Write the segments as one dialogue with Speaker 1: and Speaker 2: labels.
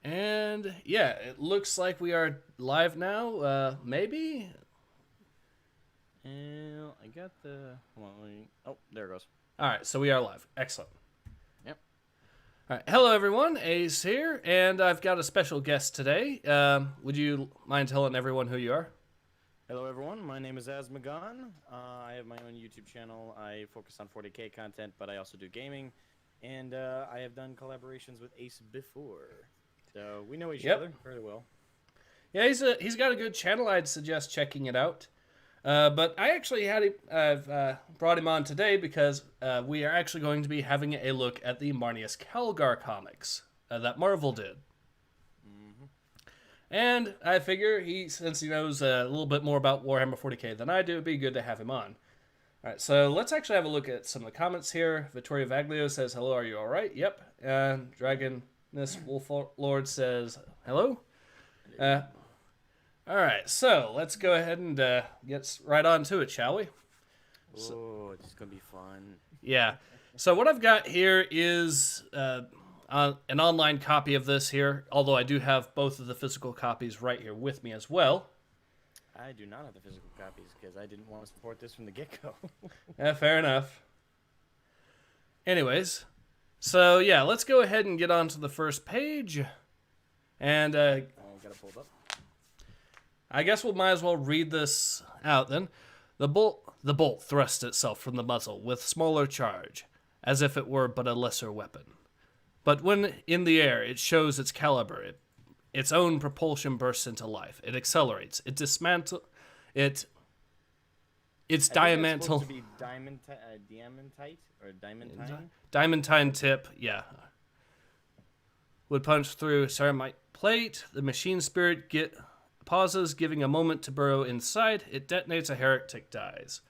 Speaker 1: And yeah, it looks like we are live now. Maybe.
Speaker 2: And I got the. Hold on, oh, there it goes.
Speaker 1: All right, so we are live. Excellent.
Speaker 2: Yep.
Speaker 1: All right, hello everyone. Ace here, and I've got a special guest today. Would you mind telling everyone who you are?
Speaker 2: Hello, everyone. My name is Asmogan. I have my own YouTube channel. I focus on 40K content, but I also do gaming, and I have done collaborations with Ace before, so we know each other very well.
Speaker 1: Yeah, he's got a good channel. I'd suggest checking it out. But I actually I've brought him on today because we are actually going to be having a look at the Marneus Calgar comics that Marvel did.
Speaker 2: Mm-hmm.
Speaker 1: And I figure since he knows a little bit more about Warhammer 40k than I do, it'd be good to have him on. All right, so let's actually have a look at some of the comments here. Vittoria Vaglio says, "Hello, are you all right?" Yep. And Dragoness Wolf Lord says, "Hello." All right, so let's go ahead and get right on to it, shall we?
Speaker 2: Oh, it's gonna be fun.
Speaker 1: Yeah. So what I've got here is an online copy of this here, although I do have both of the physical copies right here with me as well.
Speaker 2: I do not have the physical copies because I didn't want to support this from the get-go.
Speaker 1: Yeah, fair enough. Anyways, so yeah, let's go ahead and get on to the first page. And
Speaker 2: I got it pulled up.
Speaker 1: I guess we might as well read this out then. The bolt thrust itself from the muzzle with smaller charge, as if it were but a lesser weapon. But when in the air, it shows its caliber. Its own propulsion bursts into life. It accelerates. It dismantles. Its diamantal.
Speaker 2: Supposed to be diamantite or diamantine.
Speaker 1: Diamantine tip, yeah. Would punch through ceramite plate. The machine spirit pauses, giving a moment to burrow inside. It detonates. A heretic dies.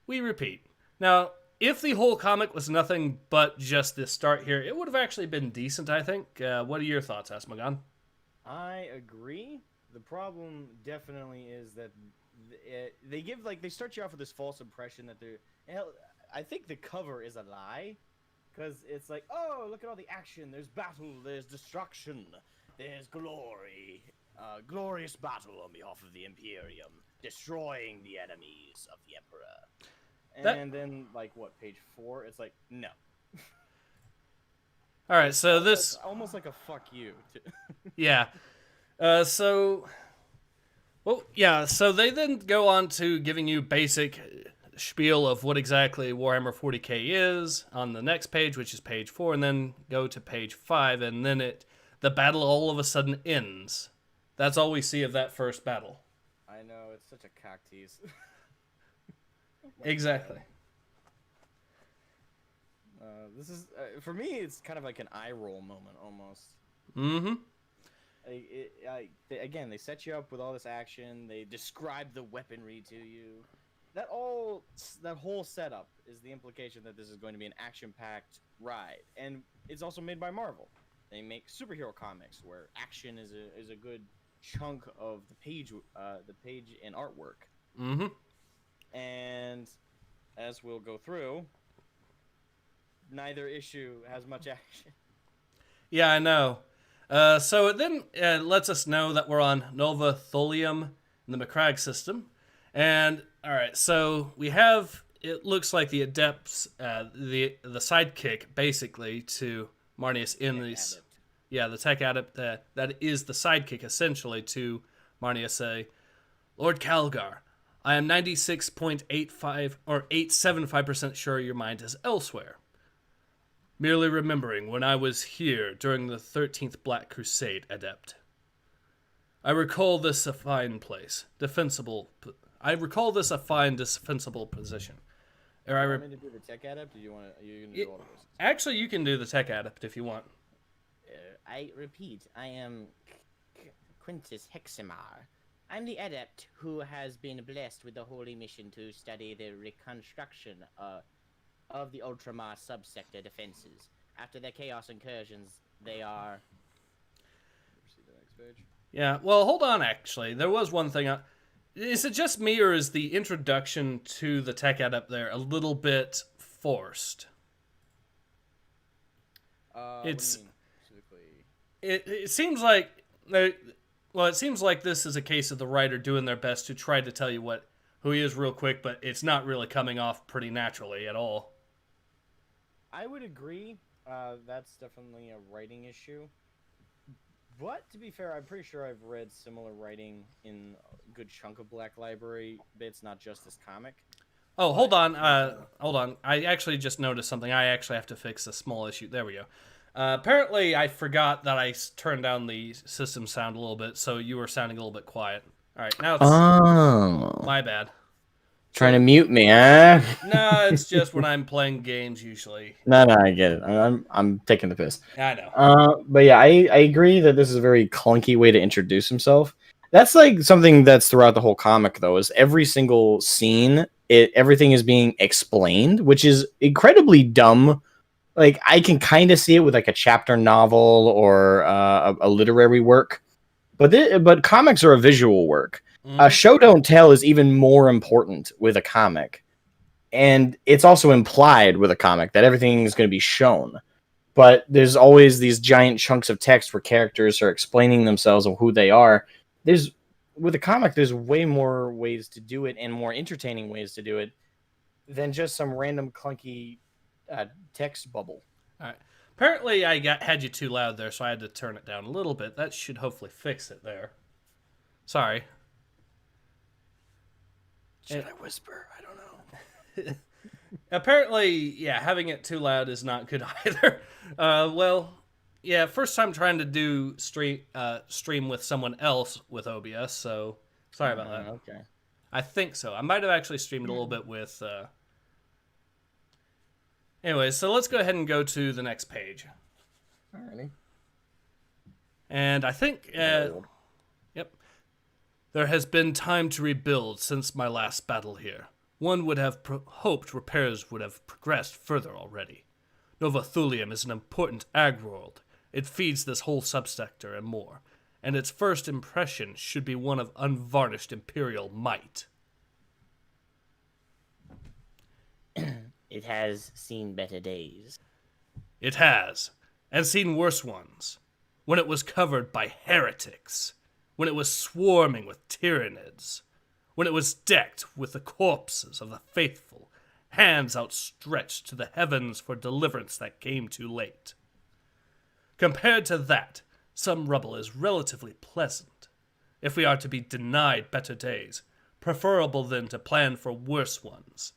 Speaker 1: We repeat. Now, if the whole comic was nothing but just this start here, it would have actually been decent, I think. What are your thoughts, Asmogan?
Speaker 2: I agree. The problem definitely is that they start you off with this false impression that I think the cover is a lie, because it's like, oh, look at all the action. There's battle. There's destruction. There's glory. Glorious battle on behalf of the Imperium, destroying the enemies of the Emperor. And then, like, what, page 4? It's like, no.
Speaker 1: All right, so this...
Speaker 2: It's almost like a fuck you.
Speaker 1: Yeah. So they then go on to giving you basic spiel of what exactly Warhammer 40k is on the next page, which is page 4, and then go to page 5, and then the battle all of a sudden ends. That's all we see of that first battle.
Speaker 2: I know, it's such a cock tease.
Speaker 1: Exactly.
Speaker 2: This is, for me, it's kind of like an eye roll moment, almost.
Speaker 1: Mm-hmm.
Speaker 2: Again, they set you up with all this action. They describe the weaponry to you. That whole setup is the implication that this is going to be an action-packed ride, and it's also made by Marvel. They make superhero comics where action is a good chunk of the page and artwork.
Speaker 1: Mm-hmm.
Speaker 2: And as we'll go through, neither issue has much action.
Speaker 1: Yeah, I know. So it then lets us know that we're on Novothulium in the McCrag system. And, alright, so we have, it looks like the adepts, the sidekick, basically, to Marneus in these...
Speaker 2: Adept.
Speaker 1: Yeah, the tech-adept, that is the sidekick, essentially, to Marneus. Lord Calgar, I am 96.85 or 875% sure your mind is elsewhere. Merely remembering when I was here during the 13th Black Crusade, Adept. I recall this a fine place, defensible. I recall this a fine, defensible position.
Speaker 2: Do you want me to do the tech-adept, or are you going to do all of this?
Speaker 1: Actually, you can do the tech-adept if you want.
Speaker 2: I repeat, I am Quintus Hexamar. I'm the adept who has been blessed with the holy mission to study the reconstruction of the Ultramar subsector defenses. After their chaos incursions, they are... See the next page?
Speaker 1: Yeah, well, hold on, actually. There was one thing. Is it just me, or is the introduction to the tech adept there a little bit forced?
Speaker 2: It's...
Speaker 1: it seems like it seems like this is a case of the writer doing their best to try to tell you who he is real quick, but it's not really coming off pretty naturally at all.
Speaker 2: I would agree. That's definitely a writing issue. But to be fair, I'm pretty sure I've read similar writing in a good chunk of Black Library bits, not just this comic.
Speaker 1: Oh, hold on. Hold on. I actually just noticed something. I actually have to fix a small issue. There we go. Apparently, I forgot that I turned down the system sound a little bit, so you were sounding a little bit quiet. All right, now it's
Speaker 3: Oh,
Speaker 1: my bad.
Speaker 3: trying to mute me, huh?
Speaker 1: No, it's just when I'm playing games usually.
Speaker 3: No, I get it. I'm taking the piss.
Speaker 1: I know.
Speaker 3: But yeah, I agree that this is a very clunky way to introduce himself. That's like something that's throughout the whole comic, though, is every single scene, everything is being explained, which is incredibly dumb. Like, I can kind of see it with like a chapter novel or a literary work, but comics are a visual work.
Speaker 1: Mhm.
Speaker 3: Show don't tell is even more important with a comic, and it's also implied with a comic that everything is going to be shown. But there's always these giant chunks of text where characters are explaining themselves and who they are. With a comic, there's way more ways to do it and more entertaining ways to do it than just some random clunky text bubble.
Speaker 1: All right. Apparently, had you too loud there, so I had to turn it down a little bit. That should hopefully fix it there. Sorry.
Speaker 3: Should I whisper? I don't know.
Speaker 1: Apparently, yeah, having it too loud is not good either. Well, yeah, first time trying to do stream with someone else with OBS, so sorry about that.
Speaker 3: Okay.
Speaker 1: I think so. I might have actually streamed a little bit with. Anyways, so let's go ahead and go to the next page.
Speaker 3: Alrighty.
Speaker 1: And I think, yep. There has been time to rebuild since my last battle here. One would have hoped repairs would have progressed further already. Novothulium is an important ag world. It feeds this whole subsector and more, and its first impression should be one of unvarnished imperial might.
Speaker 4: It has seen better days.
Speaker 1: It has, and seen worse ones. When it was covered by heretics. When it was swarming with tyrannids. When it was decked with the corpses of the faithful, hands outstretched to the heavens for deliverance that came too late. Compared to that, some rubble is relatively pleasant. If we are to be denied better days, preferable then to plan for worse ones.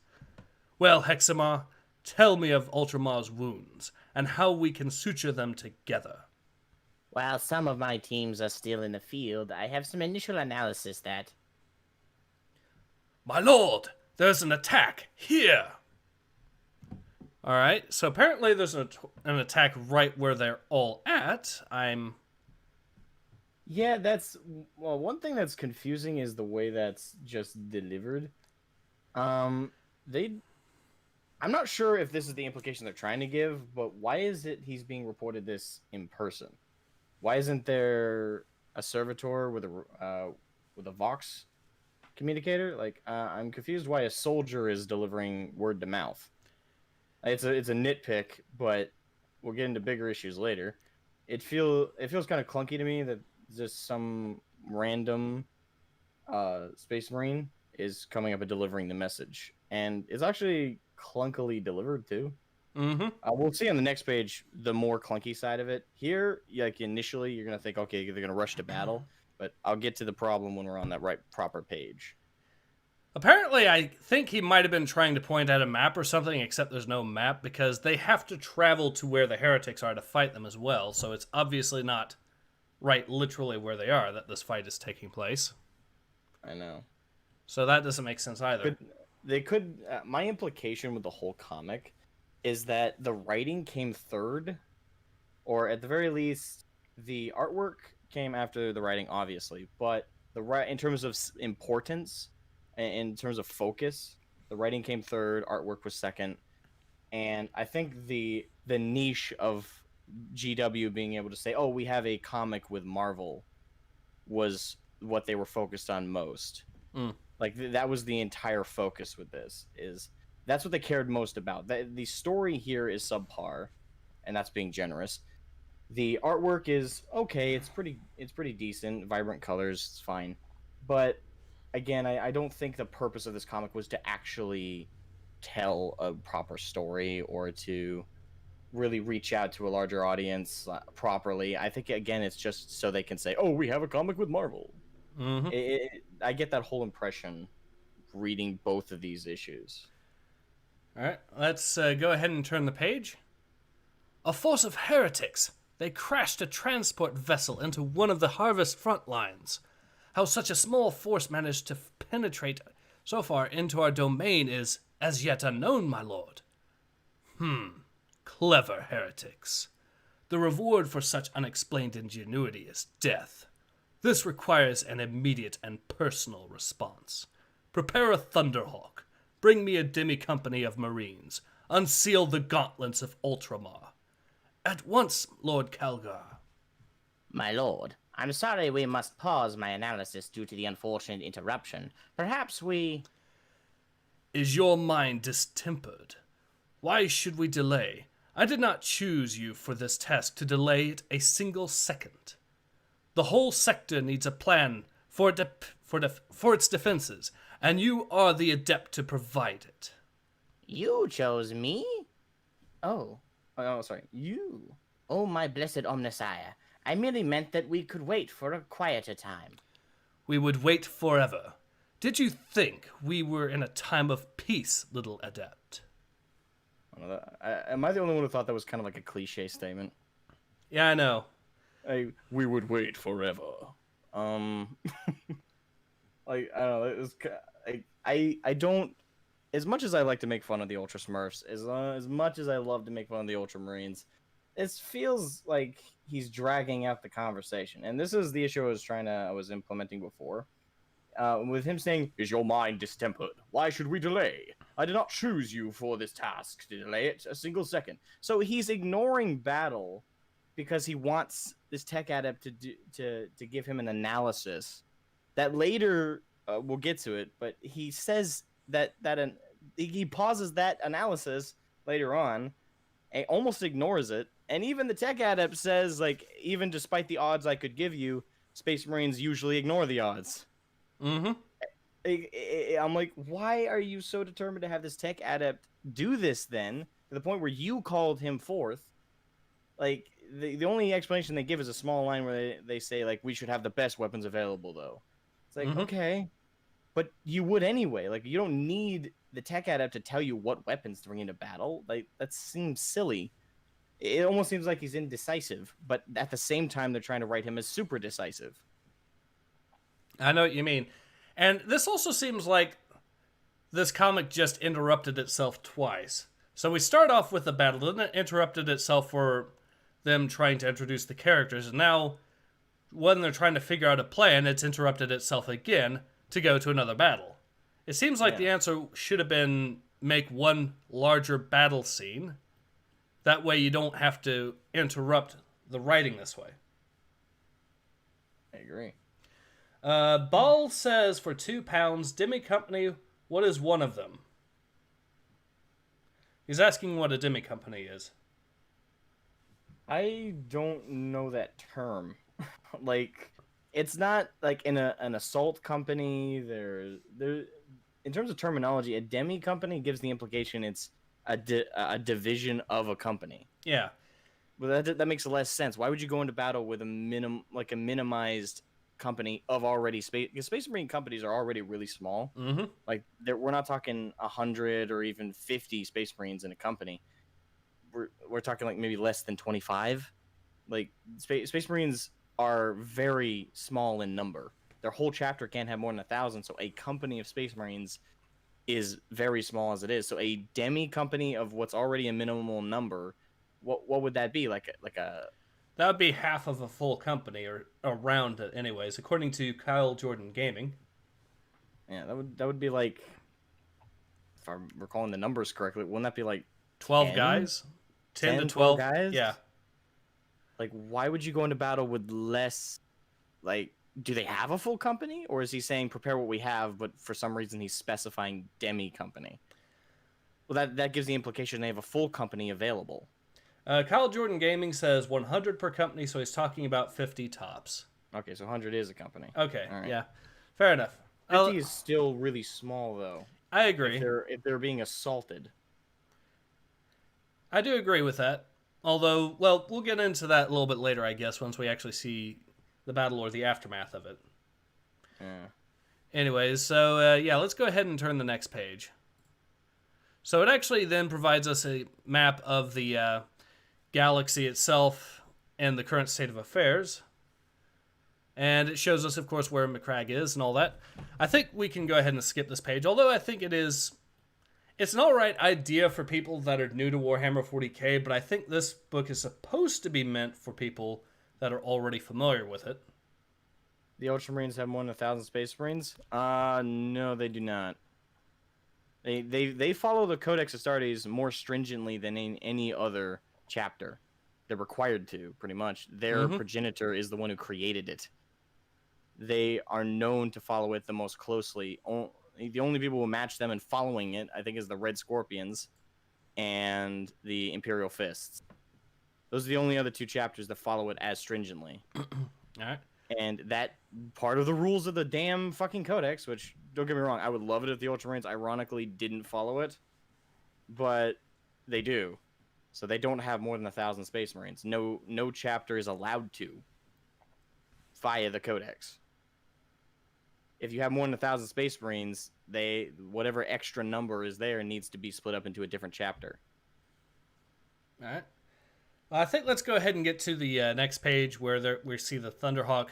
Speaker 1: Well, Hexamar, tell me of Ultramar's wounds, and how we can suture them together.
Speaker 4: While some of my teams are still in the field, I have some initial analysis that...
Speaker 1: My lord, there's an attack here! Alright, so apparently there's an attack right where they're all at.
Speaker 2: Yeah, one thing that's confusing is the way that's just delivered. I'm not sure if this is the implication they're trying to give, but why is it he's being reported this in person? Why isn't there a servitor with a Vox communicator? Like, I'm confused why a soldier is delivering word to mouth. It's a nitpick, but we'll get into bigger issues later. It feels kind of clunky to me that just some random space marine is coming up and delivering the message, and it's actually clunkily delivered too.
Speaker 1: Mm-hmm.
Speaker 2: We'll see on the next page the more clunky side of it. Here, like initially, you're gonna think, okay, they're gonna rush to battle, but I'll get to the problem when we're on that proper page.
Speaker 1: Apparently, I think he might have been trying to point at a map or something, except there's no map, because they have to travel to where the heretics are to fight them as well, so it's obviously not right literally where they are that this fight is taking place.
Speaker 2: I know.
Speaker 1: So that doesn't make sense either.
Speaker 2: My implication with the whole comic is that the writing came third, or at the very least, the artwork came after the writing, obviously, but in terms of importance, in terms of focus, the writing came third, artwork was second, and I think the niche of GW being able to say, oh, we have a comic with Marvel, was what they were focused on most. Like, that was the entire focus with this, that's what they cared most about. The story here is subpar, and that's being generous.
Speaker 3: The artwork is okay. It's pretty decent. Vibrant colors, it's fine. But again, I don't think the purpose of this comic was to actually tell a proper story or to really reach out to a larger audience properly. I think again, it's just so they can say, "Oh, we have a comic with Marvel."
Speaker 1: Mm-hmm.
Speaker 3: I get that whole impression reading both of these issues.
Speaker 1: All right, let's go ahead and turn the page. A force of heretics. They crashed a transport vessel into one of the Harvest front lines. How such a small force managed to penetrate so far into our domain is as yet unknown, my lord. Clever heretics. The reward for such unexplained ingenuity is death. This requires an immediate and personal response. Prepare a Thunderhawk. Bring me a demi-company of Marines. Unseal the gauntlets of Ultramar. At once, Lord Calgar.
Speaker 4: My lord, I'm sorry we must pause my analysis due to the unfortunate interruption. Perhaps we...
Speaker 1: Is your mind distempered? Why should we delay? I did not choose you for this task to delay it a single second. The whole sector needs a plan for its defenses, and you are the adept to provide it.
Speaker 4: You chose me?
Speaker 3: Oh, sorry, you.
Speaker 4: Oh, my blessed Omnissiah. I merely meant that we could wait for a quieter time.
Speaker 1: We would wait forever. Did you think we were in a time of peace, little adept?
Speaker 3: Am I the only one who thought that was kind of like a cliche statement?
Speaker 1: Yeah, I know.
Speaker 3: We would wait forever. Like I don't know. It was, I don't. As much as I like to make fun of the Ultra Smurfs, as much as I love to make fun of the Ultramarines, it feels like he's dragging out the conversation. And this is the issue I was implementing before. With him saying, "Is your mind distempered? Why should we delay? I did not choose you for this task to delay it a single second." So he's ignoring battle because he wants this tech adept to give him an analysis that later we'll get to it. But he says he pauses that analysis later on and almost ignores it. And even the tech adept says, like, even despite the odds I could give you, Space Marines usually ignore the odds.
Speaker 1: Mm-hmm.
Speaker 3: I'm like, why are you so determined to have this tech adept do this then, to the point where you called him forth? Like, the only explanation they give is a small line where they say, like, we should have the best weapons available, though. It's like, okay, but you would anyway. Like, you don't need the tech adept to tell you what weapons to bring into battle. Like, that seems silly. It almost seems like he's indecisive, but at the same time, they're trying to write him as super decisive.
Speaker 1: I know what you mean. And this also seems like this comic just interrupted itself twice. So we start off with the battle, then it interrupted itself for them trying to introduce the characters, and now when they're trying to figure out a plan, it's interrupted itself again to go to another battle. It seems like the answer should have been make one larger battle scene. That way you don't have to interrupt the writing this way.
Speaker 3: I agree.
Speaker 1: Ball says for £2, Demi Company, what is one of them? He's asking what a Demi Company is.
Speaker 3: I don't know that term. Like, it's not like in an assault company. There, in terms of terminology, a demi company gives the implication it's a division of a company.
Speaker 1: Yeah.
Speaker 3: Well, that makes less sense. Why would you go into battle with a minimized company of already space? Because Space Marine companies are already really small.
Speaker 1: Mm-hmm.
Speaker 3: Like, we're not talking 100 or even 50 Space Marines in a company. We're talking like maybe less than 25. Like, Space Marines are very small in number. Their whole chapter can't have more than 1,000. So a company of Space Marines is very small as it is. So a demi company of what's already a minimal number, what would that be? Like a
Speaker 1: That would be half of a full company, or around it anyways, according to Kyle Jordan Gaming.
Speaker 3: Yeah, that would be like, if I'm recalling the numbers correctly, wouldn't that be like
Speaker 1: 12
Speaker 3: 10?
Speaker 1: guys? 10 to
Speaker 3: 12
Speaker 1: 12
Speaker 3: guys?
Speaker 1: Yeah.
Speaker 3: Like, why would you go into battle with less? Like, do they have a full company, or is he saying prepare what we have, but for some reason he's specifying demi company? Well, that gives the implication they have a full company available.
Speaker 1: Kyle Jordan Gaming says 100 per company, so he's talking about 50 tops.
Speaker 3: Okay, so 100 is a company.
Speaker 1: Okay,
Speaker 3: All right.
Speaker 1: yeah, fair enough.
Speaker 3: 50 is still really small, though.
Speaker 1: I agree.
Speaker 3: If they're being assaulted.
Speaker 1: I do agree with that. Although, well, we'll get into that a little bit later, I guess, once we actually see the battle or the aftermath of it.
Speaker 3: Yeah.
Speaker 1: Anyways, so yeah, let's go ahead and turn the next page. So it actually then provides us a map of the galaxy itself and the current state of affairs. And it shows us, of course, where McCrag is and all that. I think we can go ahead and skip this page, although I think it's an alright idea for people that are new to Warhammer 40k, but I think this book is supposed to be meant for people that are already familiar with it.
Speaker 3: The Ultramarines have more than 1,000 Space Marines? No, they do not. They follow the Codex Astartes more stringently than in any other chapter. They're required to, pretty much. Their progenitor is the one who created it. They are known to follow it the most closely. The only people who match them in following it, I think, is the Red Scorpions and the Imperial Fists. Those are the only other two chapters that follow it as stringently.
Speaker 1: All right.
Speaker 3: And that part of the rules of the damn fucking Codex, which, don't get me wrong, I would love it if the Ultramarines ironically didn't follow it, but they do. So they don't have more than 1,000 Space Marines. No chapter is allowed to via the Codex. If you have more than 1,000 Space Marines, whatever extra number is there needs to be split up into a different chapter.
Speaker 1: All right. Well, I think let's go ahead and get to the next page where we see the Thunderhawk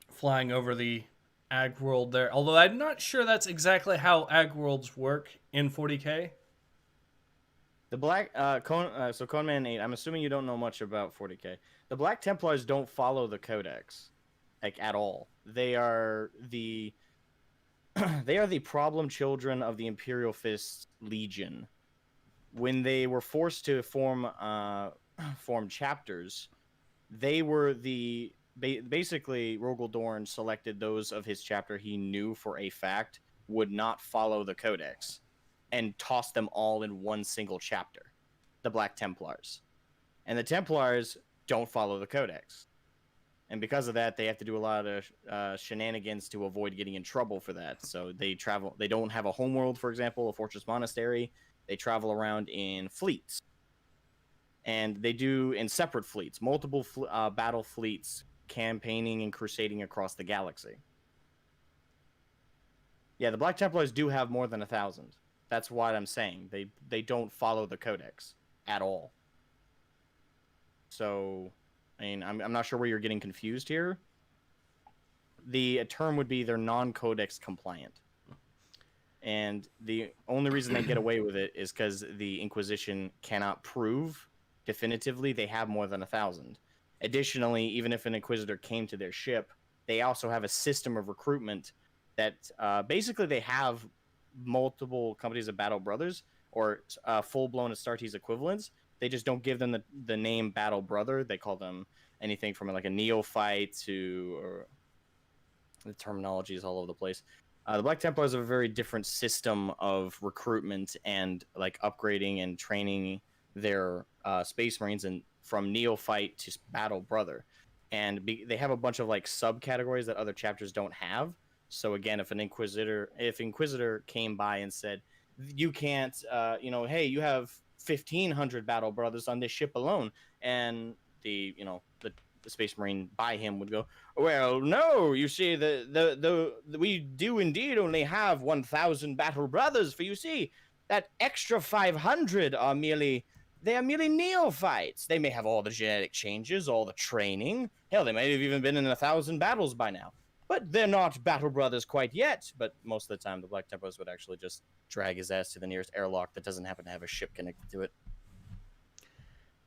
Speaker 1: flying over the Ag World there. Although I'm not sure that's exactly how Ag Worlds work in 40k.
Speaker 3: The Black so Coneman 8. I'm assuming you don't know much about 40k. The Black Templars don't follow the Codex, like at all. They are the problem children of the Imperial Fist Legion. When they were forced to form chapters, they were basically Rogel Dorn selected those of his chapter he knew for a fact would not follow the Codex, and tossed them all in one single chapter, the Black Templars. And the Templars don't follow the Codex. And because of that, they have to do a lot of shenanigans to avoid getting in trouble for that. So they don't have a homeworld, for example, a fortress monastery. They travel around in fleets. And they do in separate fleets, multiple battle fleets, campaigning and crusading across the galaxy. Yeah, the Black Templars do have more than 1,000. That's what I'm saying. They don't follow the Codex at all. So, I mean, I'm not sure where you're getting confused here. The term would be they're non-Codex compliant. And the only reason they get away with it is because the Inquisition cannot prove definitively they have more than 1,000. Additionally, even if an Inquisitor came to their ship, they also have a system of recruitment that basically they have multiple companies of Battle Brothers or full-blown Astartes equivalents. They just don't give them the name Battle Brother. They call them anything from like a neophyte to... Or the terminology is all over the place. The Black Templars have a very different system of recruitment and like upgrading and training their Space Marines and from neophyte to Battle Brother. And they have a bunch of like subcategories that other chapters don't have. So again, if Inquisitor came by and said, you can't, hey, you have 1,500 Battle Brothers on this ship alone, and the Space Marine by him would go, well, no, you see, we do indeed only have 1,000 Battle Brothers, for you see, that extra 500 are merely neophytes. They may have all the genetic changes, all the training. Hell, they may have even been in 1,000 battles by now. But they're not Battle Brothers quite yet. But most of the time, the Black Templars would actually just drag his ass to the nearest airlock that doesn't happen to have a ship connected to it.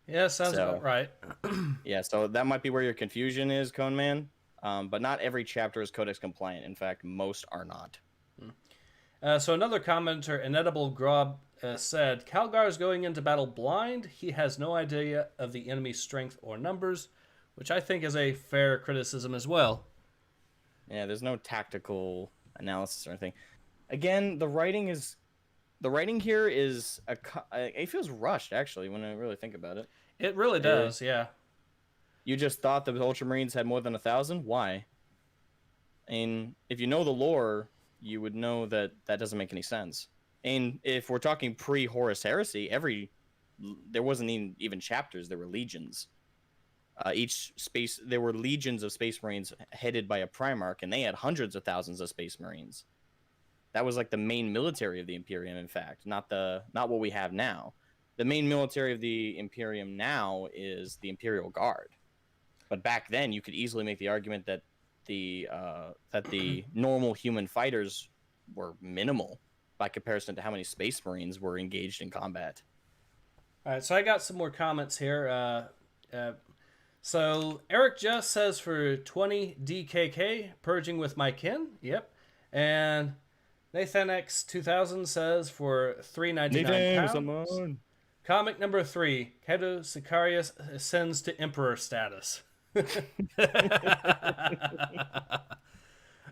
Speaker 1: Yeah, sounds about right.
Speaker 3: Yeah, so that might be where your confusion is, Cone Man. But not every chapter is Codex compliant. In fact, most are not.
Speaker 1: So another commenter, Inedible Grob, said, Calgar is going into battle blind. He has no idea of the enemy's strength or numbers, which I think is a fair criticism as well.
Speaker 3: Yeah, there's no tactical analysis or anything. Again, the writing is the writing here is it feels rushed actually when I really think about it.
Speaker 1: It really does, yeah.
Speaker 3: You just thought the Ultramarines had more than 1,000? Why? And if you know the lore, you would know that that doesn't make any sense. And if we're talking pre-Horus Heresy, there wasn't even chapters, there were legions. There were legions of Space Marines headed by a Primarch, and they had hundreds of thousands of Space Marines. That was like the main military of the Imperium, in fact, not what we have now. The main military of the Imperium now is the Imperial Guard. But back then, you could easily make the argument that the normal human fighters were minimal by comparison to how many Space Marines were engaged in combat.
Speaker 1: All right, so I got some more comments here. So Eric just says for 20 DKK, purging with my kin. Yep. And Nathan X 2000 says for £3.99. Comic number 3, Cato Sicarius ascends to Emperor status.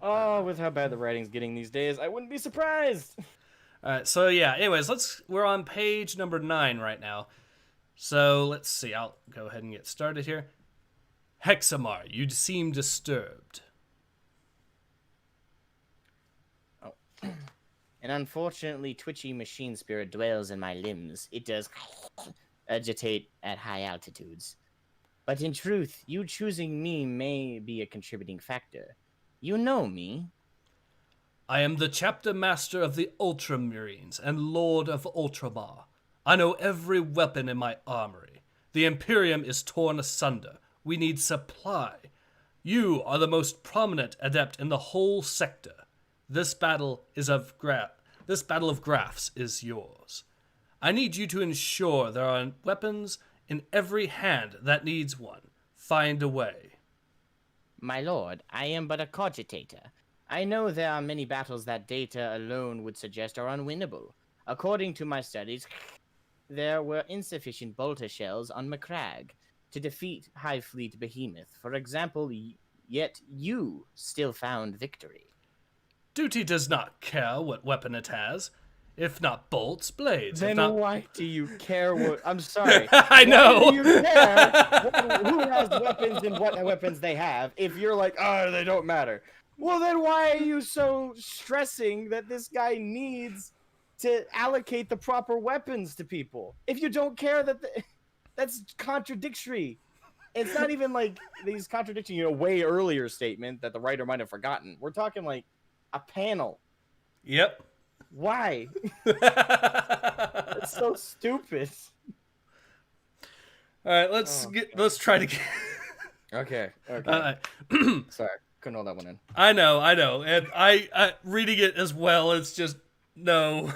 Speaker 3: Oh, with how bad the writing's getting these days, I wouldn't be surprised.
Speaker 1: All right, so yeah. Anyways, we're on page number 9 right now. So let's see. I'll go ahead and get started here. Hexamar, you seem disturbed.
Speaker 4: Oh. An unfortunately twitchy machine spirit dwells in my limbs. It does agitate at high altitudes. But in truth, you choosing me may be a contributing factor. You know me.
Speaker 1: I am the chapter master of the Ultramarines and Lord of Ultramar. I know every weapon in my armory. The Imperium is torn asunder. We need supply. You are the most prominent adept in the whole sector. This battle of graphs is yours. I need you to ensure there are weapons in every hand that needs one. Find a way.
Speaker 4: My lord, I am but a cogitator. I know there are many battles that data alone would suggest are unwinnable. According to my studies, there were insufficient bolter shells on Macragge to defeat High Fleet Behemoth. For example, yet you still found victory.
Speaker 1: Duty does not care what weapon it has. If not bolts, blades.
Speaker 3: Then
Speaker 1: if not...
Speaker 3: why do you care what... I'm sorry.
Speaker 1: I know.
Speaker 3: Why do you care who has weapons and what weapons they have if you're like, oh, they don't matter? Well, then why are you so stressing that this guy needs to allocate the proper weapons to people? If you don't care that's contradictory. It's not even like these contradicting a way earlier statement that the writer might have forgotten. We're talking like a panel.
Speaker 1: Yep.
Speaker 3: Why? It's so stupid.
Speaker 1: All right, let's try to get.
Speaker 3: Okay. Sorry, couldn't hold that one in.
Speaker 1: I know, and I reading it as well. It's just no.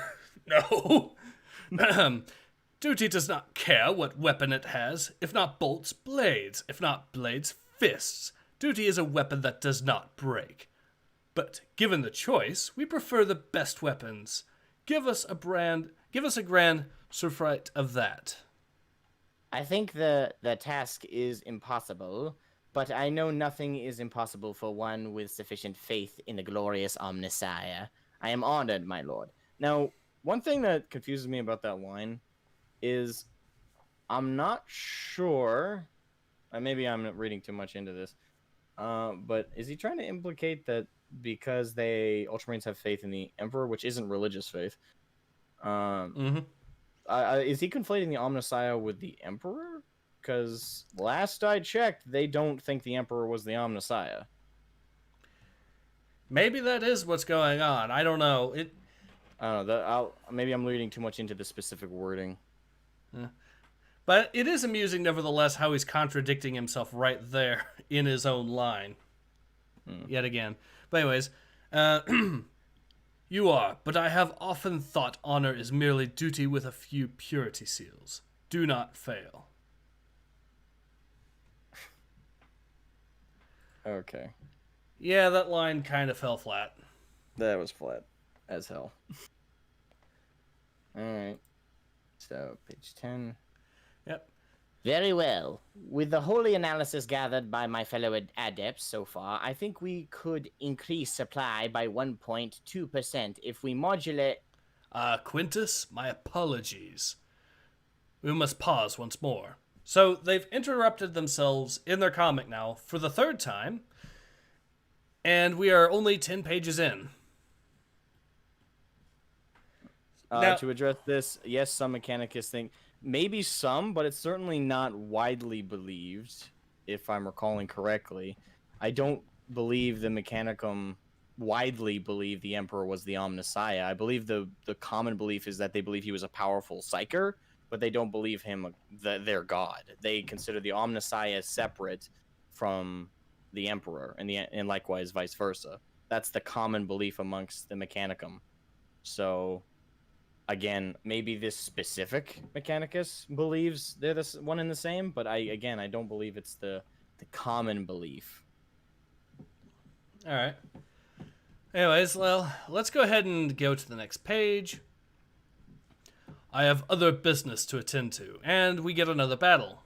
Speaker 1: Duty does not care what weapon it has. If not bolts, blades. If not blades, fists. Duty is a weapon that does not break. But given the choice, we prefer the best weapons. Give us a grand surfeit of that.
Speaker 4: I think the task is impossible, but I know nothing is impossible for one with sufficient faith in the glorious Omnissiah. I am honored, my lord.
Speaker 3: Now, one thing that confuses me about that line is I'm not sure, maybe I'm reading too much into this, but is he trying to implicate that because Ultramarines have faith in the Emperor, which isn't religious faith, is he conflating the Omnissiah with the Emperor? Because last I checked, they don't think the Emperor was the Omnissiah.
Speaker 1: Maybe that is what's going on. I don't know.
Speaker 3: I don't know. Maybe I'm reading too much into the specific wording.
Speaker 1: But it is amusing, nevertheless, how he's contradicting himself right there in his own line. Yet again. But anyways, you are, but I have often thought honor is merely duty with a few purity seals. Do not fail.
Speaker 3: Okay.
Speaker 1: Yeah, that line kind of fell flat.
Speaker 3: That was flat as hell. Alright. So, page 10.
Speaker 1: Yep.
Speaker 4: Very well. With the holy analysis gathered by my fellow adepts so far, I think we could increase supply by 1.2% if we modulate...
Speaker 1: Quintus, my apologies. We must pause once more. So they've interrupted themselves in their comic now for the third time, and we are only 10 pages in. Now-
Speaker 2: To address this, yes, some Mechanicus think, maybe some, but it's certainly not widely believed, if I'm recalling correctly. I don't believe the Mechanicum widely believe the Emperor was the Omnissiah. I believe the common belief is that they believe he was a powerful psyker, but they don't believe him their god. They consider the Omnissiah separate from the Emperor, and likewise vice versa. That's the common belief amongst the Mechanicum. So, again, maybe this specific Mechanicus believes they're the one and the same, but I don't believe it's the common belief.
Speaker 1: All right. Anyways, well, let's go ahead and go to the next page. I have other business to attend to, and we get another battle.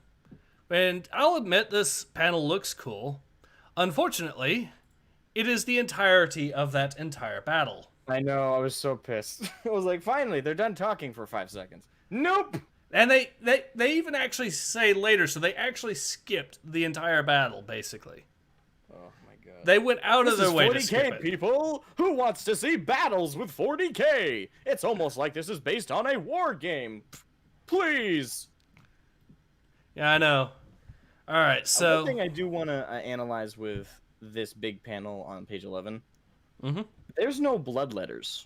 Speaker 1: And I'll admit this panel looks cool. Unfortunately, it is the entirety of that entire battle.
Speaker 2: I know, I was so pissed. I was like, finally, they're done talking for 5 seconds. Nope!
Speaker 1: And they even actually say later, so they actually skipped the entire battle, basically.
Speaker 2: Oh my god.
Speaker 1: They went out of their way to skip
Speaker 2: 40K,
Speaker 1: it.
Speaker 2: people! Who wants to see battles with 40K? It's almost like this is based on a war game. Please!
Speaker 1: Yeah, I know. All right, so...
Speaker 2: One thing I do want to analyze with this big panel on page 11.
Speaker 1: Mhm.
Speaker 2: There's no bloodletters.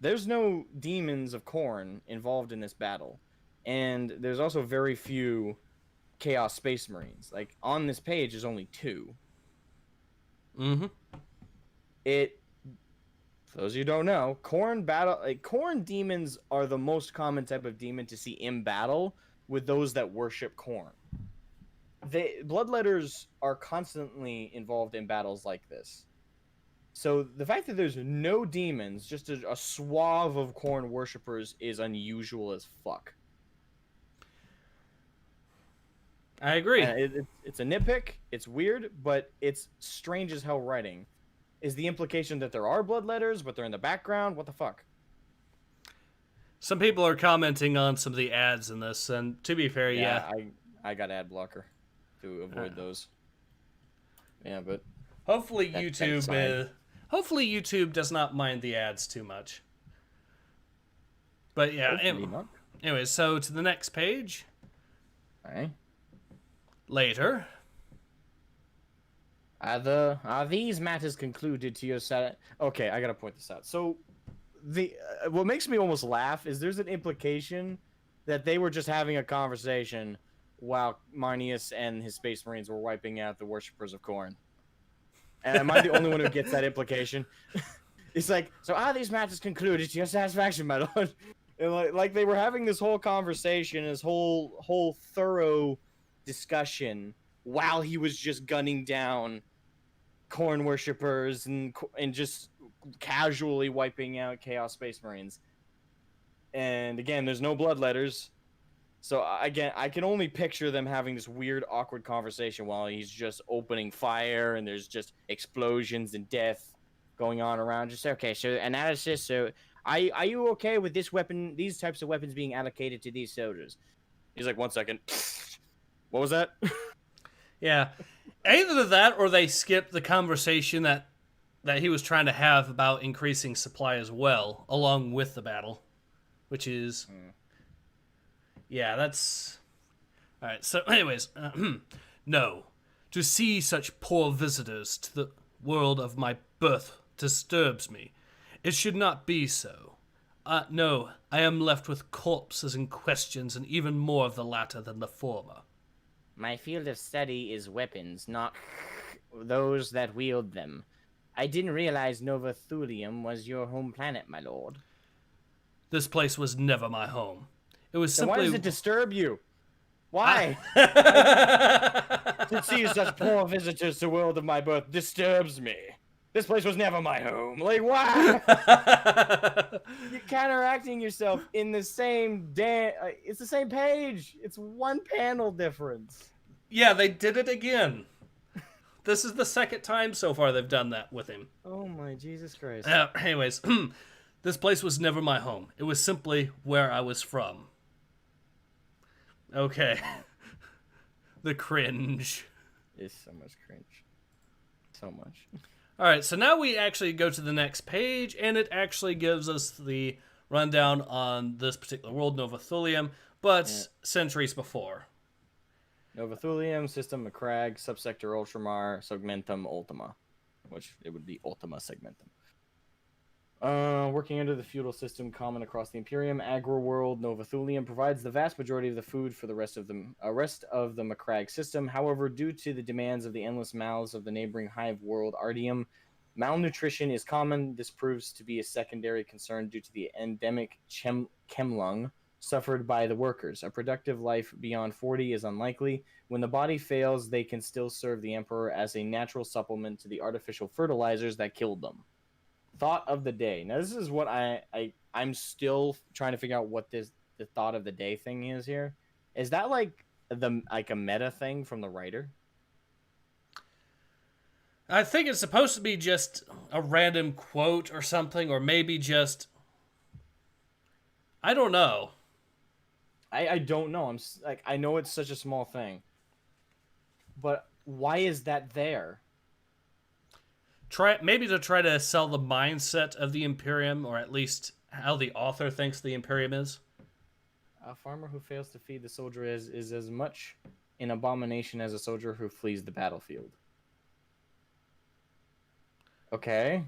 Speaker 2: There's no demons of Khorne involved in this battle. And there's also very few Chaos Space Marines. Like, on this page, there's only 2.
Speaker 1: Mm-hmm.
Speaker 2: For those of you who don't know, Khorne demons are the most common type of demon to see in battle with those that worship Khorne. Bloodletters are constantly involved in battles like this. So the fact that there's no demons, just a swath of Khorne worshippers, is unusual as fuck.
Speaker 1: I agree.
Speaker 2: It's a nitpick, it's weird, but it's strange as hell writing. Is the implication that there are bloodletters, but they're in the background? What the fuck?
Speaker 1: Some people are commenting on some of the ads in this, and to be fair, yeah.
Speaker 2: I got ad blocker to avoid those. Yeah, but
Speaker 1: Hopefully
Speaker 2: That's
Speaker 1: YouTube, YouTube does not mind the ads too much. But yeah,
Speaker 2: hopefully not.
Speaker 1: anyways, so to the next page.
Speaker 2: Alright.
Speaker 1: Later.
Speaker 2: Are these matters concluded to your sat? Okay, I gotta point this out. So, what makes me almost laugh is there's an implication that they were just having a conversation while Marneus and his Space Marines were wiping out the worshippers of Khorne. And am I the only one who gets that implication? It's like, so are these matters concluded to your satisfaction, my lord? And like they were having this whole conversation, this whole thorough discussion while he was just gunning down Khorne worshippers and just casually wiping out Chaos Space Marines. And again, there's no bloodletters. So again, I can only picture them having this weird, awkward conversation while he's just opening fire and there's just explosions and death going on around. Just okay, so analysis. So are you okay with this weapon, these types of weapons being allocated to these soldiers? He's like, 1 second. What was that?
Speaker 1: Yeah. Either that or they skipped the conversation that he was trying to have about increasing supply as well, along with the battle. Which is... Yeah, that's... Alright, so anyways, no. To see such poor visitors to the world of my birth disturbs me. It should not be so. No, I am left with corpses and questions, and even more of the latter than the former.
Speaker 4: My field of study is weapons, not those that wield them. I didn't realize Novothulium was your home planet, my lord.
Speaker 1: This place was never my home. It was
Speaker 2: Then
Speaker 1: simply...
Speaker 2: why does it disturb you? Why? To see such poor visitors to the world of my birth disturbs me. This place was never my home. Like, why? You're counteracting yourself in the same it's the same page. It's one panel difference.
Speaker 1: Yeah, they did it again. This is the second time so far they've done that with him.
Speaker 2: Oh my Jesus Christ.
Speaker 1: Anyways, This place was never my home. It was simply where I was from. Okay. The cringe.
Speaker 3: It's so much cringe. So much.
Speaker 1: All right, so now we actually go to the next page, and it actually gives us the rundown on this particular world, Novothulium, but centuries before.
Speaker 3: Novothulium, System Macragge, Subsector Ultramar, Segmentum Ultima, which it would be Ultima Segmentum. Working under the feudal system common across the Imperium, Agri-world Novothulium provides the vast majority of the food for the rest of the Macragge system. However, due to the demands of the endless mouths of the neighboring hive world Ardium, malnutrition is common. This proves to be a secondary concern due to the endemic chemlung suffered by the workers. A productive life beyond 40 is unlikely. When the body fails, they can still serve the Emperor as a natural supplement to the artificial fertilizers that killed them. Thought of the day. Now, this is what I'm still trying to figure out what the thought of the day thing is here. Is that like a meta thing from the writer?
Speaker 1: I think it's supposed to be just a random quote or something, or maybe just... I don't know.
Speaker 3: I don't know. I know it's such a small thing, but why is that there?
Speaker 1: Maybe to try to sell the mindset of the Imperium, or at least how the author thinks the Imperium is.
Speaker 3: A farmer who fails to feed the soldier is as much an abomination as a soldier who flees the battlefield. Okay.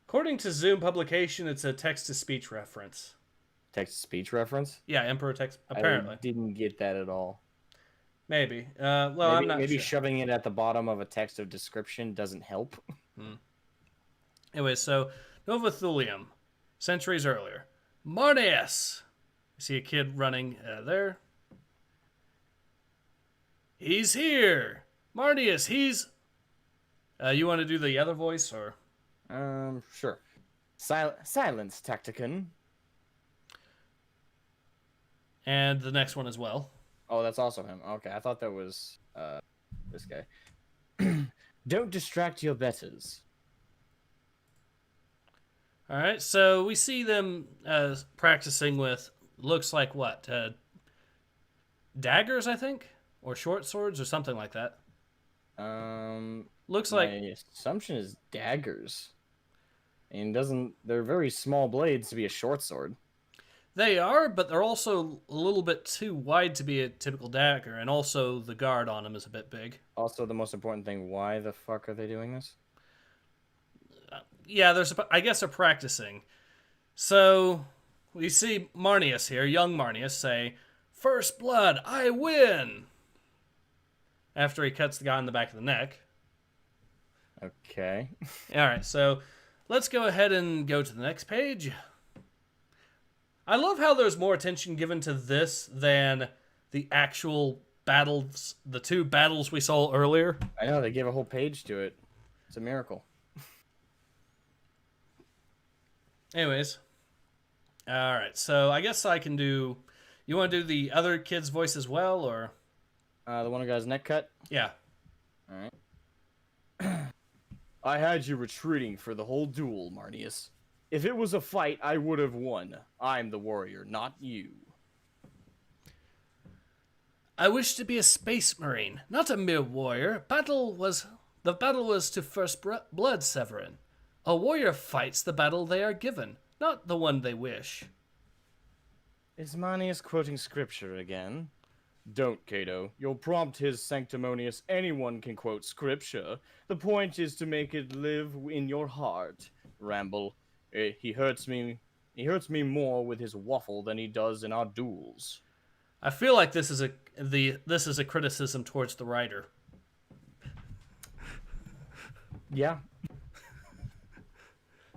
Speaker 1: According to Zoom publication, it's a text-to-speech reference.
Speaker 3: Text-to-speech reference?
Speaker 1: Yeah, Emperor text, apparently.
Speaker 3: I didn't get that at all.
Speaker 1: Maybe. I'm not
Speaker 3: maybe
Speaker 1: sure.
Speaker 3: shoving it at the bottom of a text of description doesn't help.
Speaker 1: Anyway, so Novothulium, centuries earlier. Marneus! You see a kid running there. He's here! Marneus, he's... you want to do the other voice, or...?
Speaker 3: Sure. Silence, Tacticon.
Speaker 1: And the next one as well.
Speaker 3: Oh, that's also him. Okay, I thought that was this guy. Don't distract your betters.
Speaker 1: All right, so we see them practicing with, looks like what? Daggers, I think? Or short swords or something like that. Looks like...
Speaker 3: My assumption is daggers. And they're very small blades to be a short sword.
Speaker 1: They are, but they're also a little bit too wide to be a typical dagger, and also the guard on them is a bit big.
Speaker 3: Also, the most important thing, why the fuck are they doing this?
Speaker 1: Yeah, I guess they're practicing. So, we see Marneus here, young Marneus, say, "First blood, I win!" After he cuts the guy in the back of the neck.
Speaker 3: Okay.
Speaker 1: Alright, so let's go ahead and go to the next page. I love how there's more attention given to this than the actual battles, the two battles we saw earlier.
Speaker 3: I know, they gave a whole page to it. It's a miracle.
Speaker 1: Anyways. Alright, so I guess I can do... You want to do the other kid's voice as well, or...?
Speaker 3: The one who got his neck cut?
Speaker 1: Yeah.
Speaker 3: Alright. I had you retreating for the whole duel, Marneus. If it was a fight, I would have won. I'm the warrior, not you.
Speaker 1: I wish to be a space marine, not a mere warrior. The battle was to first blood, Severin. A warrior fights the battle they are given, not the one they wish.
Speaker 3: Is Marneus quoting scripture again? Don't, Cato. You'll prompt his sanctimonious. Anyone can quote scripture. The point is to make it live in your heart. Ramble. He hurts me more with his waffle than he does in our duels.
Speaker 1: I feel like this is a criticism towards the writer.
Speaker 3: Yeah.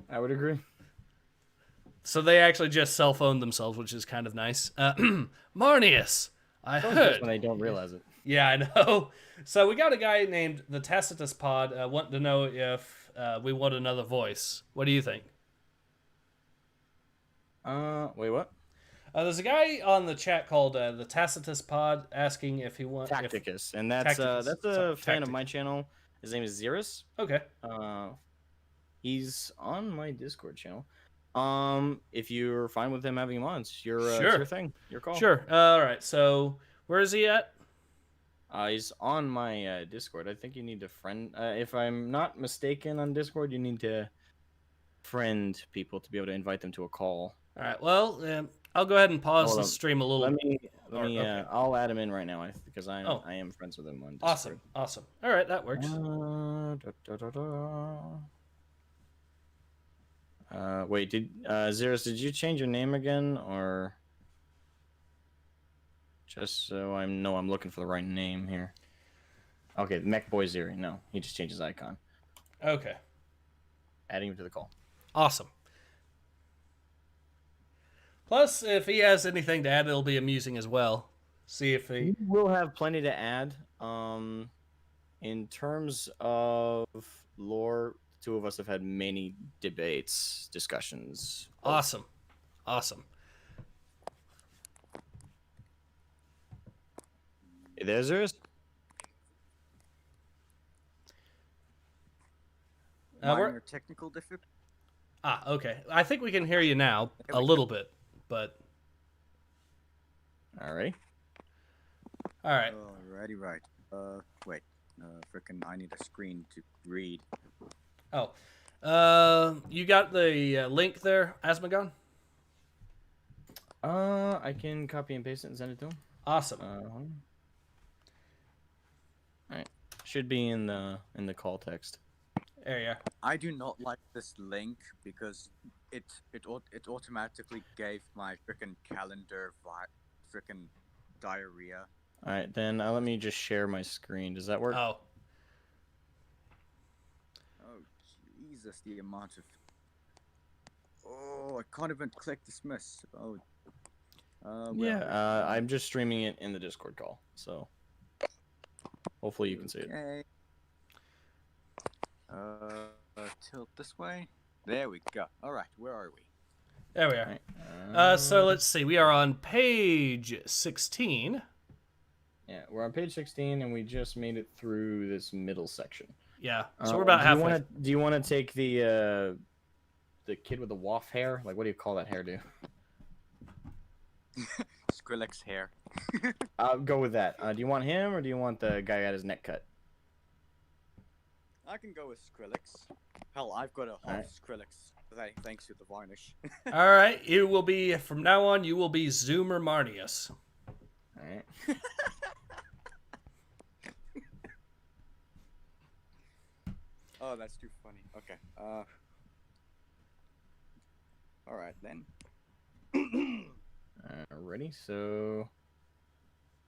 Speaker 3: I would agree.
Speaker 1: So they actually just self-owned themselves, which is kind of nice. Marneus, I heard.
Speaker 3: When they don't realize it.
Speaker 1: Yeah, I know. So we got a guy named the Tacitus Pod wanting to know if we want another voice. What do you think?
Speaker 3: Wait, what?
Speaker 1: There's a guy on the chat called the Tacitus Pod asking if he wants...
Speaker 3: Tacticus, and that's a fan of my channel. His name is Xerus.
Speaker 1: Okay.
Speaker 3: He's on my Discord channel. If you're fine with him having him on, it's your
Speaker 1: Sure.
Speaker 3: thing, your call.
Speaker 1: Sure. All right. So where is he at?
Speaker 3: He's on my Discord. I think you need to friend. If I'm not mistaken, on Discord, you need to friend people to be able to invite them to a call.
Speaker 1: All right. Well, I'll go ahead and pause
Speaker 3: Hold
Speaker 1: the
Speaker 3: on.
Speaker 1: stream a little.
Speaker 3: Let me.
Speaker 1: okay.
Speaker 3: I'll add him in right now because I
Speaker 1: Oh.
Speaker 3: I am friends with him on Discord.
Speaker 1: Awesome. All right, that works.
Speaker 3: Wait, did Xeris, did you change your name again, or just so I know I'm looking for the right name here? Okay, Mech Boy Zeri. No, he just changed his icon.
Speaker 1: Okay.
Speaker 3: Adding him to the call.
Speaker 1: Awesome. Plus, if he has anything to add, it'll be amusing as well. See if he.
Speaker 3: will have plenty to add. In terms of lore, the two of us have had many debates, discussions.
Speaker 1: Awesome.
Speaker 3: Hey, there's Xeris.
Speaker 5: Minor technical difficulty.
Speaker 1: Okay. I think we can hear you now a little bit, but.
Speaker 3: Alrighty.
Speaker 1: All right.
Speaker 5: Alrighty, right. Wait. Frickin' I need a screen to read.
Speaker 1: Oh. You got the link there, Asmogan?
Speaker 3: I can copy and paste it and send it to him.
Speaker 1: Awesome.
Speaker 3: Alright. Should be in the call text.
Speaker 1: There you are.
Speaker 5: I do not like this link because it automatically gave my frickin' calendar frickin' diarrhea.
Speaker 3: Alright, then let me just share my screen. Does that work?
Speaker 1: Oh.
Speaker 5: Oh Jesus, the amount of. Oh, I can't even click dismiss. Oh. Well.
Speaker 3: Yeah, I'm just streaming it in the Discord call, so hopefully you can see it.
Speaker 5: Okay. Tilt this way. There we go. All right, where are we?
Speaker 1: There we are.
Speaker 3: Alright,
Speaker 1: So let's see. We are on page 16.
Speaker 3: yeah, we're on page 16, and we just made it through this middle section.
Speaker 1: Yeah. So we're about halfway.
Speaker 3: Do you want to take the kid with the waff hair? Like, what do you call that hairdo?
Speaker 5: Skrillex hair.
Speaker 3: I'll go with that. Do you want him, or do you want the guy who had his neck cut?
Speaker 5: I can go with Skrillex. Hell, I've got a half
Speaker 3: Alright.
Speaker 5: Skrillex. Thanks to the varnish.
Speaker 1: All right. You will be, from now on, you will be Zoomer Marneus.
Speaker 3: Alright.
Speaker 5: Oh, that's too funny. Okay. All right then.
Speaker 3: Ready? So.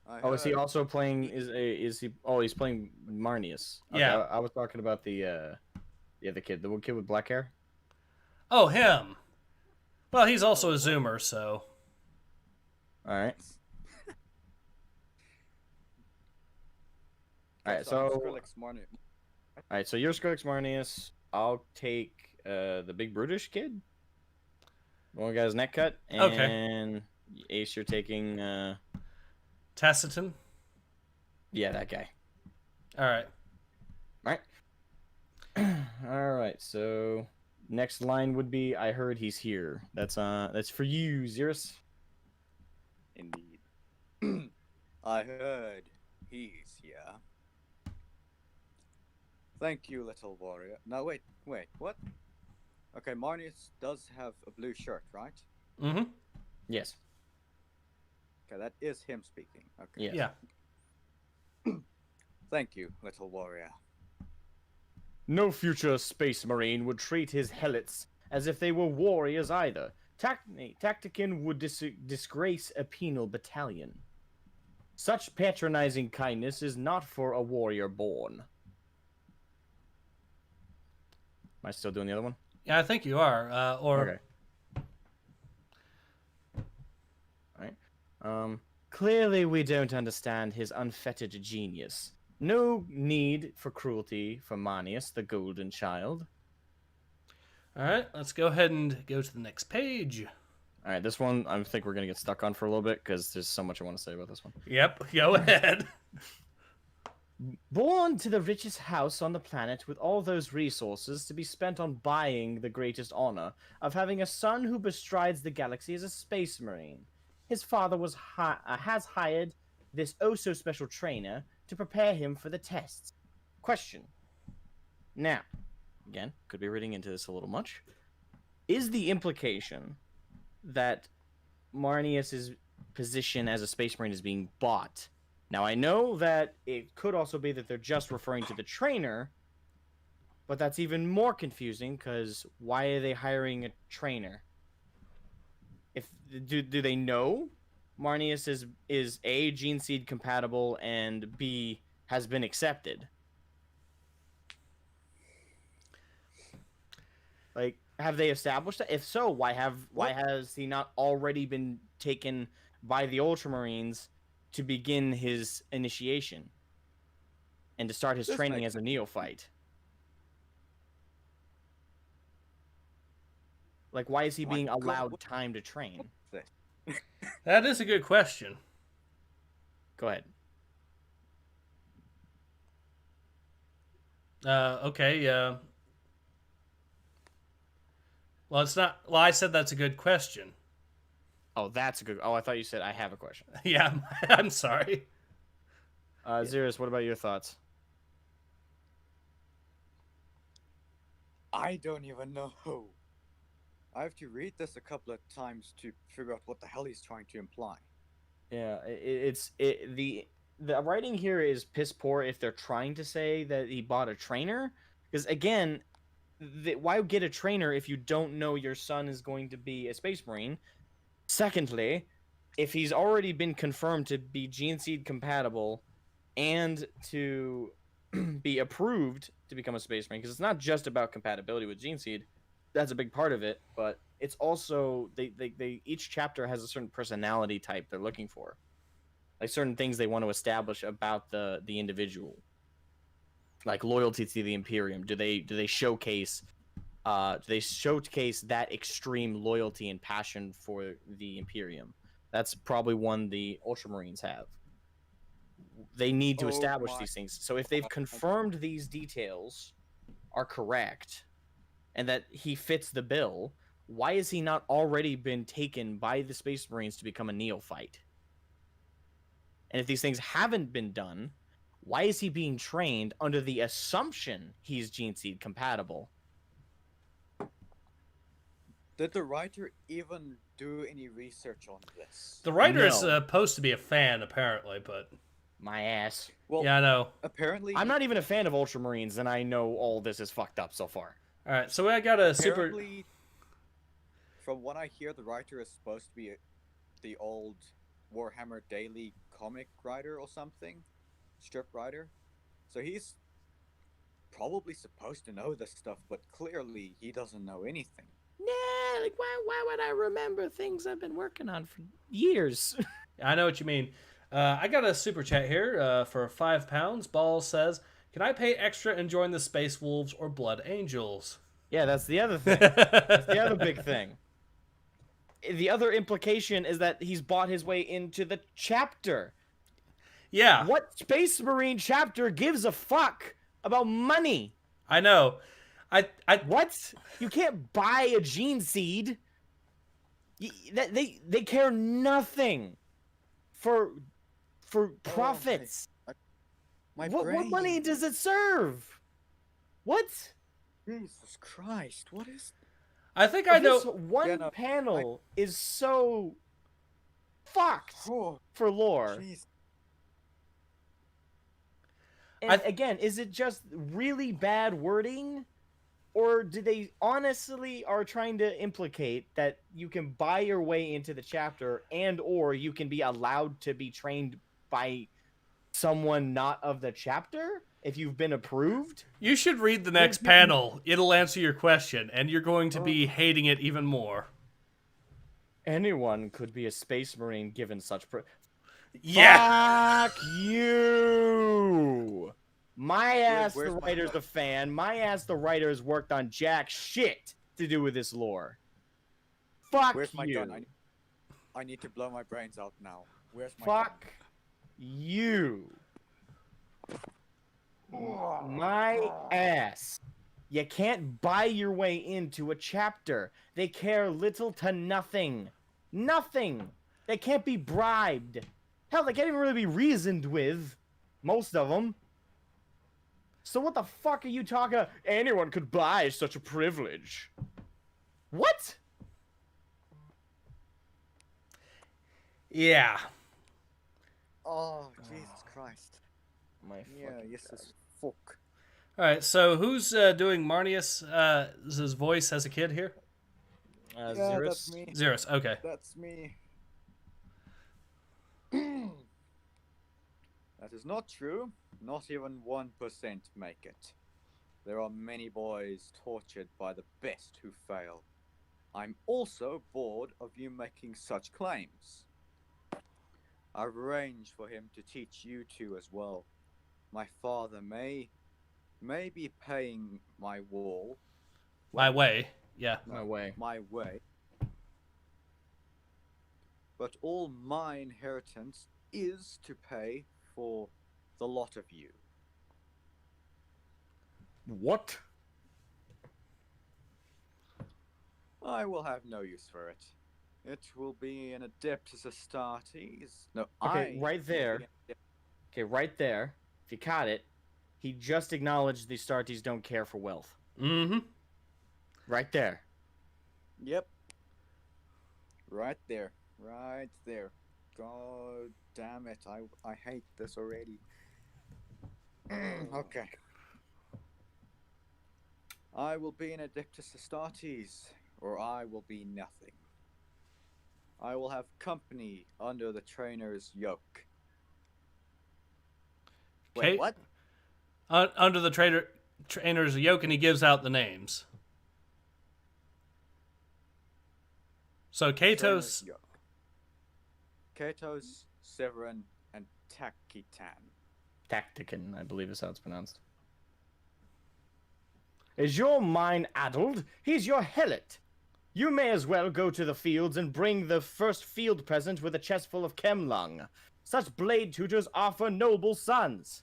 Speaker 5: I
Speaker 3: Oh, is he
Speaker 5: heard-
Speaker 3: also playing? Is he? Oh, he's playing Marneus. Okay,
Speaker 1: Yeah.
Speaker 3: I was talking about the kid, the kid with black hair.
Speaker 1: Oh, him. Well, he's also a Zoomer, so.
Speaker 3: All right. All right.
Speaker 5: I'm
Speaker 3: So.
Speaker 5: Skrillex Marneus.
Speaker 3: All right. So you're Skrillex Marneus. I'll take the big brutish kid. The one who got his neck cut.
Speaker 1: Okay.
Speaker 3: And Ace, you're taking.
Speaker 1: Taciturn.
Speaker 3: Yeah, that guy.
Speaker 1: All right.
Speaker 3: All right. All right. So next line would be, "I heard he's here." That's for you, Xeris.
Speaker 5: Indeed. I heard he's here. Thank you, little warrior. No, wait, what? Okay, Marneus does have a blue shirt, right?
Speaker 1: Mm-hmm.
Speaker 3: Yes.
Speaker 5: Okay, that is him speaking. Okay.
Speaker 3: Yes.
Speaker 1: Yeah.
Speaker 5: Thank you, little warrior.
Speaker 3: No future space marine would treat his helots as if they were warriors either. Tactican would disgrace a penal battalion. Such patronizing kindness is not for a warrior born. Am I still doing the other one?
Speaker 1: Yeah, I think you are.
Speaker 3: Okay. Alright. Clearly we don't understand his unfettered genius. No need for cruelty for Marneus, the golden child.
Speaker 1: All right, let's go ahead and go to the next page.
Speaker 3: Alright, this one I think we're going to get stuck on for a little bit because there's so much I want to say about this one.
Speaker 1: Yep, go ahead.
Speaker 4: Born to the richest house on the planet with all those resources to be spent on buying the greatest honor of having a son who bestrides the galaxy as a space marine. His father has hired this oh-so-special trainer to prepare him for the tests. Question. Now, again, could be reading into this a little much. Is the implication that Marneus's position as a space marine is being bought? Now, I know that it could also be that they're just referring to the trainer, but that's even more confusing because why are they hiring a trainer? If do they know Marneus is A, gene seed compatible, and B, has been accepted? Like, have they established that? If so, why has he not already been taken by the Ultramarines to begin his initiation and to start his
Speaker 5: This
Speaker 4: training
Speaker 5: makes
Speaker 4: as a neophyte? Like, why is he
Speaker 5: My
Speaker 4: being
Speaker 5: God,
Speaker 4: allowed
Speaker 5: what-
Speaker 4: time to train?
Speaker 1: That is a good question.
Speaker 4: Go ahead.
Speaker 1: Okay. Well, it's not. Well, I said that's a good question.
Speaker 4: Oh, that's a good. Oh, I thought you said I have a question.
Speaker 1: Yeah, I'm sorry.
Speaker 4: Xerus, what about your thoughts?
Speaker 5: I don't even know. I have to read this a couple of times to figure out what the hell he's trying to imply.
Speaker 4: Yeah, the writing here is piss poor if they're trying to say that he bought a trainer, because again, why get a trainer if you don't know your son is going to be a space marine? Secondly, if he's already been confirmed to be gene seed compatible and to be approved to become a space marine, because it's not just about compatibility with gene seed, that's a big part of it, but it's also they each chapter has a certain personality type they're looking for, like certain things they want to establish about the individual, like loyalty to the Imperium. Do they showcase that extreme loyalty and passion for the Imperium? That's probably one the Ultramarines have. They need to
Speaker 5: Oh
Speaker 4: establish
Speaker 5: my
Speaker 4: these things. So if they've
Speaker 5: God.
Speaker 4: confirmed these details are correct and that he fits the bill, why has he not already been taken by the Space Marines to become a neophyte? And if these things haven't been done, why is he being trained under the assumption he's gene seed compatible?
Speaker 5: Did the writer even do any research on this?
Speaker 1: The writer is
Speaker 4: No.
Speaker 1: supposed to be a fan, apparently, but
Speaker 4: My ass.
Speaker 5: Well,
Speaker 1: yeah, I know.
Speaker 5: apparently,
Speaker 4: I'm not even a fan of Ultramarines, and I know all this is fucked up so far.
Speaker 1: All right, so I got a super.
Speaker 5: apparently, from what I hear, the writer is supposed to be the old Warhammer Daily comic writer or something, strip writer. So he's probably supposed to know this stuff, but clearly he doesn't know anything.
Speaker 4: Nah, like why would I remember things I've been working on for years?
Speaker 1: I know what you mean. I got a super chat here for £5. Ball says, "Can I pay extra and join the Space Wolves or Blood Angels?"
Speaker 4: Yeah, that's the other thing. That's the other big thing. The other implication is that he's bought his way into the chapter.
Speaker 1: Yeah,
Speaker 4: What Space Marine chapter gives a fuck about money?
Speaker 1: I know. I
Speaker 4: What? You can't buy a gene seed. They care nothing for profits.
Speaker 5: My
Speaker 4: What
Speaker 5: brain.
Speaker 4: money does it serve? What?
Speaker 5: Jesus Christ! What is?
Speaker 1: I think I
Speaker 4: This
Speaker 1: know.
Speaker 4: one
Speaker 5: Yeah, no,
Speaker 4: panel is so fucked
Speaker 5: Oh,
Speaker 4: for lore.
Speaker 5: jeez.
Speaker 4: And again, is it just really bad wording? Or do they honestly are trying to implicate that you can buy your way into the chapter and or you can be allowed to be trained by someone not of the chapter if you've been approved?
Speaker 1: You should read the next panel. It'll answer your question, and you're going to be hating it even more.
Speaker 4: Anyone could be a space marine given such
Speaker 1: Yeah.
Speaker 4: Fuck you! My ass,
Speaker 5: where's
Speaker 4: the
Speaker 5: my
Speaker 4: writer's a fan. My ass, the writers worked on jack shit to do with this lore. Fuck
Speaker 5: Where's my
Speaker 4: you.
Speaker 5: gun? I need to blow my brains out now. Where's my gun?
Speaker 4: Fuck you. My ass. You can't buy your way into a chapter. They care little to nothing. Nothing. They can't be bribed. Hell, they can't even really be reasoned with. Most of them. So what the fuck are you talking about? Anyone could buy such a privilege. What?
Speaker 1: Yeah.
Speaker 5: Oh, Jesus Christ.
Speaker 4: My
Speaker 5: Yeah,
Speaker 4: fucking
Speaker 5: yes,
Speaker 4: God.
Speaker 5: as fuck.
Speaker 1: All right. So who's doing Marneus' his voice as a kid here?
Speaker 5: Yeah,
Speaker 4: Xerus?
Speaker 5: that's me.
Speaker 1: Xerus. Okay.
Speaker 5: That's me. That is not true. Not even 1% make it. There are many boys tortured by the best who fail. I'm also bored of you making such claims. I've arranged for him to teach you two as well. My father may be paying my wall.
Speaker 1: My way. Yeah.
Speaker 5: No,
Speaker 4: My way.
Speaker 5: My way. But all my inheritance is to pay for the lot of you.
Speaker 4: What?
Speaker 5: I will have no use for it. It will be an Adeptus Astartes. No,
Speaker 4: Okay, right
Speaker 5: will
Speaker 4: there.
Speaker 5: be an Adeptus.
Speaker 4: Okay, right there. If you caught it, he just acknowledged the Astartes don't care for wealth.
Speaker 1: Mm-hmm.
Speaker 4: Right there.
Speaker 5: Yep. Right there. Right there. God damn it. I hate this already. Okay. I will be an Adeptus Astartes, or I will be nothing. I will have company under the trainer's yoke.
Speaker 1: Okay.
Speaker 5: Wait, what?
Speaker 1: Under the trainer's yoke, and he gives out the names. So
Speaker 5: Trainer's
Speaker 1: Katos.
Speaker 5: yoke. Katos, Severin, and Takitan.
Speaker 4: Tactican, I believe is how it's pronounced. Is your mind addled? He's your helot. You may as well go to the fields and bring the first field present with a chest full of chemlung. Such blade tutors are for noble sons.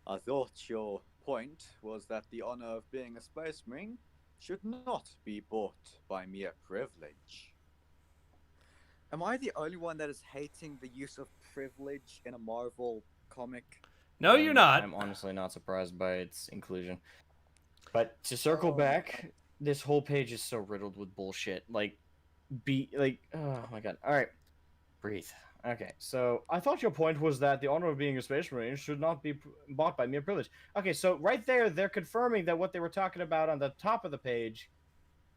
Speaker 5: I thought your point was that the honor of being a space marine should not be bought by mere privilege. Am I the only one that is hating the use of privilege in a Marvel comic?
Speaker 1: No, you're not.
Speaker 4: I'm honestly not surprised by its inclusion. But to circle back, this whole page is so riddled with bullshit. Oh my god. Alright. Breathe. Okay, so I thought your point was that the honor of being a space marine should not be bought by mere privilege. Okay, so right there, they're confirming that what they were talking about on the top of the page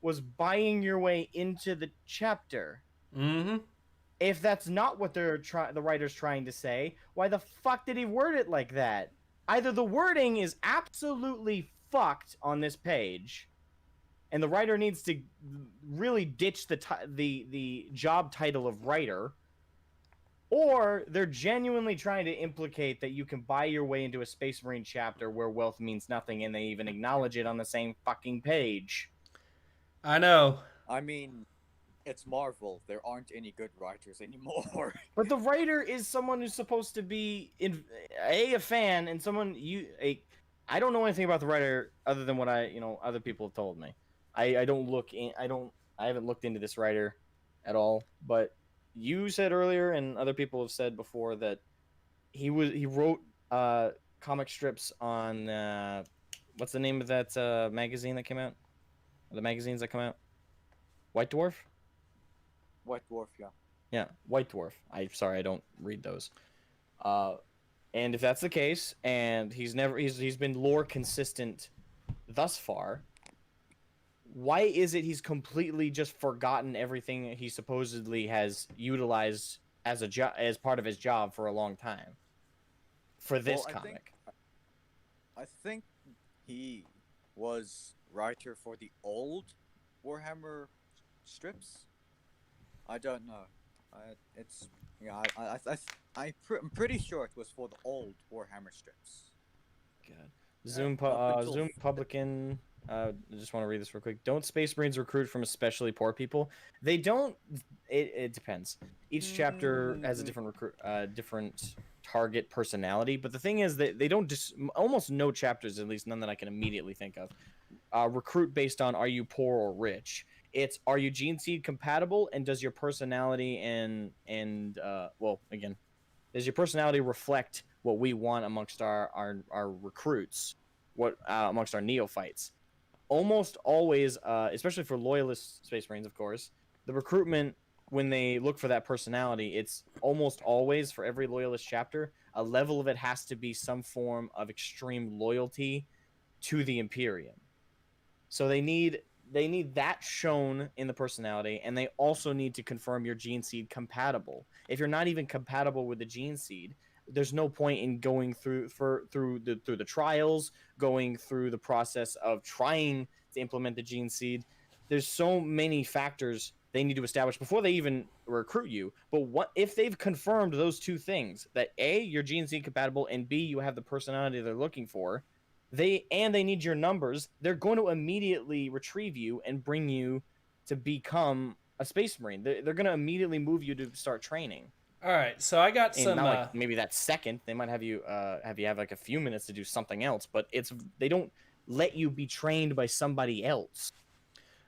Speaker 4: was buying your way into the chapter.
Speaker 1: Mm-hmm.
Speaker 4: If that's not what the writer's trying to say, why the fuck did he word it like that? Either the wording is absolutely fucked on this page, and the writer needs to really ditch the job title of writer, or they're genuinely trying to implicate that you can buy your way into a Space Marine chapter where wealth means nothing, and they even acknowledge it on the same fucking page.
Speaker 1: I know.
Speaker 5: I mean, it's Marvel. There aren't any good writers anymore.
Speaker 4: But the writer is someone who's supposed to be a fan, and someone I don't know anything about the writer other than what other people have told me. I haven't looked into this writer at all, but you said earlier and other people have said before that he wrote comic strips on what's the name of that magazine that came out? The magazines that come out? White Dwarf?
Speaker 5: White Dwarf, yeah.
Speaker 4: Yeah, White Dwarf. I don't read those. And if that's the case, and he's been lore consistent thus far, why is it he's completely just forgotten everything he supposedly has utilized as part of his job for a long time? For this comic.
Speaker 5: I think he was writer for the old Warhammer strips. I don't know. I'm pretty sure it was for the old Warhammer strips.
Speaker 4: God. Zoom Publican. I just want to read this real quick. Don't Space Marines recruit from especially poor people? They don't. It depends. Each chapter has a different
Speaker 3: target personality. But the thing is that they don't just almost no chapters, at least none that I can immediately think of, recruit based on are you poor or rich. It's are you gene seed compatible, and does your personality and well, again, does your personality reflect what we want amongst our recruits, what amongst our neophytes? Almost always, especially for loyalist Space Marines, of course, the recruitment, when they look for that personality, it's almost always, for every loyalist chapter, a level of it has to be some form of extreme loyalty to the Imperium. So they need that shown in the personality, and they also need to confirm your gene seed compatible. If you're not even compatible with the gene seed, there's no point in going through the trials, going through the process of trying to implement the gene seed. There's so many factors they need to establish before they even recruit you. But what if they've confirmed those two things, that A, your gene seed compatible, and B, you have the personality they're looking for, they need your numbers, they're going to immediately retrieve you and bring you to become a Space Marine. They're going to immediately move you to start training.
Speaker 1: All right, so I got
Speaker 3: And
Speaker 1: some.
Speaker 3: not like maybe that second, they might have you have like a few minutes to do something else, but they don't let you be trained by somebody else.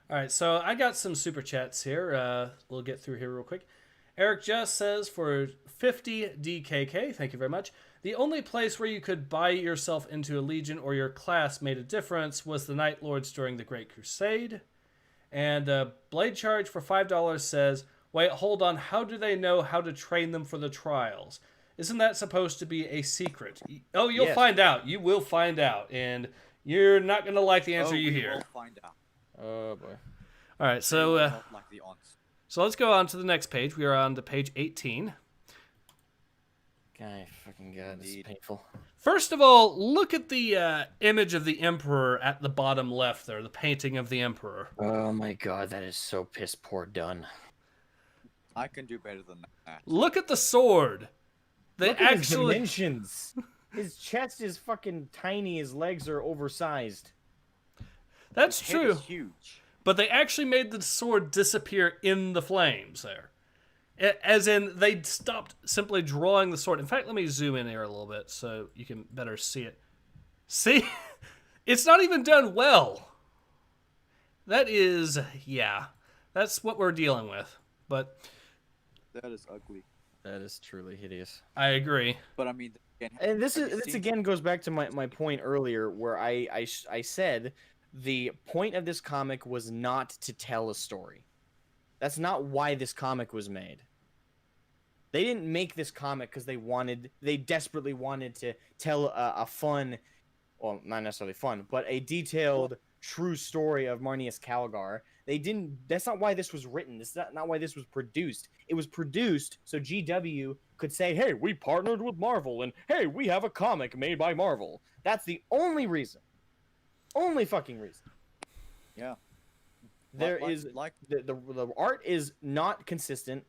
Speaker 1: All right, so I got some super chats here. We'll get through here real quick. Eric Just says for 50 DKK, thank you very much. The only place where you could buy yourself into a legion or your class made a difference was the Night Lords during the Great Crusade. And Blade Charge for $5 says, wait, hold on, how do they know how to train them for the trials? Isn't that supposed to be a secret? Oh, you'll find out. You will find out. And you're not going to like the answer you hear.
Speaker 5: We'll find out.
Speaker 3: Oh, boy.
Speaker 1: All right, so
Speaker 5: Not like the aunts.
Speaker 1: so let's go on to the next page. We are on to page 18.
Speaker 3: God, fucking God, this is painful.
Speaker 1: First of all, look at the image of the Emperor at the bottom left there, the painting of the Emperor.
Speaker 3: Oh my God, that is so piss poor done.
Speaker 5: I can do better than that.
Speaker 1: Look at the sword. They
Speaker 3: Look at his
Speaker 1: actually
Speaker 3: dimensions. His chest is fucking tiny. His legs are oversized.
Speaker 1: That's
Speaker 5: His head
Speaker 1: true.
Speaker 5: is huge.
Speaker 1: But they actually made the sword disappear in the flames there. As in, they stopped simply drawing the sword. In fact, let me zoom in here a little bit so you can better see it. See? It's not even done well. That is, yeah. That's what we're dealing with. But
Speaker 5: That is ugly.
Speaker 3: That is truly hideous.
Speaker 1: I agree.
Speaker 5: But I mean, again,
Speaker 3: And this
Speaker 5: have you seen-
Speaker 3: again goes back to my point earlier, where I said the point of this comic was not to tell a story. That's not why this comic was made. They didn't make this comic because they desperately wanted to tell a fun, well, not necessarily fun, but a detailed, true story of Marneus Calgar. They didn't. That's not why this was written. This is not why this was produced. It was produced so GW could say, "Hey, we partnered with Marvel," and "Hey, we have a comic made by Marvel." That's the only reason. Only fucking reason.
Speaker 5: Yeah.
Speaker 3: There
Speaker 5: Like-
Speaker 3: is
Speaker 5: like
Speaker 3: the art is not consistent.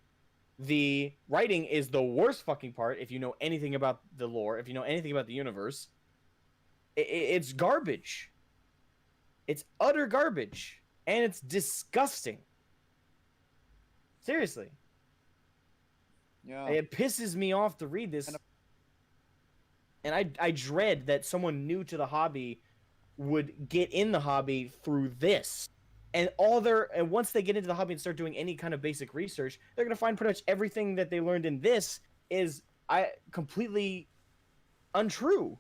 Speaker 3: The writing is the worst fucking part. If you know anything about the lore, if you know anything about the universe, it's garbage. It's utter garbage, and it's disgusting. Seriously,
Speaker 5: yeah.
Speaker 3: it pisses me off to read this, and I dread that someone new to the hobby would get in the hobby through this. And once they get into the hobby and start doing any kind of basic research, they're gonna find pretty much everything that they learned in this is completely untrue.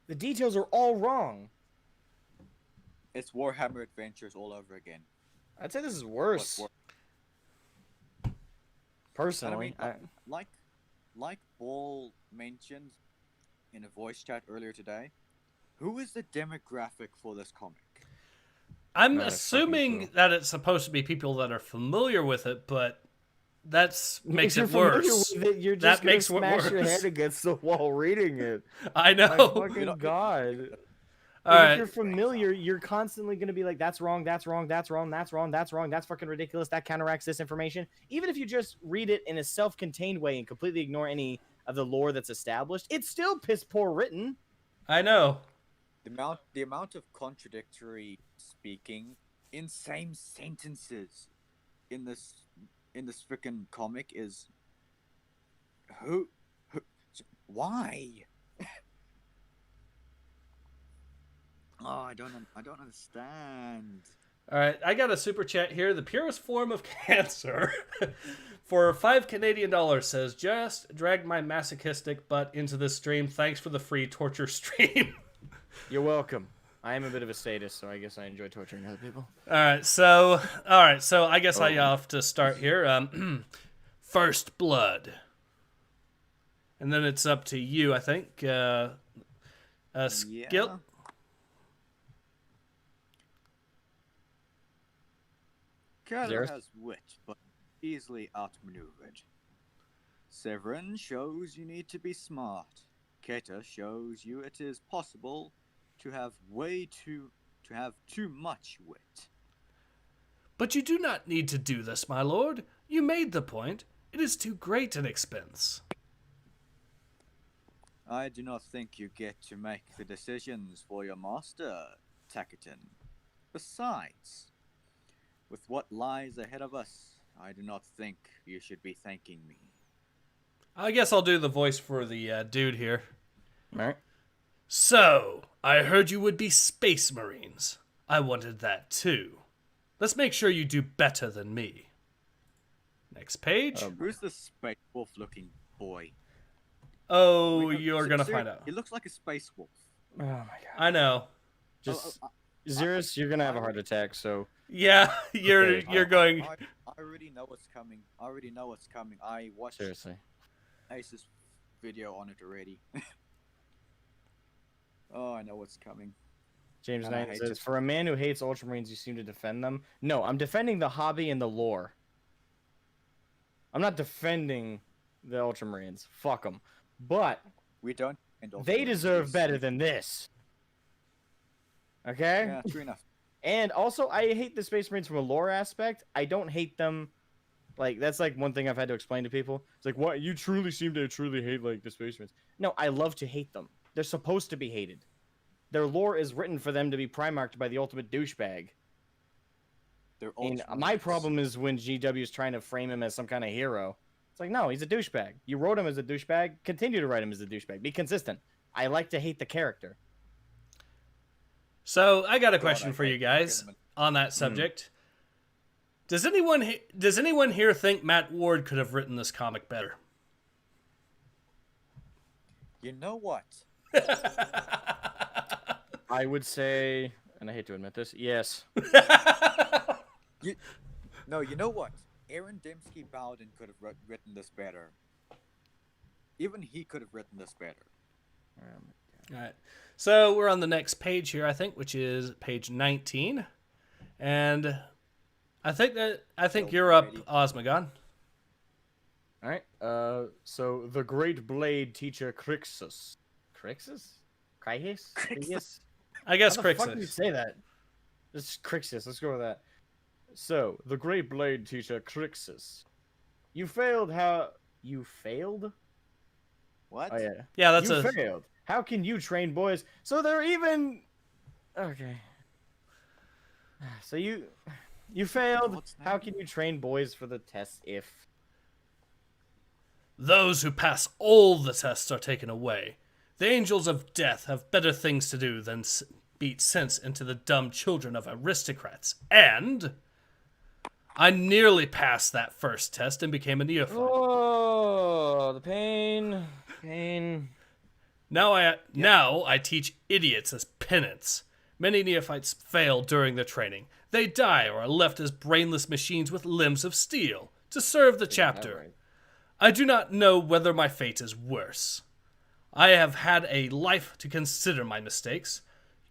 Speaker 3: The details are all wrong.
Speaker 5: It's Warhammer Adventures all over again.
Speaker 3: I'd say this is worse. Personally,
Speaker 5: And I mean, like Ball mentioned in a voice chat earlier today, who is the demographic for this comic?
Speaker 1: I'm
Speaker 3: That is
Speaker 1: assuming
Speaker 3: fucking true.
Speaker 1: that it's supposed to be people that are familiar with it, but that makes
Speaker 3: If
Speaker 1: it
Speaker 3: you're familiar
Speaker 1: worse.
Speaker 3: with it, you're
Speaker 1: That
Speaker 3: just gonna
Speaker 1: makes it
Speaker 3: smash your
Speaker 1: worse.
Speaker 3: head against the wall reading it.
Speaker 1: I know.
Speaker 3: My fucking God.
Speaker 1: All
Speaker 3: Like,
Speaker 1: right.
Speaker 3: if you're familiar, you're constantly going to be like, that's wrong, that's wrong, that's wrong, that's wrong, that's wrong, that's fucking ridiculous, that counteracts this information. Even if you just read it in a self-contained way and completely ignore any of the lore that's established, it's still piss poor written.
Speaker 1: I know.
Speaker 5: The amount of contradictory speaking in same sentences in this freaking comic is Why? Oh, I don't understand.
Speaker 1: All right, I got a super chat here. The purest form of cancer for $5 Canadian says, just dragged my masochistic butt into this stream. Thanks for the free torture stream.
Speaker 3: You're welcome. I am a bit of a sadist, so I guess I enjoy torturing other people.
Speaker 1: All right, so I guess I have to start here. First blood, and then it's up to you, I think. Skill.
Speaker 5: Calgar has wit, but easily outmaneuvered. Severin shows you need to be smart. Keta shows you it is possible to have too much wit.
Speaker 1: But you do not need to do this, my lord. You made the point. It is too great an expense.
Speaker 5: I do not think you get to make the decisions for your master, Taciton. Besides, with what lies ahead of us, I do not think you should be thanking me.
Speaker 1: I guess I'll do the voice for the dude here.
Speaker 3: All right.
Speaker 1: So, I heard you would be Space Marines. I wanted that too. Let's make sure you do better than me. Next page.
Speaker 5: Who's the space wolf-looking boy?
Speaker 1: Oh, you're gonna find out.
Speaker 5: He looks like a space wolf.
Speaker 3: Oh my god.
Speaker 1: I know.
Speaker 3: Just Xerus, you're gonna have a heart attack. So
Speaker 1: Yeah, you're going.
Speaker 5: I already know what's coming. I watched
Speaker 3: seriously.
Speaker 5: Ace's video on it already. Oh, I know what's coming.
Speaker 3: James
Speaker 5: And I
Speaker 3: Knight
Speaker 5: hate
Speaker 3: says,
Speaker 5: it.
Speaker 3: "For a man who hates Ultramarines, you seem to defend them." No, I'm defending the hobby and the lore. I'm not defending the Ultramarines. Fuck them. But
Speaker 5: We don't.
Speaker 3: they deserve better than this. Okay?
Speaker 5: Yeah, true enough.
Speaker 3: And also, I hate the Space Marines from a lore aspect. I don't hate them. Like, that's like one thing I've had to explain to people. It's like, what? You truly seem to truly hate, like, the Space Marines. No, I love to hate them. They're supposed to be hated. Their lore is written for them to be primarked by the ultimate douchebag.
Speaker 5: They're
Speaker 3: And
Speaker 5: Ultramarines.
Speaker 3: my problem is when GW is trying to frame him as some kind of hero. It's like, no, he's a douchebag. You wrote him as a douchebag. Continue to write him as a douchebag. Be consistent. I like to hate the character.
Speaker 1: So I got a
Speaker 5: God,
Speaker 1: question
Speaker 5: I
Speaker 1: for
Speaker 5: hate
Speaker 1: you guys
Speaker 5: Gentlemen.
Speaker 1: on that subject. Does anyone here think Matt Ward could have written this comic better?
Speaker 5: You know what?
Speaker 3: I would say, and I hate to admit this, yes.
Speaker 5: You know what? Aaron Dembski Bowden could have written this better. Even he could have written this better.
Speaker 1: All right. So we're on the next page here, I think, which is page 19. And I think you're up, Asmogan.
Speaker 3: All right. So the great blade teacher Crixus. Crixus? Crixus? Crixus?
Speaker 1: I guess
Speaker 3: How the fuck do you
Speaker 1: Crixus.
Speaker 3: say that? It's Crixus. Let's go with that. So the great blade teacher Crixus. You failed. How you failed?
Speaker 5: What?
Speaker 3: Oh yeah.
Speaker 1: Yeah, that's
Speaker 3: you
Speaker 1: a
Speaker 3: failed. How can you train boys? So they're even. Okay. So you failed.
Speaker 5: What's
Speaker 3: How
Speaker 5: that?
Speaker 3: can you train boys for the test if?
Speaker 1: those who pass all the tests are taken away. The angels of death have better things to do than beat sense into the dumb children of aristocrats. And I nearly passed that first test and became a neophyte.
Speaker 3: Oh, the pain.
Speaker 1: Now I teach idiots as penance. Many neophytes fail during their training. They die or are left as brainless machines with limbs of steel to serve the chapter.
Speaker 3: right.
Speaker 1: I do not know whether my fate is worse. I have had a life to consider my mistakes.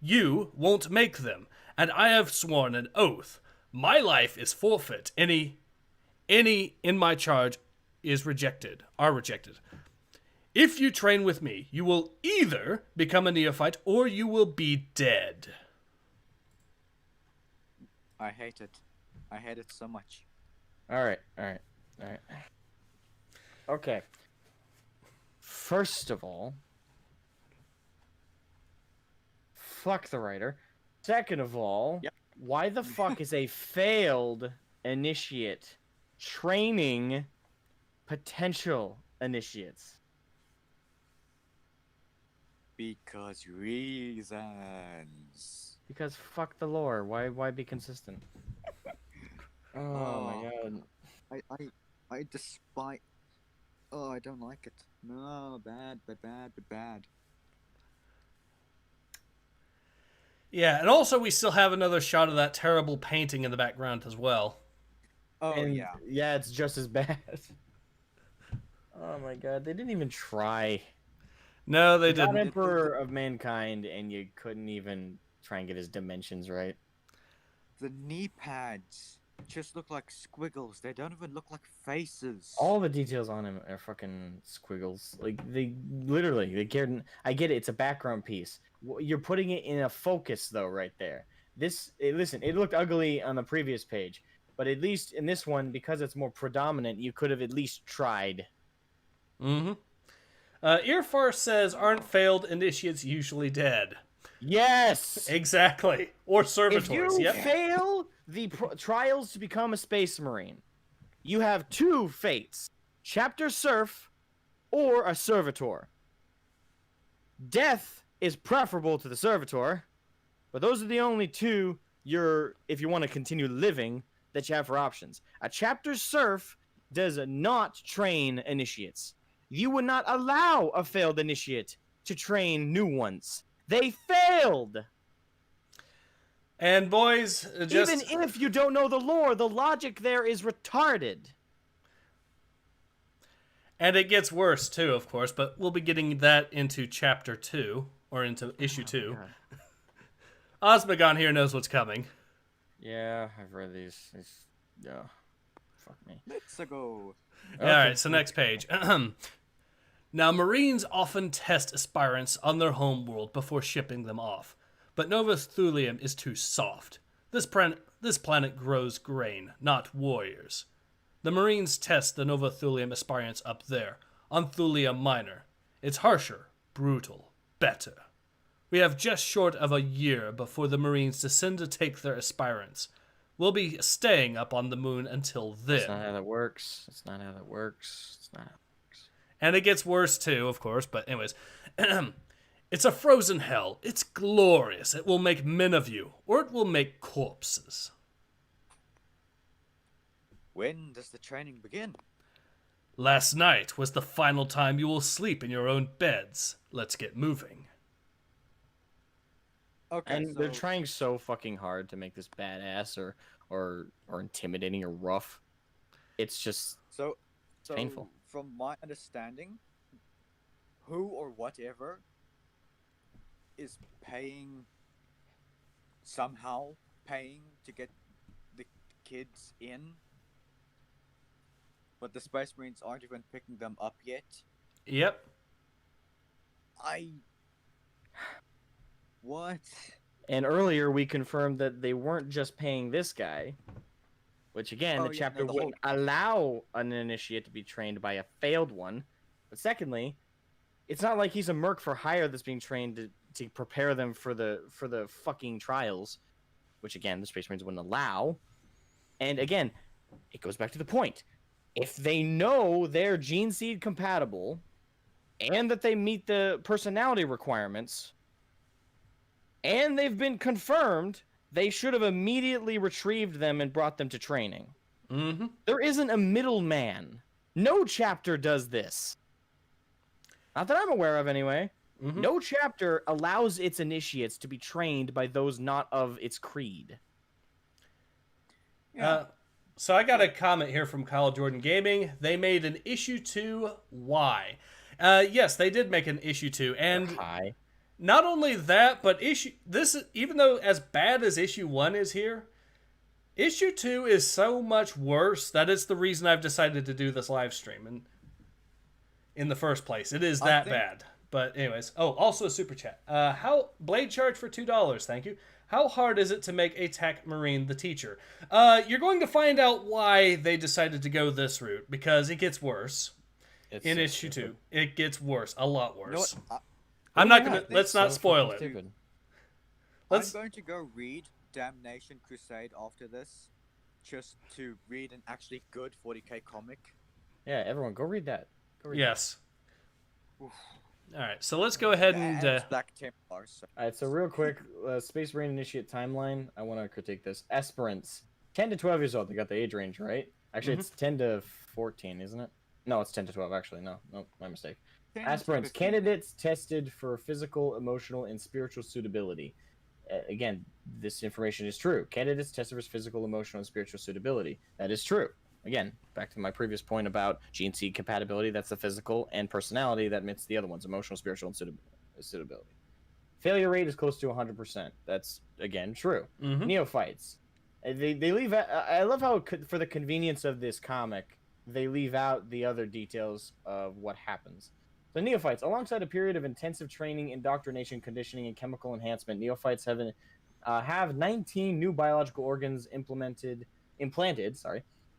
Speaker 1: You won't make them, and I have sworn an oath. My life is forfeit. Any in my charge are rejected. If you train with me, you will either become a neophyte or you will be dead.
Speaker 5: I hate it. I hate it so much.
Speaker 3: All right. Okay. First of all, fuck the writer. Second of all,
Speaker 5: Yep.
Speaker 3: why the fuck is a failed initiate training potential initiates?
Speaker 5: Because reasons.
Speaker 4: Because fuck the lore. Why be consistent? Oh my god.
Speaker 5: I despite. Oh, I don't like it. No, bad.
Speaker 1: Yeah, and also we still have another shot of that terrible painting in the background as well.
Speaker 5: Oh
Speaker 4: And
Speaker 5: yeah.
Speaker 4: it's just as bad. Oh my god, they didn't even try.
Speaker 1: No, they
Speaker 4: You got
Speaker 1: didn't.
Speaker 4: Emperor of Mankind, and you couldn't even try and get his dimensions right.
Speaker 5: The knee pads just look like squiggles. They don't even look like faces.
Speaker 4: All the details on him are fucking squiggles. Like they literally, they cared. I get it. It's a background piece. You're putting it in a focus though, right there. Listen, it looked ugly on the previous page, but at least in this one, because it's more predominant, you could have at least tried.
Speaker 1: Mm-hmm. Earfar says, "Aren't failed initiates usually dead?"
Speaker 4: Yes.
Speaker 1: Exactly. Or servitors.
Speaker 4: If you
Speaker 1: Yep.
Speaker 4: fail the trials to become a space marine, you have two fates: chapter serf or a servitor. Death is preferable to the servitor, but those are the only two if you want to continue living, that you have for options. A chapter serf does not train initiates. You would not allow a failed initiate to train new ones. They failed.
Speaker 1: And boys,
Speaker 4: Even if you don't know the lore, the logic there is retarded.
Speaker 1: And it gets worse too, of course, but we'll be getting that into chapter 2, or into issue 2. Asmogan here knows what's coming.
Speaker 4: Yeah, I've read these. Yeah. Fuck me.
Speaker 5: Let's go.
Speaker 1: Okay. Alright, so next page. Now, Marines often test aspirants on their home world before shipping them off, but Novothulium is too soft. This planet grows grain, not warriors. The Marines test the Novothulium aspirants up there, on Thulium Minor. It's harsher, brutal, better. We have just short of a year before the Marines descend to take their aspirants. We'll be staying up on the moon until then.
Speaker 4: That's not how that works.
Speaker 1: And it gets worse too, of course, but anyways. It's a frozen hell. It's glorious. It will make men of you, or it will make corpses.
Speaker 5: When does the training begin?
Speaker 1: Last night was the final time you will sleep in your own beds. Let's get moving.
Speaker 5: Okay,
Speaker 4: And they're trying so fucking hard to make this badass or intimidating or rough. It's just
Speaker 5: So
Speaker 4: painful.
Speaker 5: From my understanding, who or whatever is somehow paying to get the kids in, but the Space Marines aren't even picking them up yet.
Speaker 1: Yep.
Speaker 5: What?
Speaker 4: And earlier we confirmed that they weren't just paying this guy, which again, the chapter wouldn't allow an initiate to be trained by a failed one. But secondly, it's not like he's a merc for hire that's being trained to prepare them for the fucking trials, which again, the Space Marines wouldn't allow. And again, it goes back to the point. If they know they're gene seed compatible and that they meet the personality requirements and they've been confirmed, they should have immediately retrieved them and brought them to training.
Speaker 1: Mm-hmm.
Speaker 4: There isn't a middleman. No chapter does this. Not that I'm aware of, anyway.
Speaker 1: Mm-hmm.
Speaker 4: No chapter allows its initiates to be trained by those not of its creed.
Speaker 5: Yeah.
Speaker 1: So I got a comment here from Kyle Jordan Gaming. They made an issue 2. Why? Yes, they did make an issue 2, and
Speaker 4: Hi.
Speaker 1: not only that, but even though as bad as issue 1 is here, issue 2 is so much worse that it's the reason I've decided to do this live stream. And in the first place, it is that bad. But anyways, also a super chat. How Blade charge for $2? Thank you. How hard is it to make a tech marine the teacher? You're going to find out why they decided to go this route, because it gets worse. In issue 2, it gets worse, a lot worse. I'm not gonna. Let's not spoil it.
Speaker 5: I'm going to go read Damnation Crusade after this, just to read an actually good 40k comic.
Speaker 4: Yeah, everyone, go read that.
Speaker 1: Yes. All right, so let's go ahead
Speaker 5: And
Speaker 1: and
Speaker 5: it's Black Templar, so
Speaker 3: All right, so real quick, Space Marine Initiate timeline. I want to critique this. Aspirants, 10 to 12 years old. They got the age range, right? Actually, it's 10 to 14, isn't it? No, it's 10 to 12, actually. No, my mistake.
Speaker 5: 10 to
Speaker 3: Aspirants,
Speaker 5: 15.
Speaker 3: candidates tested for physical, emotional, and spiritual suitability. Again, this information is true. Candidates tested for physical, emotional, and spiritual suitability. That is true. Again, back to my previous point about GNC compatibility, that's the physical, and personality, that meets the other ones, emotional, spiritual, and suitability. Failure rate is close to 100%. That's, again, true.
Speaker 1: Mhm.
Speaker 3: Neophytes. They leave out, I love how, for the convenience of this comic, they leave out the other details of what happens. The neophytes, alongside a period of intensive training, indoctrination, conditioning, and chemical enhancement, neophytes have 19 new biological organs implanted.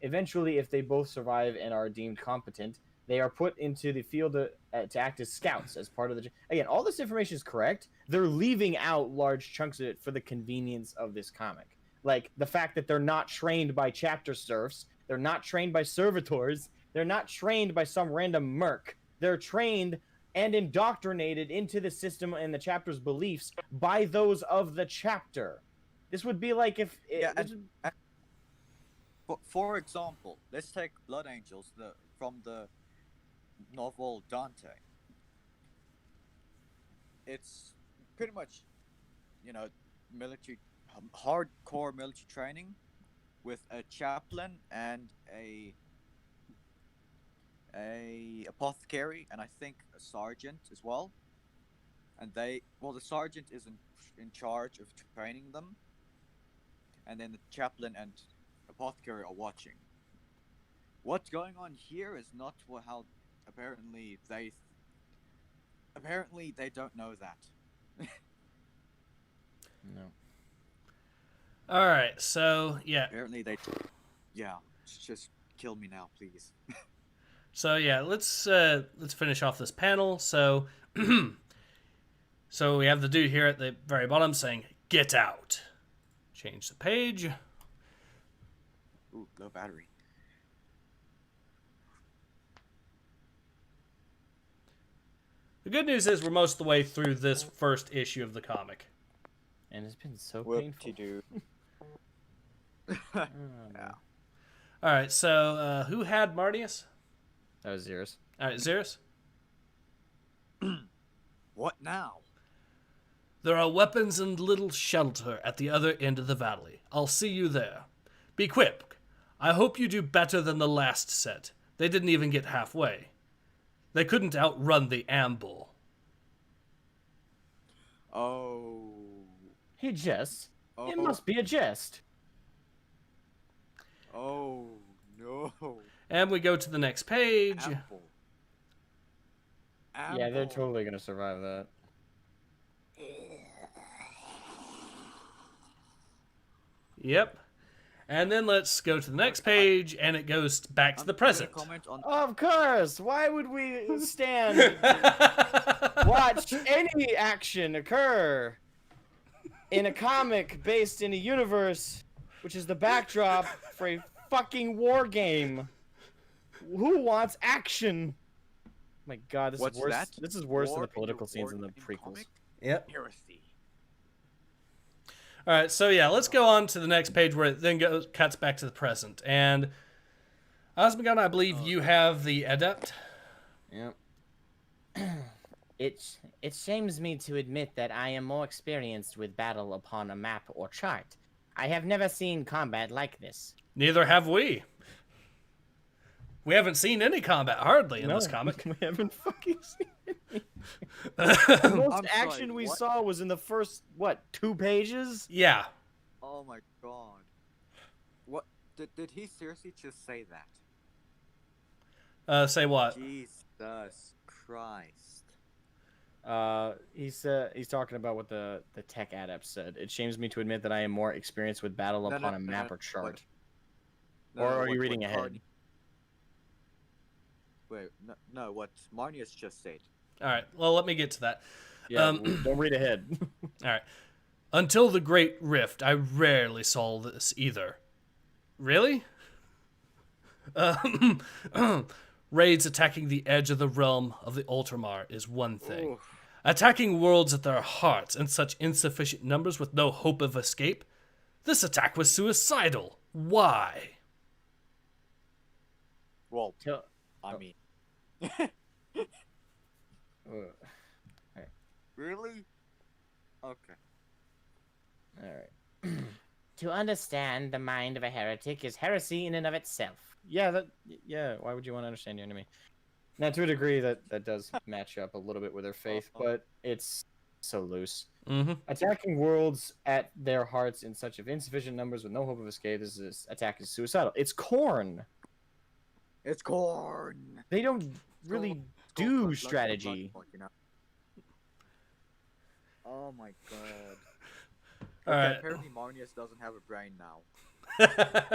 Speaker 3: Eventually, if they both survive and are deemed competent, they are put into the field to act as scouts as part of the. Again, all this information is correct. They're leaving out large chunks of it for the convenience of this comic, like the fact that they're not trained by chapter serfs, they're not trained by servitors, they're not trained by some random merc. They're trained and indoctrinated into the system and the chapter's beliefs by those of the chapter. This would be like if...
Speaker 5: For example, let's take Blood Angels from the novel Dante. It's pretty much, military, hardcore military training with a chaplain and a apothecary, and I think a sergeant as well. And the sergeant is in charge of training them, and then the chaplain and apothecary are watching. What's going on here is not how apparently they don't know that.
Speaker 3: No.
Speaker 1: All right, so yeah.
Speaker 5: Apparently just kill me now, please.
Speaker 1: So yeah, let's finish off this panel. So so we have the dude here at the very bottom saying, "Get out." Change the page.
Speaker 5: Ooh, low battery.
Speaker 1: The good news is we're most of the way through this first issue of the comic.
Speaker 3: And it's been so painful.
Speaker 5: Whoop-de-doo. Yeah.
Speaker 1: All right, so who had Marneus?
Speaker 3: That was yours.
Speaker 1: All right, Xeris.
Speaker 5: What now?
Speaker 1: There are weapons and little shelter at the other end of the valley. I'll see you there. Be quick. I hope you do better than the last set. They didn't even get halfway. They couldn't outrun the amble.
Speaker 5: Oh.
Speaker 3: Hey, Jess.
Speaker 5: Oh.
Speaker 3: It must be a jest.
Speaker 5: Oh no.
Speaker 1: And we go to the next page.
Speaker 5: Apple.
Speaker 3: Yeah, they're totally gonna survive that.
Speaker 1: Yep. And then let's go to the next page, and it goes back to the present.
Speaker 3: Of course! Why would we stand watch any action occur in a comic based in a universe which is the backdrop for a fucking war game? Who wants action? My god, this is worse.
Speaker 5: That?
Speaker 3: This is worse than
Speaker 5: War
Speaker 3: the political
Speaker 5: in
Speaker 3: scenes in the
Speaker 5: war
Speaker 3: prequels.
Speaker 5: comic?
Speaker 1: Yep.
Speaker 5: Heresy.
Speaker 1: All right, so yeah, let's go on to the next page where it then cuts back to the present. And Asmogan, I believe you have the adept.
Speaker 3: Yep.
Speaker 4: It shames me to admit that I am more experienced with battle upon a map or chart. I have never seen combat like this.
Speaker 1: Neither have we. We haven't seen any combat hardly in
Speaker 3: No,
Speaker 1: this comic.
Speaker 3: We haven't fucking seen any. The most
Speaker 5: I'm
Speaker 3: action
Speaker 5: sorry,
Speaker 3: we
Speaker 5: what?
Speaker 3: saw was in the first, 2 pages?
Speaker 1: Yeah.
Speaker 5: Oh my god. What did he seriously just say that?
Speaker 1: Say what?
Speaker 5: Jesus Christ.
Speaker 3: He's talking about what the tech-adept said. It shames me to admit that I am more experienced with battle upon a map or chart. Or are you reading ahead?
Speaker 5: Wait, no, what Marneus just said.
Speaker 1: All right, well, let me get to that.
Speaker 3: Yeah, don't read ahead.
Speaker 1: All right. Until the Great Rift, I rarely saw this either. Really? Raids attacking the edge of the realm of the Ultramar is one thing.
Speaker 5: Oof.
Speaker 1: Attacking worlds at their hearts in such insufficient numbers with no hope of escape? This attack was suicidal. Why?
Speaker 5: Well,
Speaker 4: To-
Speaker 5: I mean, really? Okay.
Speaker 4: All right. To understand the mind of a heretic is heresy in and of itself.
Speaker 2: Yeah, why would you want to understand your enemy? Now, to a degree, that does match up a little bit with their faith, but it's so loose.
Speaker 1: Mm-hmm.
Speaker 2: Attacking worlds at their hearts in such of insufficient numbers with no hope of escape, this attack is suicidal. It's corn.
Speaker 5: It's corn.
Speaker 2: They don't really
Speaker 5: Corn,
Speaker 2: do
Speaker 5: blood,
Speaker 2: strategy.
Speaker 5: blood, you know? Oh my god.
Speaker 1: All
Speaker 5: Okay,
Speaker 1: right.
Speaker 5: apparently Marneus doesn't have a brain now.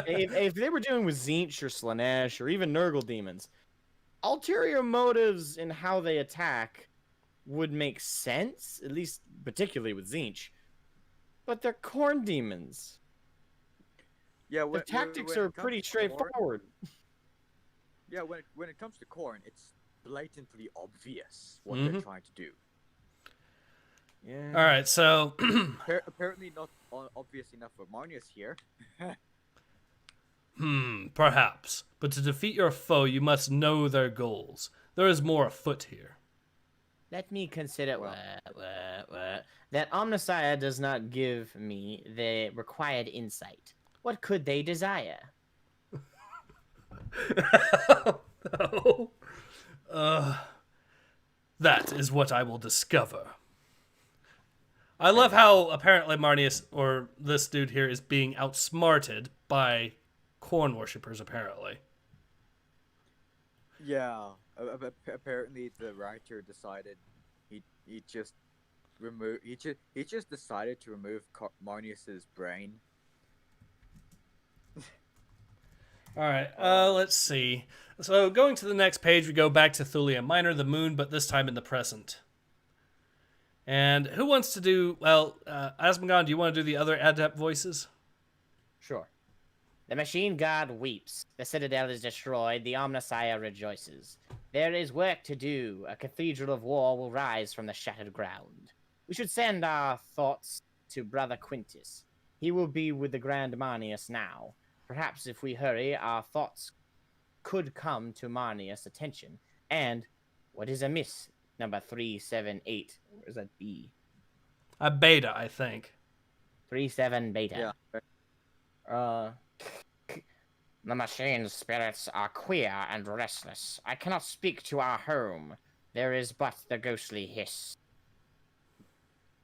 Speaker 2: If they were dealing with Tzeentch or Slanesh or even Nurgle demons, ulterior motives in how they attack would make sense, at least particularly with Tzeentch. But they're corn demons.
Speaker 5: Yeah,
Speaker 2: Their tactics are pretty straightforward.
Speaker 5: Yeah, when it comes to corn, it's blatantly obvious what
Speaker 1: Mhm.
Speaker 5: they're trying to do.
Speaker 2: Yeah.
Speaker 1: All right, so
Speaker 5: Apparently not obvious enough for Marneus here.
Speaker 1: perhaps. But to defeat your foe, you must know their goals. There is more afoot here.
Speaker 4: Let me consider
Speaker 5: Well.
Speaker 4: that Omnissiah does not give me the required insight. What could they desire?
Speaker 1: No. That is what I will discover. I love how apparently Marneus, or this dude here, is being outsmarted by corn worshippers, apparently.
Speaker 5: Yeah, apparently the writer decided he just decided to remove Marneus's brain.
Speaker 1: All right, let's see. So going to the next page, we go back to Thulium Minor, the moon, but this time in the present. And who wants to do, well, Asmogan, do you want to do the other adept voices?
Speaker 2: Sure.
Speaker 4: The machine god weeps. The citadel is destroyed. The Omnissiah rejoices. There is work to do. A cathedral of war will rise from the shattered ground. We should send our thoughts to Brother Quintus. He will be with the Grand Marneus now. Perhaps if we hurry, our thoughts could come to Marneus' attention. And what is amiss? Number 378. Where's that B?
Speaker 1: A beta, I think.
Speaker 4: 37 beta.
Speaker 5: Yeah.
Speaker 4: The machine's spirits are queer and restless. I cannot speak to our home. There is but the ghostly hiss.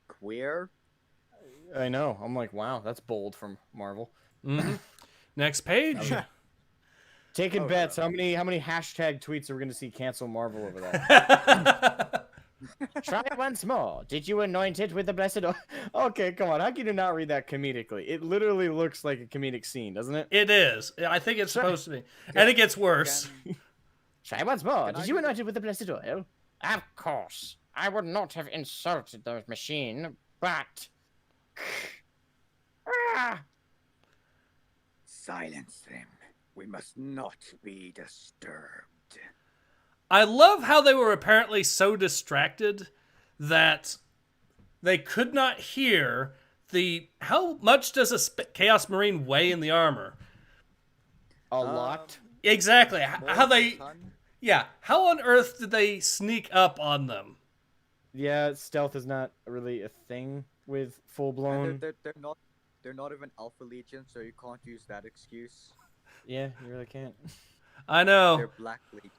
Speaker 5: Queer?
Speaker 2: I know. I'm like, wow, that's bold from Marvel.
Speaker 1: Mm-hmm. Next page.
Speaker 2: Taking
Speaker 5: Oh,
Speaker 2: bets. How many hashtag tweets are we going to see cancel Marvel over that?
Speaker 4: Try it once more. Did you anoint it with the blessed oil?
Speaker 2: Okay, come on. How can you not read that comedically? It literally looks like a comedic scene, doesn't it?
Speaker 1: It is. I think it's supposed to be. And it gets worse.
Speaker 4: Try once more.
Speaker 5: Can I
Speaker 4: Did you
Speaker 5: do-
Speaker 4: anoint it with the blessed oil? Of course. I would not have insulted the machine, but... Ah!
Speaker 5: Silence them. We must not be disturbed.
Speaker 1: I love how they were apparently so distracted that they could not hear the... How much does a Chaos Marine weigh in the armor?
Speaker 2: A lot.
Speaker 1: Exactly.
Speaker 5: More
Speaker 1: How
Speaker 5: than a
Speaker 1: they...
Speaker 5: ton?
Speaker 1: Yeah. How on earth did they sneak up on them?
Speaker 2: Yeah, stealth is not really a thing with full blown.
Speaker 5: They're not even Alpha Legion, so you can't use that excuse.
Speaker 2: Yeah, you really can't.
Speaker 1: I know.
Speaker 5: They're Black Legion.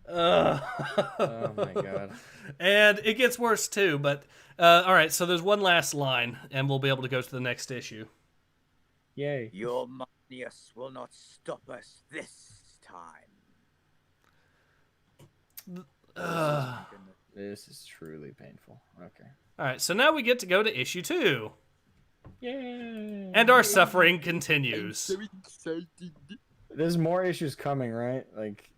Speaker 2: Oh my god.
Speaker 1: And it gets worse too, but all right, so there's one last line and we'll be able to go to the next issue.
Speaker 2: Yay.
Speaker 5: Your Marneus will not stop us this time.
Speaker 2: This is truly painful. Okay.
Speaker 1: All right, so now we get to go to issue 2.
Speaker 2: Yay.
Speaker 1: And our suffering continues.
Speaker 5: excited.
Speaker 2: There's more issues coming, right? Like,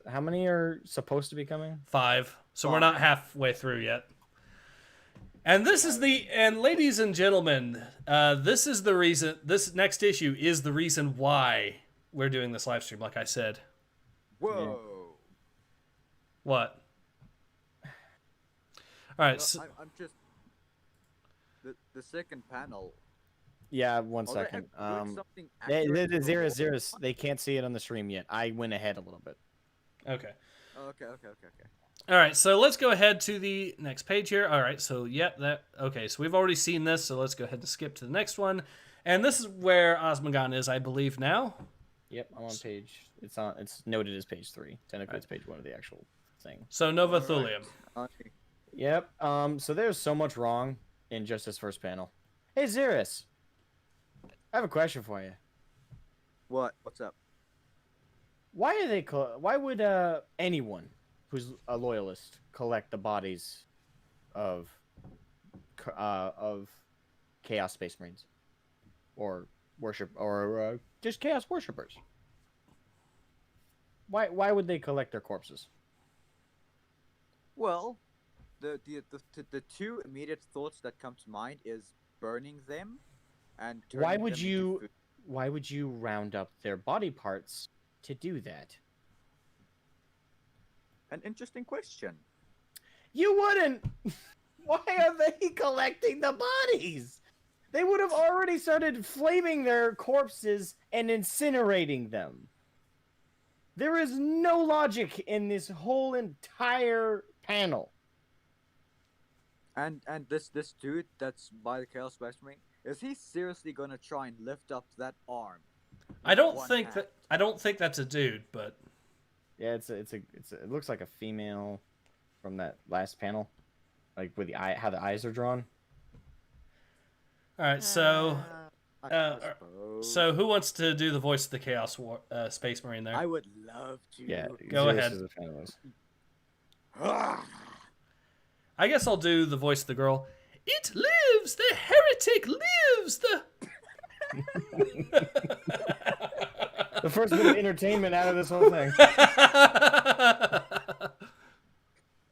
Speaker 2: how many are supposed to be coming?
Speaker 1: 5. So we're not halfway through yet. And ladies and gentlemen, this is the reason, this next issue is the reason why we're doing this live stream, like I said.
Speaker 5: Whoa.
Speaker 1: What? All right.
Speaker 5: No,
Speaker 1: So,
Speaker 5: I'm just the second panel.
Speaker 3: Yeah, one
Speaker 5: Are they
Speaker 3: second.
Speaker 5: doing something
Speaker 3: They,
Speaker 5: accurate
Speaker 3: the
Speaker 5: for
Speaker 3: zero
Speaker 5: all-
Speaker 3: zeros, they can't see it on the stream yet. I went ahead a little bit.
Speaker 1: okay.
Speaker 5: Oh, okay.
Speaker 1: All right, so let's go ahead to the next page here. All right, so okay, so we've already seen this, so let's go ahead and skip to the next one. And this is where Asmogan is, I believe, now.
Speaker 3: Yep, I'm on page. It's noted as page 3. Technically, it's page 1 of the actual thing.
Speaker 1: So Novothulium.
Speaker 5: Okay.
Speaker 3: Yep. So there's so much wrong in just this first panel. Hey, Xeris, I have a question for you.
Speaker 5: What? What's up?
Speaker 3: Why would anyone who's a loyalist collect the bodies of Chaos Space Marines or just Chaos worshippers? Why would they collect their corpses?
Speaker 5: Well, the two immediate thoughts that come to mind is burning them, and
Speaker 3: Why
Speaker 5: turning
Speaker 3: would
Speaker 5: them into
Speaker 3: you
Speaker 5: food.
Speaker 3: why would you round up their body parts to do that?
Speaker 5: An interesting question.
Speaker 3: You wouldn't. Why are they collecting the bodies? They would have already started flaming their corpses and incinerating them. There is no logic in this whole entire panel.
Speaker 5: And this dude that's by the Chaos Space Marine, is he seriously gonna try and lift up that arm?
Speaker 1: I don't
Speaker 5: One
Speaker 1: think
Speaker 5: hand.
Speaker 1: that's a dude, but
Speaker 3: Yeah, it looks like a female from that last panel, like with how the eyes are drawn.
Speaker 1: all right. So
Speaker 5: I suppose.
Speaker 1: so who wants to do the voice of the Chaos Space Marine there?
Speaker 5: I would love to.
Speaker 3: Yeah,
Speaker 1: Go
Speaker 3: Xeris
Speaker 1: ahead.
Speaker 3: is a fan of those.
Speaker 1: I guess I'll do the voice of the girl. It lives! The heretic lives!
Speaker 3: The first bit of entertainment out of this whole thing.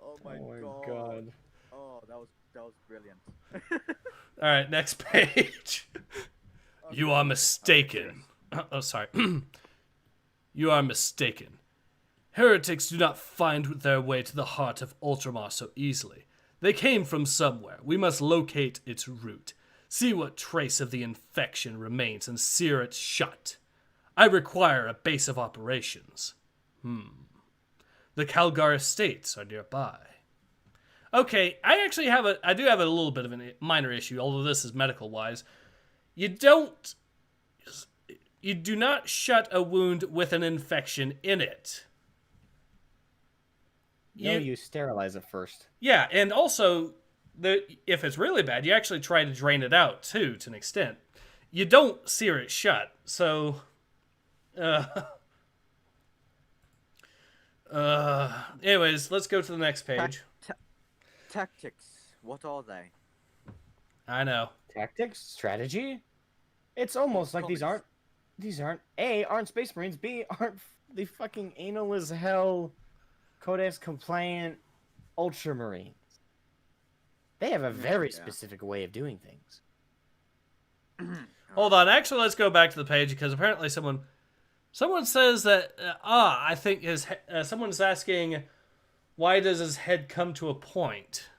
Speaker 5: Oh my
Speaker 3: Oh
Speaker 5: god. Oh, that was brilliant.
Speaker 1: All right, next page. You are mistaken. Oh, sorry. You are mistaken. Heretics do not find their way to the heart of Ultramar so easily. They came from somewhere. We must locate its root. See what trace of the infection remains and sear it shut. I require a base of operations. The Calgar estates are nearby. Okay, I do have a little bit of a minor issue, although this is medical wise. You do not shut a wound with an infection in it.
Speaker 3: No, you sterilize it first.
Speaker 1: Yeah, and also, if it's really bad, you actually try to drain it out, too, to an extent. You don't sear it shut, so... anyways, let's go to the next page.
Speaker 5: Tactics. What are they?
Speaker 1: I know.
Speaker 3: Tactics, strategy. It's almost like these aren't Space Marines. B, aren't the fucking anal as hell, Codex compliant Ultramarines. They have a very specific way of doing things.
Speaker 1: Hold on, actually, let's go back to the page, because apparently someone says that, I think someone's asking, why does his head come to a point?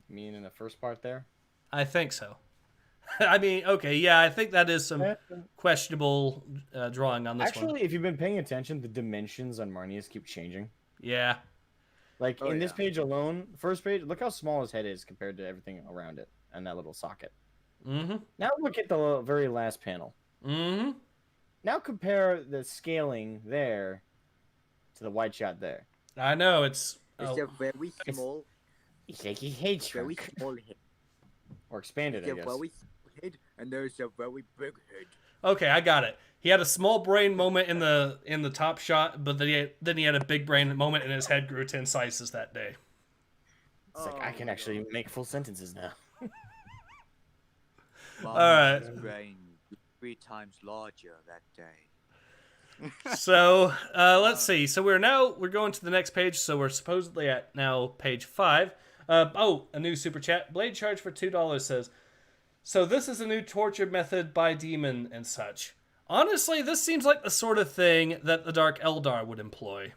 Speaker 3: You mean in the first part there?
Speaker 1: I think so. I mean, okay, yeah, I think that is some questionable drawing on this one.
Speaker 3: Actually, if you've been paying attention, the dimensions on Marneus keep changing.
Speaker 1: Yeah.
Speaker 3: Like, in this page alone, first page, look how small his head is compared to everything around it and that little socket.
Speaker 1: Mm-hmm.
Speaker 3: Now look at the very last panel.
Speaker 1: Mm-hmm.
Speaker 3: Now compare the scaling there to the white shot there.
Speaker 1: I know, it's
Speaker 5: It's a very small,
Speaker 3: It's like he hates
Speaker 5: very
Speaker 3: shrunk.
Speaker 5: small head.
Speaker 3: Or expanded,
Speaker 5: It's
Speaker 3: I
Speaker 5: a
Speaker 3: guess.
Speaker 5: very small head, and there's a very big head.
Speaker 1: okay, I got it. He had a small brain moment in the top shot, but then he had a big brain moment and his head grew 10 sizes that day.
Speaker 3: It's like, I can actually make full sentences now.
Speaker 5: Marneus's brain 3 times larger that day.
Speaker 1: So let's see. So we're going to the next page. So we're supposedly at now page 5. A new super chat. Blade Charge for $2 says, so this is a new torture method by demon and such. Honestly, this seems like the sort of thing that the Dark Eldar would employ.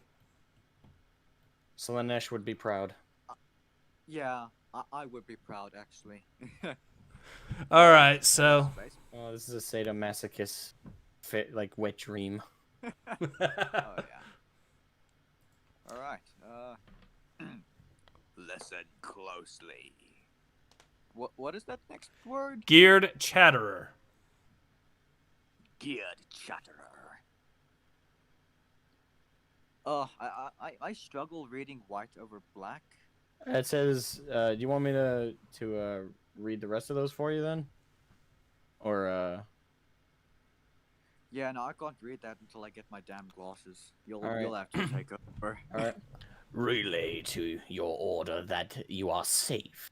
Speaker 3: Slanesh would be proud.
Speaker 5: Yeah, I would be proud actually.
Speaker 1: All right, so
Speaker 5: Space.
Speaker 3: Oh, this is a sadomasochist, like wet dream.
Speaker 5: Oh yeah. All right. Listen closely. What is that next word?
Speaker 1: Geared Chatterer.
Speaker 5: Geared chatterer. I struggle reading white over black.
Speaker 3: It says, do you want me to read the rest of those for you then? Or,
Speaker 5: Yeah, no, I can't read that until I get my damn glasses. You'll
Speaker 3: All right.
Speaker 5: have to take over.
Speaker 3: Alright.
Speaker 4: Relay to your order that you are safe.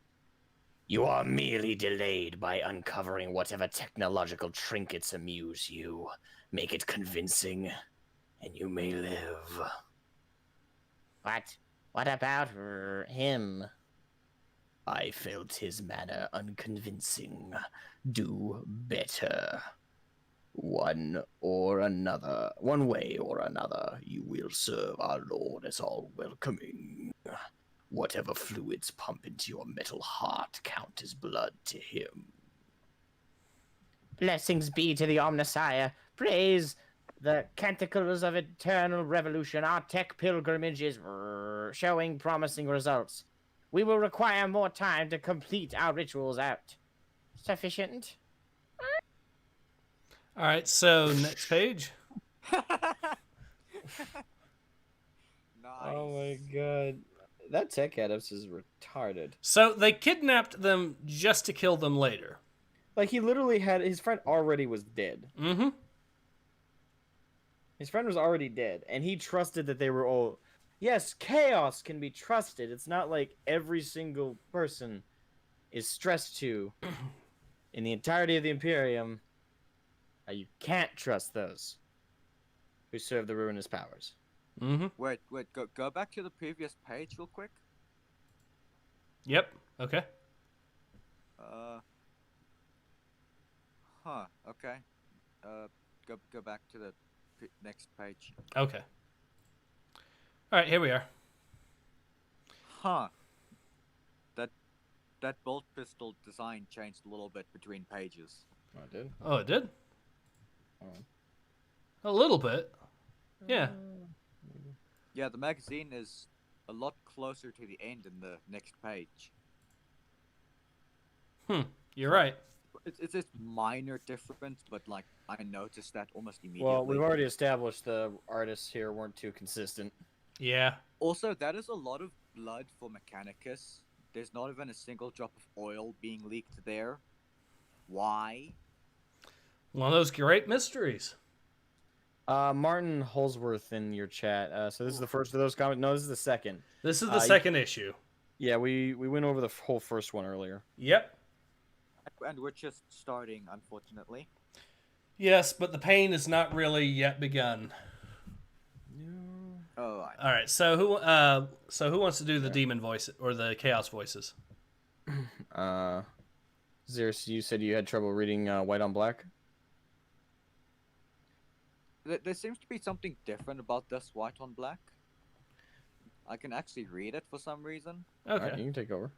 Speaker 4: You are merely delayed by uncovering whatever technological trinkets amuse you. Make it convincing, and you may live. What? What about him? I felt his manner unconvincing. Do better. One way or another, you will serve our Lord as all welcoming. Whatever fluids pump into your metal heart count as blood to him. Blessings be to the Omnissiah. Praise the canticles of eternal revolution. Our tech pilgrimage is showing promising results. We will require more time to complete our rituals out. Sufficient?
Speaker 1: All right, so next page.
Speaker 5: Nice.
Speaker 3: Oh my god. That tech-adept is retarded.
Speaker 1: So they kidnapped them just to kill them later.
Speaker 3: Like, he literally had... His friend already was dead.
Speaker 1: Mm-hmm.
Speaker 3: His friend was already dead, and he trusted that they were all... Yes, chaos can be trusted. It's not like every single person is stressed to in the entirety of the Imperium. You can't trust those who serve the ruinous powers.
Speaker 1: Mm-hmm.
Speaker 5: Wait, go back to the previous page real quick.
Speaker 1: Yep. Okay.
Speaker 5: Okay. Go back to the next page.
Speaker 1: Okay. All right, here we are.
Speaker 5: Huh. That bolt pistol design changed a little bit between pages.
Speaker 3: Oh, it did?
Speaker 1: Oh, it did?
Speaker 3: Oh.
Speaker 1: A little bit. Yeah.
Speaker 5: Yeah, the magazine is a lot closer to the end in the next page.
Speaker 1: You're right.
Speaker 5: It's this minor difference, but like I noticed that almost immediately.
Speaker 3: Well, we've already established the artists here weren't too consistent.
Speaker 1: Yeah.
Speaker 5: Also, that is a lot of blood for Mechanicus. There's not even a single drop of oil being leaked there. Why?
Speaker 1: One of those great mysteries.
Speaker 3: Martin Holsworth in your chat. So this is the first of those comments. No, this is the second.
Speaker 1: This is the second issue.
Speaker 3: Yeah, we went over the whole first one earlier.
Speaker 1: Yep.
Speaker 5: And we're just starting, unfortunately.
Speaker 1: Yes, but the pain is not really yet begun.
Speaker 5: Oh,
Speaker 1: All right. So who wants to do the demon voice or the chaos voices?
Speaker 3: Xeris, you said you had trouble reading white on black.
Speaker 5: There seems to be something different about this white on black. I can actually read it for some reason.
Speaker 1: Okay.
Speaker 3: Alright, you can take over.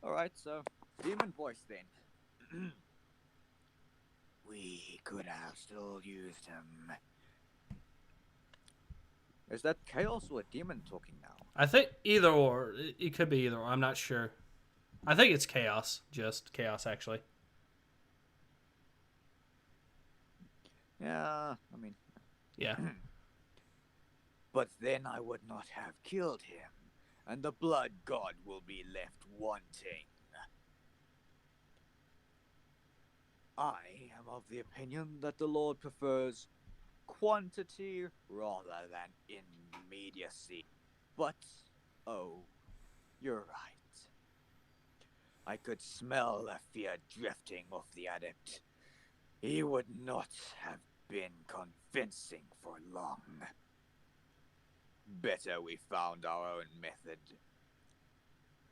Speaker 5: Alright, so demon voice then. We could have still used him. Is that chaos or a demon talking now?
Speaker 1: I think either or. It could be either or. I'm not sure. I think it's chaos. Just chaos, actually.
Speaker 5: Yeah, I mean...
Speaker 1: Yeah.
Speaker 5: But then I would not have killed him, and the blood god will be left wanting. I am of the opinion that the Lord prefers quantity rather than immediacy. But, oh, you're right. I could smell the fear drifting off the adept. He would not have been convincing for long. Better we found our own method.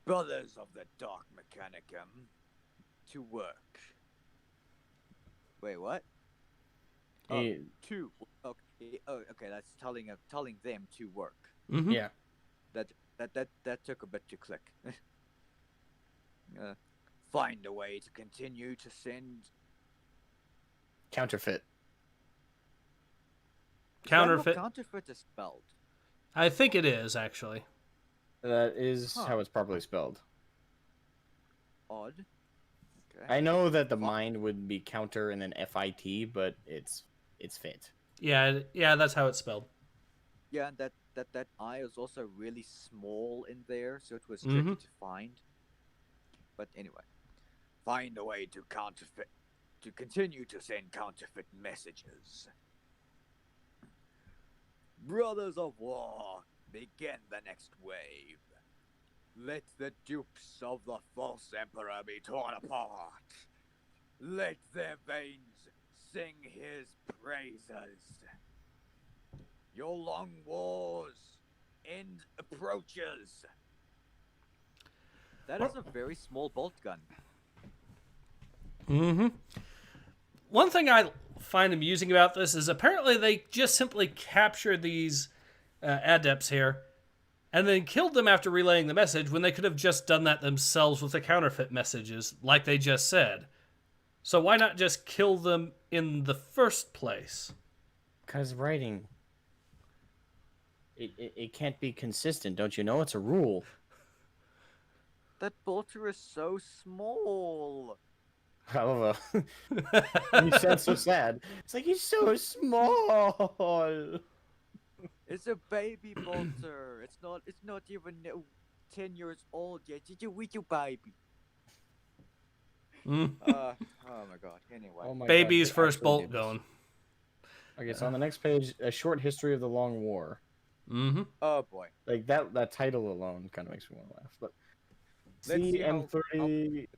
Speaker 5: Brothers of the Dark Mechanicum, to work. Wait, what? To okay, okay, that's telling them to work.
Speaker 1: Mm-hmm.
Speaker 3: Yeah.
Speaker 5: That took a bit to click. Find a way to continue to send.
Speaker 3: Counterfeit.
Speaker 5: Is that how
Speaker 1: Counterfeit.
Speaker 5: counterfeit is spelled.
Speaker 1: I think it is actually.
Speaker 3: That is
Speaker 5: Huh.
Speaker 3: how it's properly spelled.
Speaker 5: Odd. Okay.
Speaker 3: I know that the mind would be counter and then FIT, but it's fit.
Speaker 1: Yeah, yeah, that's how it's spelled.
Speaker 5: Yeah, and that I is also really small in there, so it was tricky to find. But anyway, find a way to continue to send counterfeit messages. Brothers of War, begin the next wave. Let the dupes of the false emperor be torn apart. Let their veins sing his praises. Your long war's end approaches. That is a very small bolt gun.
Speaker 1: Mm-hmm. One thing I find amusing about this is apparently they just simply captured these adepts here and then killed them after relaying the message when they could have just done that themselves with the counterfeit messages, like they just said. So why not just kill them in the first place?
Speaker 3: Because writing, it can't be consistent, don't you know? It's a rule.
Speaker 5: That bolter is so small.
Speaker 3: However, you sound so sad. It's like, he's so small.
Speaker 5: It's a baby bolter. It's not even 10 years old yet. It's a little baby.
Speaker 1: Mm.
Speaker 5: Oh my god. Anyway.
Speaker 3: Oh my
Speaker 1: Baby's
Speaker 3: God,
Speaker 1: first
Speaker 3: actually
Speaker 1: bolt
Speaker 3: did this.
Speaker 1: going.
Speaker 3: Okay, so on the next page, a short history of the Long War.
Speaker 1: Mm-hmm.
Speaker 5: Oh boy.
Speaker 3: Like that title alone kind of makes me want to laugh. But
Speaker 5: Let's see how-
Speaker 3: CM30.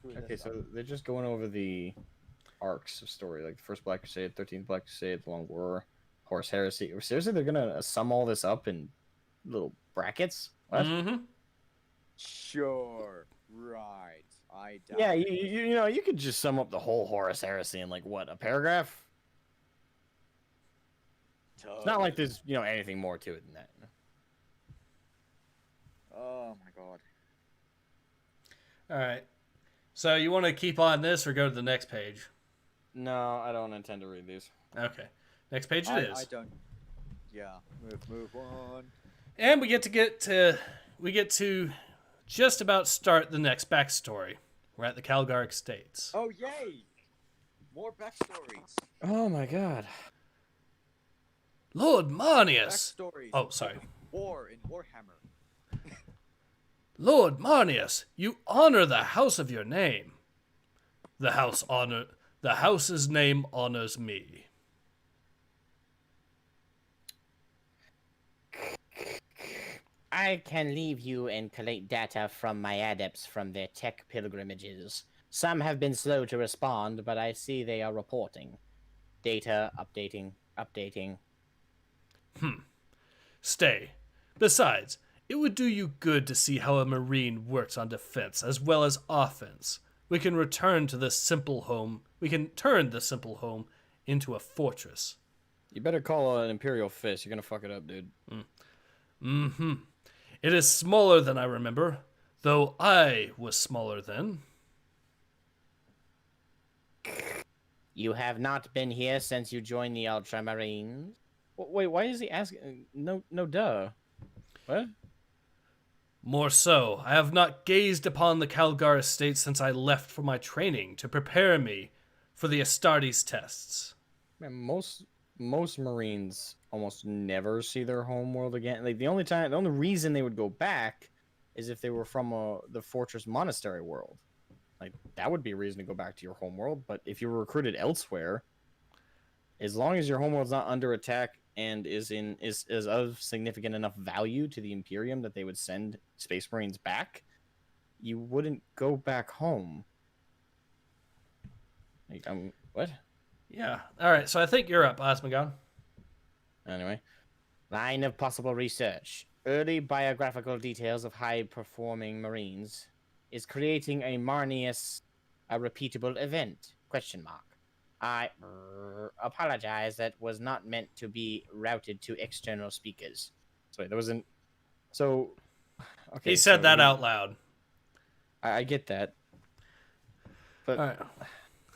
Speaker 5: Who is
Speaker 3: Okay,
Speaker 5: this
Speaker 3: so
Speaker 5: on?
Speaker 3: they're just going over the arcs of story, like the first Black Crusade, 13th Black Crusade, the Long War, Horus Heresy. Seriously, they're gonna sum all this up in little brackets? What?
Speaker 1: Mm-hmm.
Speaker 5: Sure. Right. I doubt
Speaker 3: Yeah,
Speaker 5: it.
Speaker 3: you know, you could just sum up the whole Horus Heresy in like what, a paragraph? It's not like there's anything more to it than that.
Speaker 5: Oh my god.
Speaker 1: All right. So you want to keep on this or go to the next page?
Speaker 3: No, I don't intend to read these.
Speaker 1: Okay. Next page it is.
Speaker 5: I don't. Yeah. Move on.
Speaker 1: And we get to just about start the next backstory. We're at the Calgar Estates.
Speaker 5: Oh yay! More backstories.
Speaker 3: Oh my god.
Speaker 1: Lord Marneus!
Speaker 5: Backstories.
Speaker 1: Oh, sorry.
Speaker 5: War in Warhammer.
Speaker 1: Lord Marneus, you honor the house of your name. The house's name honors me.
Speaker 4: I can leave you and collate data from my adepts from their tech pilgrimages. Some have been slow to respond, but I see they are reporting. Data updating.
Speaker 1: Stay. Besides, it would do you good to see how a Marine works on defense as well as offense. We can turn the simple home into a fortress.
Speaker 3: You better call an Imperial Fist. You're gonna fuck it up, dude.
Speaker 1: Mm-hmm. It is smaller than I remember, though I was smaller then.
Speaker 4: You have not been here since you joined the Ultramarines.
Speaker 3: Wait, why is he asking? No, duh. What?
Speaker 1: More so, I have not gazed upon the Calgar estate since I left for my training to prepare me for the Astartes tests.
Speaker 3: Man, most Marines almost never see their home world again. Like the only reason they would go back is if they were from the Fortress Monastery world. Like that would be a reason to go back to your home world. But if you were recruited elsewhere, as long as your home world's not under attack and is of significant enough value to the Imperium that they would send Space Marines back, you wouldn't go back home. Like, what?
Speaker 1: Yeah. All right. So I think you're up, Asmogan.
Speaker 3: Anyway,
Speaker 4: Line of possible research. Early biographical details of high-performing Marines is creating a Marneus a repeatable event? Question mark. I apologize. That was not meant to be routed to external speakers.
Speaker 3: Sorry, that wasn't. So, okay.
Speaker 1: He said
Speaker 3: so
Speaker 1: that out loud.
Speaker 3: I get that, but
Speaker 1: All right.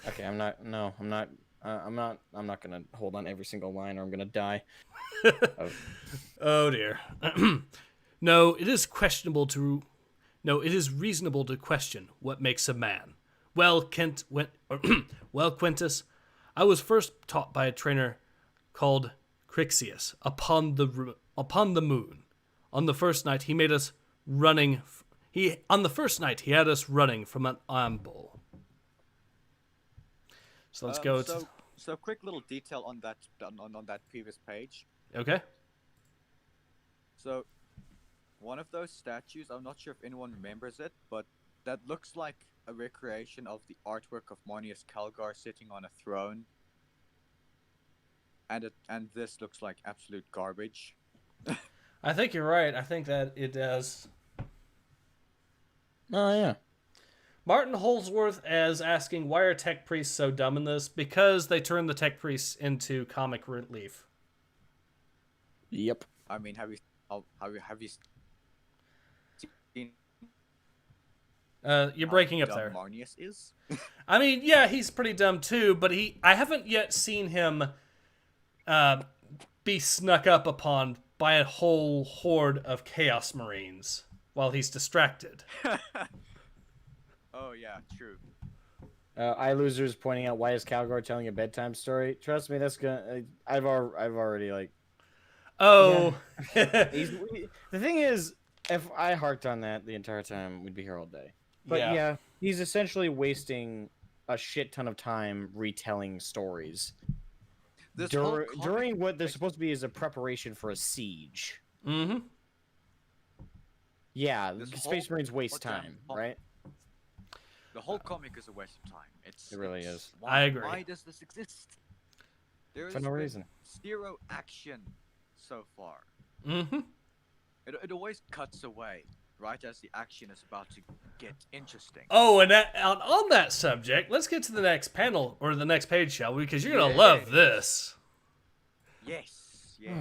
Speaker 3: okay, I'm not. No, I'm not. I'm not gonna hold on every single line, or I'm gonna die.
Speaker 1: Oh dear. No, it is questionable to. No, it is reasonable to question what makes a man. Well, Quintus, I was first taught by a trainer called Crixius upon the moon. On the first night, he made us running. On the first night, he had us running from an amble. So let's go.
Speaker 5: So quick little detail on that on that previous page.
Speaker 1: Okay.
Speaker 5: So, one of those statues, I'm not sure if anyone remembers it, but that looks like a recreation of the artwork of Marneus Calgar sitting on a throne. And this looks like absolute garbage.
Speaker 1: I think you're right. I think that it does.
Speaker 3: Oh yeah.
Speaker 1: Martin Holsworth as asking, why are tech priests so dumb in this? Because they turn the tech priests into comic relief.
Speaker 3: Yep.
Speaker 5: I mean, have you seen
Speaker 1: You're breaking up
Speaker 5: how
Speaker 1: there.
Speaker 5: dumb Marneus is?
Speaker 1: I mean, yeah, he's pretty dumb too, but I haven't yet seen him be snuck up upon by a whole horde of Chaos Marines while he's distracted.
Speaker 5: Oh yeah, true.
Speaker 3: Eye losers pointing out, why is Calgar telling a bedtime story? Trust me, that's gonna. I've already like.
Speaker 1: Oh.
Speaker 3: The thing is, if I harked on that the entire time, we'd be here all day. But yeah, he's essentially wasting a shit ton of time retelling stories during what they're supposed to be is a preparation for a siege.
Speaker 1: Mm-hmm.
Speaker 3: Yeah, Space Marines waste time, right?
Speaker 5: The whole comic is a waste of time.
Speaker 3: It really is.
Speaker 1: I agree.
Speaker 5: Why does this exist? There
Speaker 3: For no reason.
Speaker 5: Zero action so far.
Speaker 1: Mm-hmm.
Speaker 5: It always cuts away right as the action is about to get interesting.
Speaker 1: Oh, and on that subject, let's get to the next panel, or the next page, shall we? Because you're going to love this.
Speaker 5: Yes. Yes.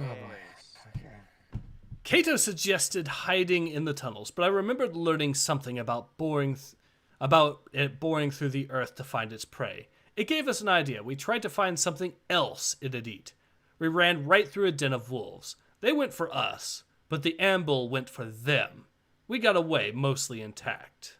Speaker 1: Cato suggested hiding in the tunnels, but I remembered learning something about it boring through the earth to find its prey. It gave us an idea. We tried to find something else it'd eat. We ran right through a den of wolves. They went for us, but the amble went for them. We got away mostly intact.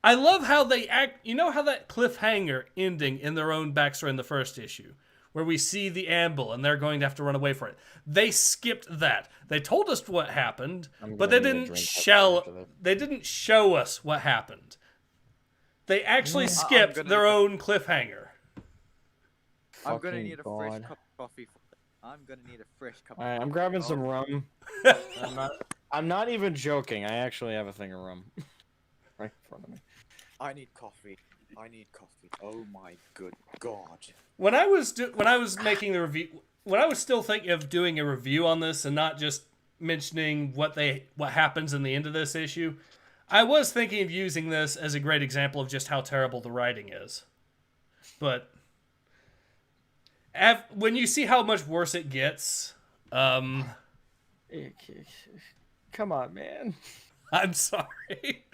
Speaker 1: I love how they act. You know how that cliffhanger ending in their own backstory in the first issue, where we see the amble and they're going to have to run away for it. They skipped that. They told us what happened, but they didn't show us what happened. They actually skipped their own cliffhanger.
Speaker 5: I'm gonna need a fresh cup of coffee. I'm gonna need a fresh cup.
Speaker 3: Alright, I'm grabbing some rum. I'm not even joking. I actually have a thing of rum right in front of me.
Speaker 5: I need coffee. Oh my good god.
Speaker 1: When I was making the review, when I was still thinking of doing a review on this and not just mentioning what happens in the end of this issue, I was thinking of using this as a great example of just how terrible the writing is. But when you see how much worse it gets,
Speaker 3: Come on, man.
Speaker 1: I'm sorry.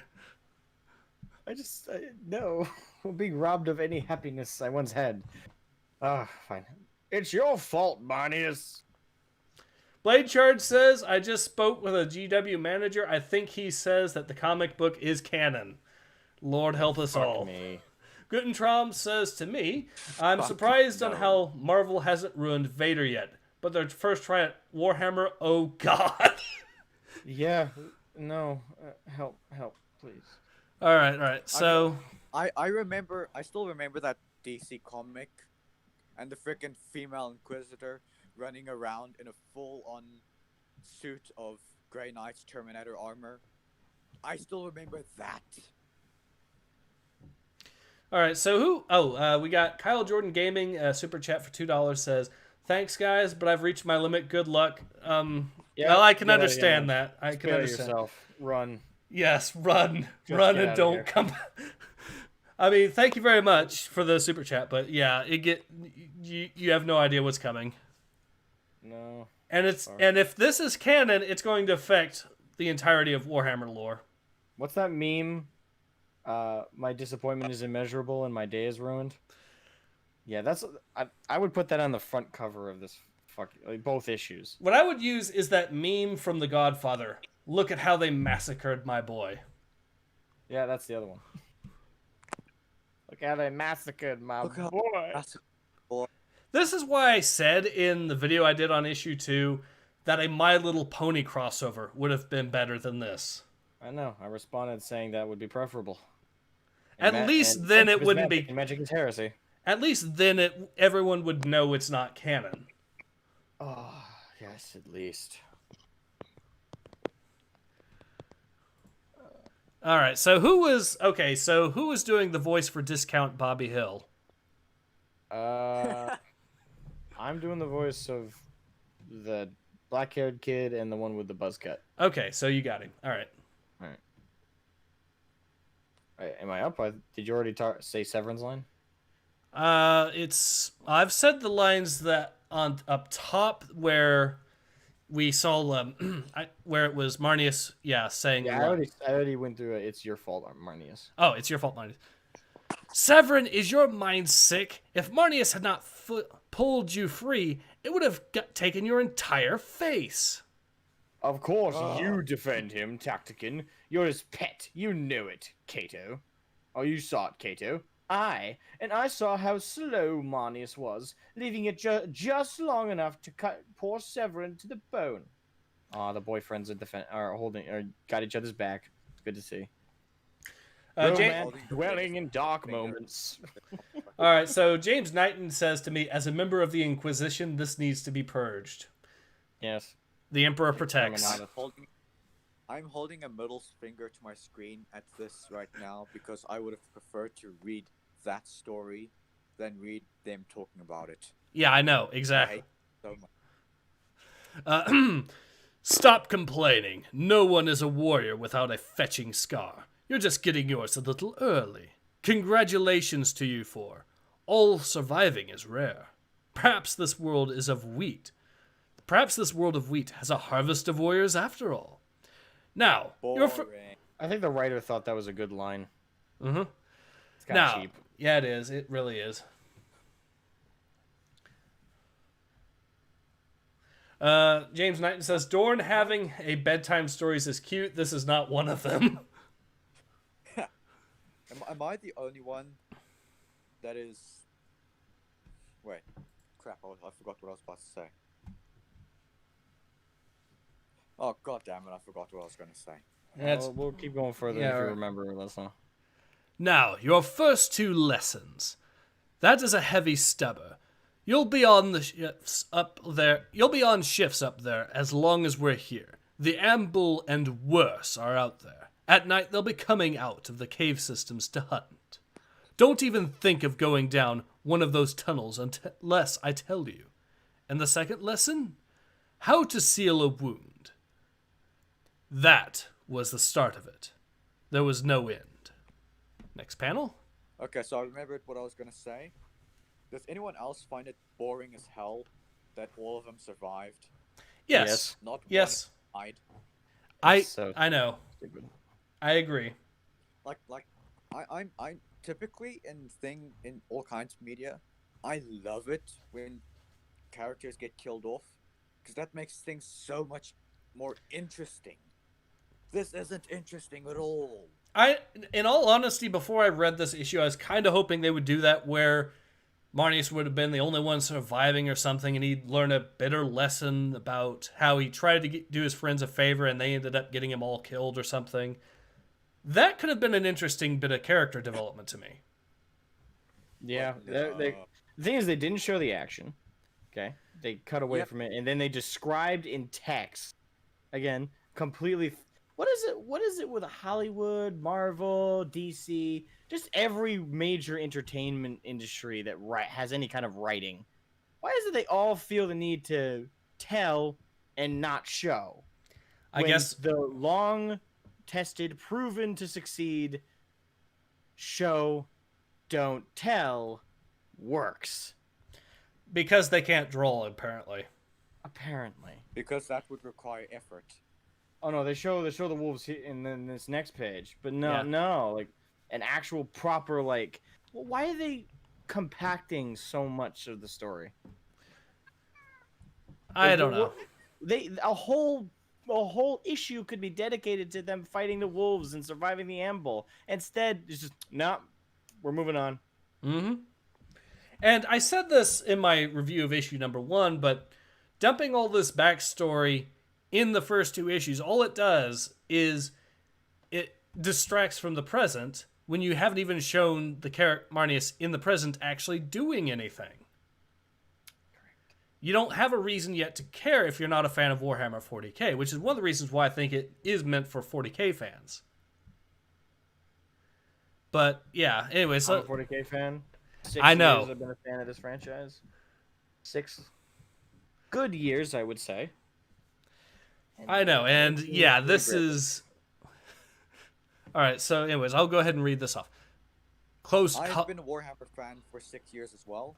Speaker 3: No. I'm being robbed of any happiness I once had. Fine. It's your fault, Marneus.
Speaker 1: Blade Charge says, I just spoke with a GW manager. I think he says that the comic book is canon. Lord help us all.
Speaker 3: Me.
Speaker 1: Gutentrom says to me, I'm surprised on how Marvel hasn't ruined Vader yet. But their first try at Warhammer, oh god.
Speaker 3: Yeah, no. Help, please.
Speaker 1: All right. So
Speaker 5: I still remember that DC comic and the freaking female Inquisitor running around in a full-on suit of Grey Knight's Terminator armor. I still remember that.
Speaker 1: all right, so we got Kyle Jordan Gaming, super chat for $2 says, thanks guys, but I've reached my limit. Good luck. Well, I can understand that. I can understand.
Speaker 3: Yourself. Run.
Speaker 1: Yes, run
Speaker 3: Just
Speaker 1: run
Speaker 3: get
Speaker 1: and
Speaker 3: out of
Speaker 1: don't
Speaker 3: here.
Speaker 1: come. I mean, thank you very much for the super chat, but yeah, you have no idea what's coming.
Speaker 2: No.
Speaker 1: And if this is canon, it's going to affect the entirety of Warhammer lore.
Speaker 2: What's that meme? My disappointment is immeasurable and my day is ruined. Yeah, I would put that on the front cover of this both issues.
Speaker 1: What I would use is that meme from The Godfather. Look at how they massacred my boy.
Speaker 2: Yeah, that's the other one. Look how they massacred my boy.
Speaker 1: This is why I said in the video I did on issue 2 that a My Little Pony crossover would have been better than this.
Speaker 2: I know. I responded saying that would be preferable.
Speaker 1: At least then it wouldn't be.
Speaker 2: Magic is heresy.
Speaker 1: At least then everyone would know it's not canon.
Speaker 2: Oh, yes, at least.
Speaker 1: All right, so who was doing the voice for Discount Bobby Hill?
Speaker 2: I'm doing the voice of the black-haired kid and the one with the buzz cut.
Speaker 1: Okay, so you got him. All right.
Speaker 2: Am I up? Did you already say Severin's line?
Speaker 1: I've said the lines that on up top where we saw where it was Marneus, saying.
Speaker 2: Yeah, I already went through it. It's your fault, Marneus.
Speaker 1: Oh, it's your fault, Marneus. Severin, is your mind sick? If Marneus had not pulled you free, it would have taken your entire face.
Speaker 2: Of course, you defend him, Tactican. You're his pet. You know it, Cato. Oh, you saw it, Cato. I saw how slow Marneus was, leaving it just long enough to cut poor Severin to the bone. The boyfriends are got each other's back. It's good to see. Dwelling in dark moments.
Speaker 1: All right, so James Knighton says to me, as a member of the Inquisition, this needs to be purged.
Speaker 2: Yes.
Speaker 1: The Emperor protects.
Speaker 5: I'm holding a middle finger to my screen at this right now because I would have preferred to read that story than read them talking about it.
Speaker 1: Yeah, I know, exactly.
Speaker 5: I hate so much.
Speaker 1: Stop complaining. No one is a warrior without a fetching scar. You're just getting yours a little early. Congratulations to you four. All surviving is rare. Perhaps this world is of wheat. Perhaps this world of wheat has a harvest of warriors after all. Now,
Speaker 2: I think the writer thought that was a good line.
Speaker 1: Mm-hmm.
Speaker 2: It's kind of cheap.
Speaker 1: Yeah, it is. It really is. James Knighton says, Dorn having a bedtime stories is cute. This is not one of them.
Speaker 5: Am I the only one that is... Wait. Crap, I forgot what I was about to say. Oh, god damn it, I forgot what I was going to say.
Speaker 2: We'll keep going further if you remember. Let us know.
Speaker 1: Now, your first 2 lessons. That is a heavy stubber. You'll be on the shifts up there. You'll be on shifts up there as long as we're here. The Amble and worse are out there. At night, they'll be coming out of the cave systems to hunt. Don't even think of going down one of those tunnels unless I tell you. And the second lesson? How to seal a wound. That was the start of it. There was no end. Next panel.
Speaker 5: Okay, so I remembered what I was going to say. Does anyone else find it boring as hell that all of them survived?
Speaker 1: Yes.
Speaker 5: Not
Speaker 1: yes.
Speaker 5: One died.
Speaker 1: I know. Stupid. I agree.
Speaker 5: I'm typically in all kinds of media, I love it when characters get killed off because that makes things so much more interesting. This isn't interesting at all.
Speaker 1: In all honesty, before I read this issue, I was kind of hoping they would do that where Marneus would have been the only one surviving or something, and he'd learn a bitter lesson about how he tried to do his friends a favor and they ended up getting him all killed or something. That could have been an interesting bit of character development to me.
Speaker 2: Yeah. The thing is, they didn't show the action. Okay. They cut away from it, and then they described in text. Again, completely... What is it with Hollywood, Marvel, DC, just every major entertainment industry that has any kind of writing? Why is it they all feel the need to tell and not show?
Speaker 1: I guess
Speaker 2: the long-tested, proven to succeed show
Speaker 4: don't tell works.
Speaker 1: Because they can't draw, apparently.
Speaker 4: Apparently.
Speaker 5: Because that would require effort.
Speaker 2: Oh no, they show the wolves in then this next page, but no,
Speaker 1: Yeah.
Speaker 2: no, like an actual proper like. Well, why are they compacting so much of the story?
Speaker 1: I don't know.
Speaker 2: They a whole issue could be dedicated to them fighting the wolves and surviving the amble. Instead, it's just no. We're moving on.
Speaker 1: Mm-hmm. And I said this in my review of issue number 1, but dumping all this backstory in the first 2 issues, all it does is it distracts from the present when you haven't even shown the character Marneus in the present actually doing anything. You don't have a reason yet to care if you're not a fan of Warhammer 40k, which is one of the reasons why I think it is meant for 40k fans. But yeah, anyways,
Speaker 2: I'm a 40k fan. 6
Speaker 1: I know.
Speaker 2: years I've been a fan of this franchise. 6 good years, I would say.
Speaker 1: I know, and yeah, this is... Alright, so anyways, I'll go ahead and read this off.
Speaker 5: I've been a Warhammer fan for 6 years as well,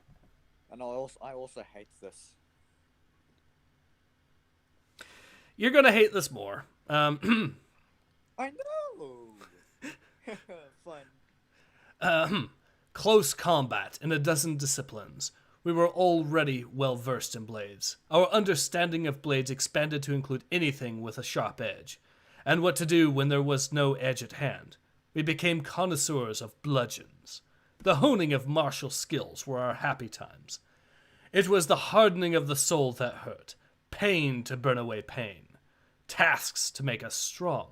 Speaker 5: and I also hate this.
Speaker 1: You're gonna hate this more.
Speaker 5: I know! Fun.
Speaker 1: Close combat in a dozen disciplines. We were already well versed in blades. Our understanding of blades expanded to include anything with a sharp edge, and what to do when there was no edge at hand. We became connoisseurs of bludgeons. The honing of martial skills were our happy times. It was the hardening of the soul that hurt, pain to burn away pain, tasks to make us strong,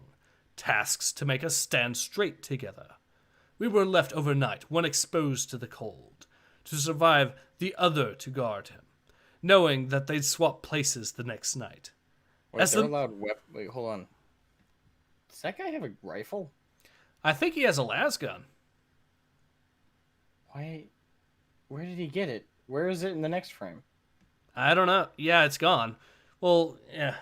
Speaker 1: tasks to make us stand straight together. We were left overnight, one exposed to the cold, to survive, the other to guard him, knowing that they'd swap places the next night.
Speaker 3: Wait,
Speaker 1: As
Speaker 3: they're
Speaker 1: the-
Speaker 3: allowed Wait, hold on. Does that guy have a rifle?
Speaker 1: I think he has a las gun.
Speaker 3: Why? Where did he get it? Where is it in the next frame?
Speaker 1: I don't know. Yeah, it's gone. Well, yeah.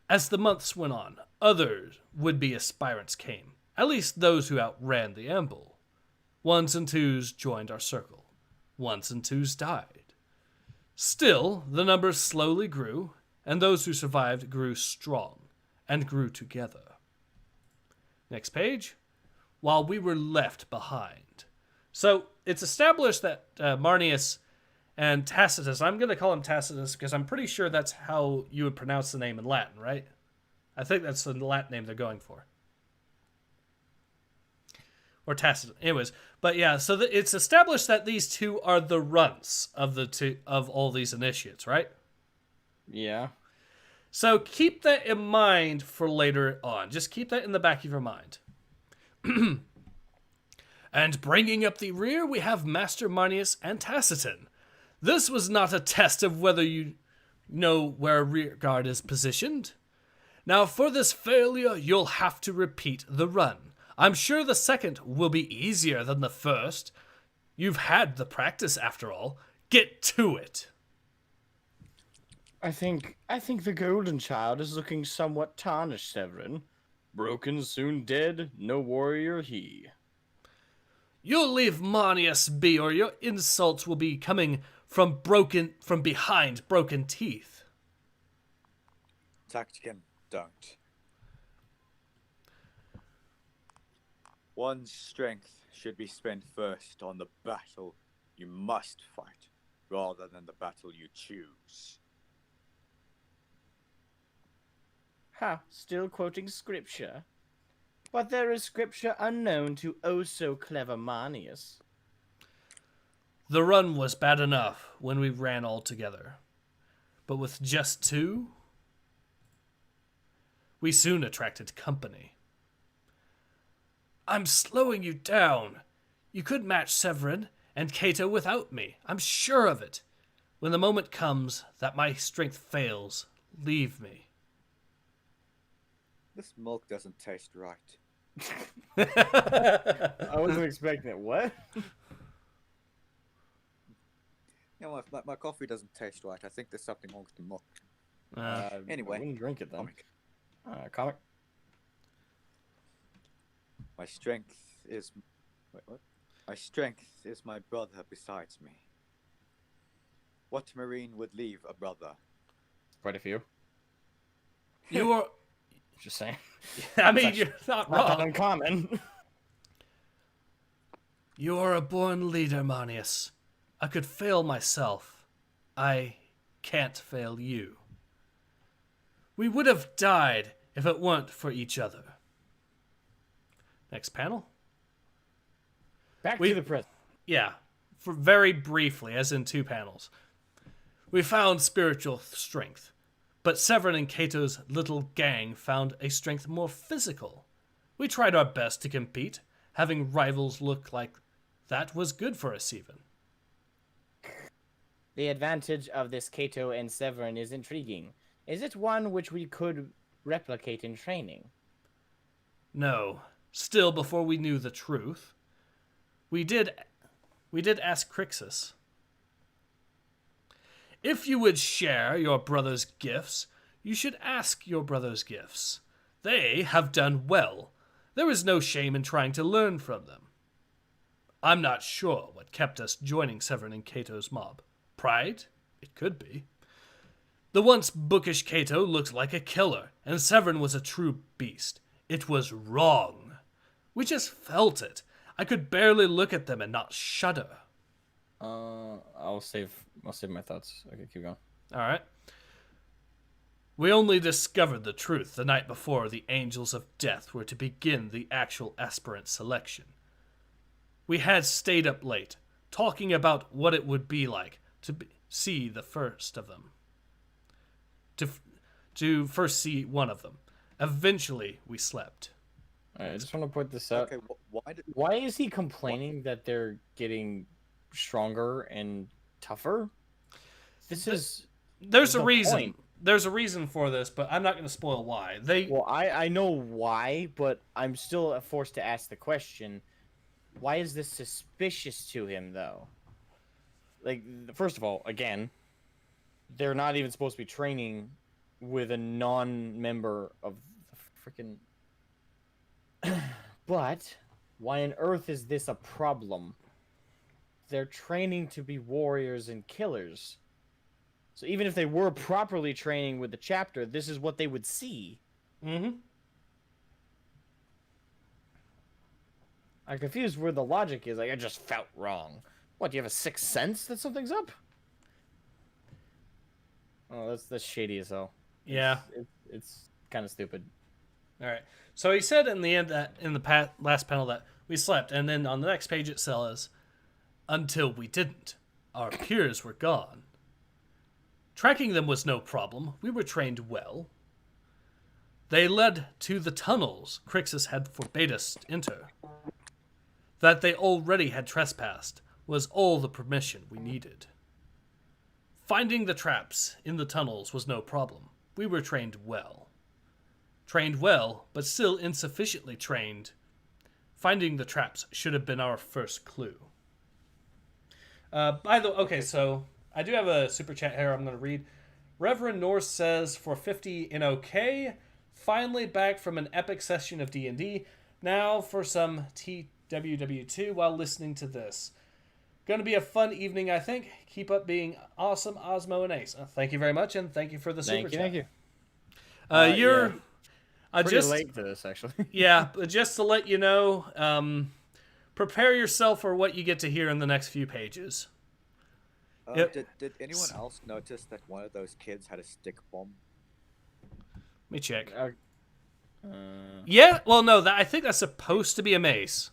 Speaker 1: As the months went on, other would-be aspirants came, at least those who outran the amble. 1s and 2s joined our circle. 1s and 2s died. Still, the numbers slowly grew, and those who survived grew strong, and grew together. Next page. While we were left behind. So, it's established that Marneus and Tacitus, I'm going to call him Tacitus because I'm pretty sure that's how you would pronounce the name in Latin, right? I think that's the Latin name they're going for. Or Tacitus. Anyways, but yeah, so it's established that these two are the runts of all these initiates, right?
Speaker 3: Yeah.
Speaker 1: So keep that in mind for later on. Just keep that in the back of your mind. And bringing up the rear, we have Master Marneus and Tacitus. This was not a test of whether you know where a rear guard is positioned. Now, for this failure, you'll have to repeat the run. I'm sure the second will be easier than the first. You've had the practice, after all. Get to it.
Speaker 2: I think the golden child is looking somewhat tarnished, Severin. Broken, soon dead, no warrior he.
Speaker 1: You'll leave Marneus be, or your insults will be coming from behind broken teeth.
Speaker 5: Tacticum, don't. One's strength should be spent first on the battle you must fight, rather than the battle you choose.
Speaker 2: Ha, still quoting scripture. But there is scripture unknown to oh-so-clever Marneus.
Speaker 1: The run was bad enough when we ran all together. But with just 2, we soon attracted company. I'm slowing you down. You could match Severin and Cato without me. I'm sure of it. When the moment comes that my strength fails, leave me.
Speaker 5: This milk doesn't taste right.
Speaker 2: I wasn't expecting it. What?
Speaker 5: You know, my coffee doesn't taste right. I think there's something wrong with the milk.
Speaker 2: I
Speaker 5: Anyway,
Speaker 2: wouldn't drink it then.
Speaker 5: comic.
Speaker 3: Comic.
Speaker 5: My strength is... Wait, what? My strength is my brother besides me. What Marine would leave a brother?
Speaker 3: Quite a few.
Speaker 1: You are.
Speaker 3: Just saying.
Speaker 1: I mean, you're not
Speaker 3: Not that
Speaker 1: wrong.
Speaker 3: uncommon.
Speaker 1: You are a born leader, Marneus. I could fail myself. I can't fail you. We would have died if it weren't for each other. Next panel.
Speaker 3: Back
Speaker 1: We-
Speaker 3: to the present.
Speaker 1: Yeah, for very briefly, as in 2 panels. We found spiritual strength, but Severin and Cato's little gang found a strength more physical. We tried our best to compete. Having rivals look like that was good for us even.
Speaker 4: The advantage of this Cato and Severin is intriguing. Is it one which we could replicate in training?
Speaker 1: No, still before we knew the truth. We did ask Crixus. If you would share your brother's gifts, you should ask your brother's gifts. They have done well. There is no shame in trying to learn from them. I'm not sure what kept us joining Severin and Cato's mob. Pride? It could be. The once bookish Cato looked like a killer, and Severin was a true beast. It was wrong. We just felt it. I could barely look at them and not shudder.
Speaker 3: I'll save my thoughts. Okay, keep going.
Speaker 1: All right. We only discovered the truth the night before the Angels of Death were to begin the actual aspirant selection. We had stayed up late, talking about what it would be like to see the first of them. To first see one of them. Eventually, we slept.
Speaker 3: Alright, I just want to point this out.
Speaker 5: Okay, why did...
Speaker 3: Why is he complaining that they're getting stronger and tougher? This is...
Speaker 1: There's a
Speaker 3: the
Speaker 1: reason.
Speaker 3: point.
Speaker 1: There's a reason for this, but I'm not going to spoil why.
Speaker 4: Well, I know why, but I'm still forced to ask the question. Why is this suspicious to him, though?
Speaker 3: Like, first of all, again, they're not even supposed to be training with a non-member of the freaking...
Speaker 4: But why on earth is this a problem? They're training to be warriors and killers. So even if they were properly training with the chapter, this is what they would see.
Speaker 1: Mm-hmm.
Speaker 4: I'm confused where the logic is. Like, I just felt wrong. What, do you have a sixth sense that something's up?
Speaker 3: Oh, that's shady as hell.
Speaker 1: Yeah.
Speaker 3: It's kind of stupid.
Speaker 1: All right. So he said in the end that in the last panel that we slept, and then on the next page it says, "Until we didn't. Our peers were gone. Tracking them was no problem. We were trained well. They led to the tunnels Crixus had forbade us to enter. That they already had trespassed was all the permission we needed. Finding the traps in the tunnels was no problem. We were trained well. Trained well, but still insufficiently trained. Finding the traps should have been our first clue." By the way, okay, so I do have a super chat here I'm going to read. Reverend Norse says, for 50 in OK, finally back from an epic session of D&D. Now for some TWW2 while listening to this. Going to be a fun evening, I think. Keep up being awesome, Osmo and Ace. Thank you very much, and thank you for the super chat.
Speaker 3: Thank you.
Speaker 1: You're...
Speaker 3: Pretty late for this, actually.
Speaker 1: Yeah, but just to let you know, prepare yourself for what you get to hear in the next few pages. Yep.
Speaker 5: Did anyone else notice that one of those kids had a stick bomb?
Speaker 1: Let me check.
Speaker 3: Uh,
Speaker 1: Yeah, well, no, I think that's supposed to be a mace.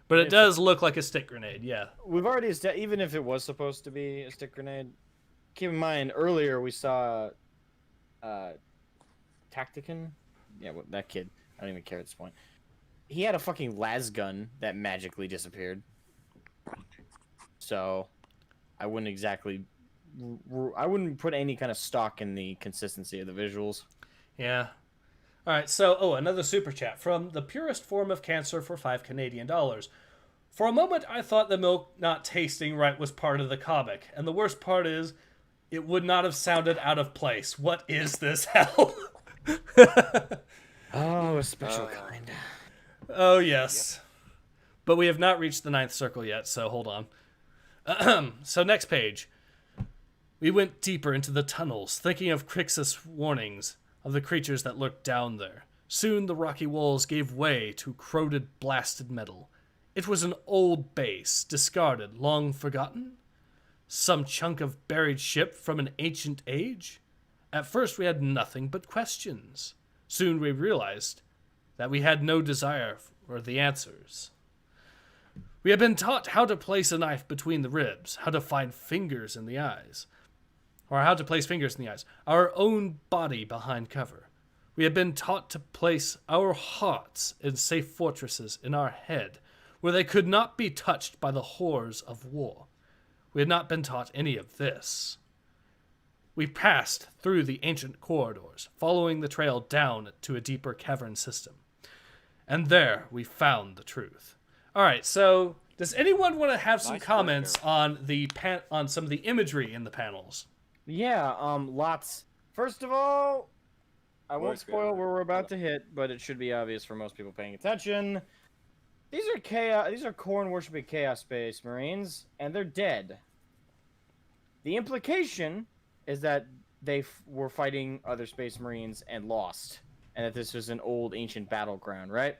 Speaker 1: But it does look like a stick grenade, yeah.
Speaker 3: We've already even if it was supposed to be a stick grenade, keep in mind earlier we saw Tacticon. Yeah, that kid. I don't even care at this point. He had a fucking las gun that magically disappeared. So, I wouldn't exactly... I wouldn't put any kind of stock in the consistency of the visuals.
Speaker 1: Yeah. All right, so, another super chat from the purest form of cancer for $5 Canadian. For a moment, I thought the milk not tasting right was part of the comic, and the worst part is, it would not have sounded out of place. What is this hell?
Speaker 3: Oh, a special kind.
Speaker 1: Oh, yes. But we have not reached the 9th circle yet, so hold on. So next page. We went deeper into the tunnels, thinking of Crixus' warnings of the creatures that lurked down there. Soon the rocky walls gave way to corroded, blasted metal. It was an old base, discarded, long forgotten? Some chunk of buried ship from an ancient age? At first we had nothing but questions. Soon we realized that we had no desire for the answers. We had been taught how to place a knife between the ribs, how to find fingers in the eyes, or how to place fingers in the eyes, our own body behind cover. We had been taught to place our hearts in safe fortresses in our head, where they could not be touched by the horrors of war. We had not been taught any of this. We passed through the ancient corridors, following the trail down to a deeper cavern system. And there we found the truth. All right, so does anyone want to have some
Speaker 5: Nice
Speaker 1: comments
Speaker 5: work,
Speaker 1: on on some of the imagery in the panels?
Speaker 2: Yeah, lots. First of all, I won't
Speaker 5: Where's
Speaker 2: spoil
Speaker 5: the-
Speaker 2: where we're about to hit, but it should be obvious for most people paying attention. These are chaos. These are Khorne worshipping Chaos Space Marines, and they're dead. The implication is that they were fighting other Space Marines and lost, and that this was an old ancient battleground, right?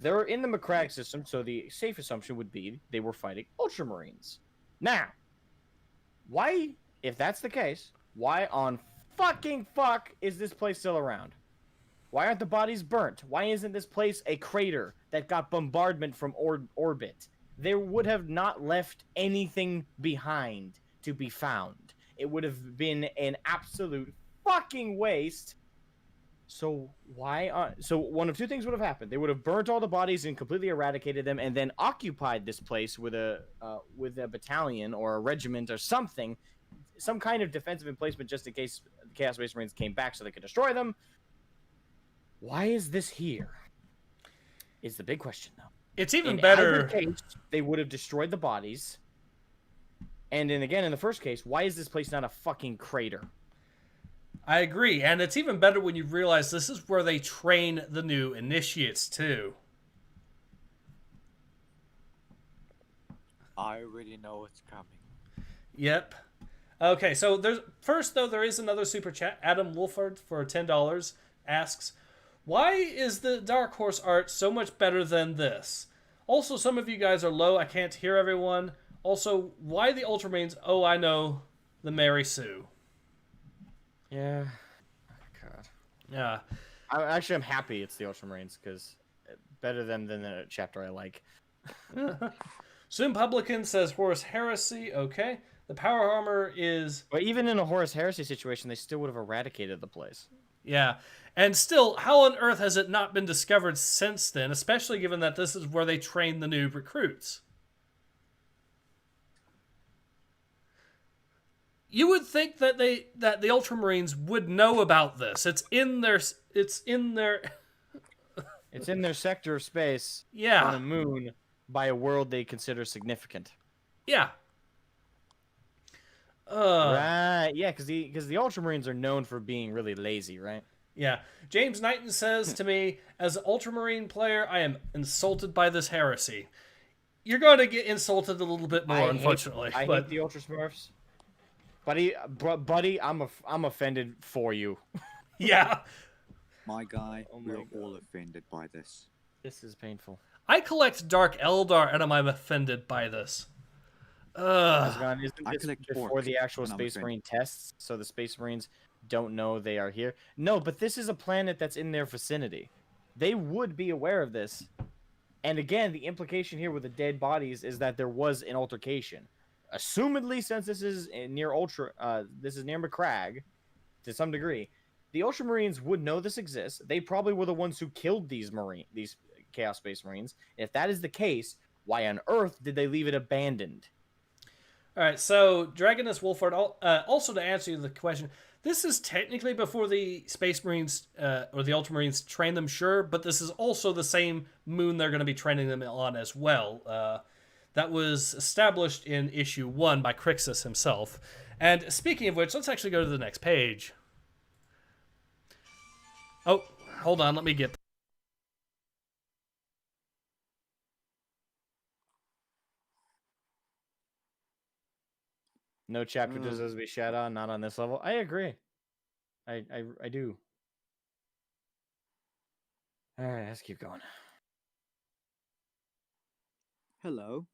Speaker 2: They're in the Macragge system, so the safe assumption would be they were fighting Ultramarines. Now, why, if that's the case, why on fucking fuck is this place still around? Why aren't the bodies burnt? Why isn't this place a crater that got bombardment from orbit? They would have not left anything behind to be found. It would have been an absolute fucking waste. So why? So one of two things would have happened. They would have burnt all the bodies and completely eradicated them, and then occupied this place with a battalion or a regiment or something, some kind of defensive emplacement, just in case the Chaos Space Marines came back so they could destroy them. Why is this here? Is the big question, though.
Speaker 1: It's even
Speaker 2: In
Speaker 1: better.
Speaker 2: either case, they would have destroyed the bodies. And then again, in the first case, why is this place not a fucking crater?
Speaker 1: I agree, and it's even better when you realize this is where they train the new initiates too.
Speaker 5: I already know what's coming.
Speaker 1: Yep. Okay, so there is another super chat. Adam Wolford for $10 asks, "Why is the Dark Horse art so much better than this? Also, some of you guys are low. I can't hear everyone. Also, why the Ultramarines? Oh, I know, the Mary Sue."
Speaker 2: Yeah. God.
Speaker 1: Yeah.
Speaker 2: I'm happy it's the Ultramarines, because better than the chapter I like.
Speaker 1: Simpublican says Horus Heresy. Okay. The power armor is...
Speaker 2: But even in a Horus Heresy situation, they still would have eradicated the place.
Speaker 1: Yeah. And still, how on earth has it not been discovered since then, especially given that this is where they train the new recruits? You would think that the Ultramarines would know about this. It's in their
Speaker 2: It's in their sector of space
Speaker 1: Yeah.
Speaker 2: on a moon by a world they consider significant.
Speaker 1: Yeah.
Speaker 2: Right, yeah, because the Ultramarines are known for being really lazy, right?
Speaker 1: Yeah. James Knighton says to me, as an Ultramarine player, I am insulted by this heresy. You're going to get insulted a little bit more, unfortunately.
Speaker 2: I hate the Ultra Smurfs. Buddy, I'm offended for you.
Speaker 1: Yeah.
Speaker 5: My guy,
Speaker 2: Oh my
Speaker 5: we're
Speaker 2: God.
Speaker 5: all offended by this.
Speaker 2: This is painful.
Speaker 1: I collect Dark Eldar, and I'm offended by this.
Speaker 2: Asmogan, isn't
Speaker 5: I
Speaker 2: this
Speaker 5: collect
Speaker 2: before
Speaker 5: orcs
Speaker 2: the actual
Speaker 5: when I'm
Speaker 2: Space
Speaker 5: offended.
Speaker 2: Marine tests, so the Space Marines don't know they are here? No, but this is a planet that's in their vicinity. They would be aware of this. And again, the implication here with the dead bodies is that there was an altercation. Assumedly, since this is near Macragge, to some degree, the Ultramarines would know this exists. They probably were the ones who killed these Chaos Space Marines. If that is the case, why on earth did they leave it abandoned?
Speaker 1: All right, so Dragoness Wolford, also to answer you the question, this is technically before the Space Marines or the Ultramarines train them, sure, but this is also the same moon they're going to be training them on as well. That was established in issue 1 by Crixus himself. And speaking of which, let's actually go to the next page. Oh, hold on, let me get...
Speaker 2: No chapter deserves to be shat on, not on this level. I agree. I do. All right, let's keep going.
Speaker 5: Hello.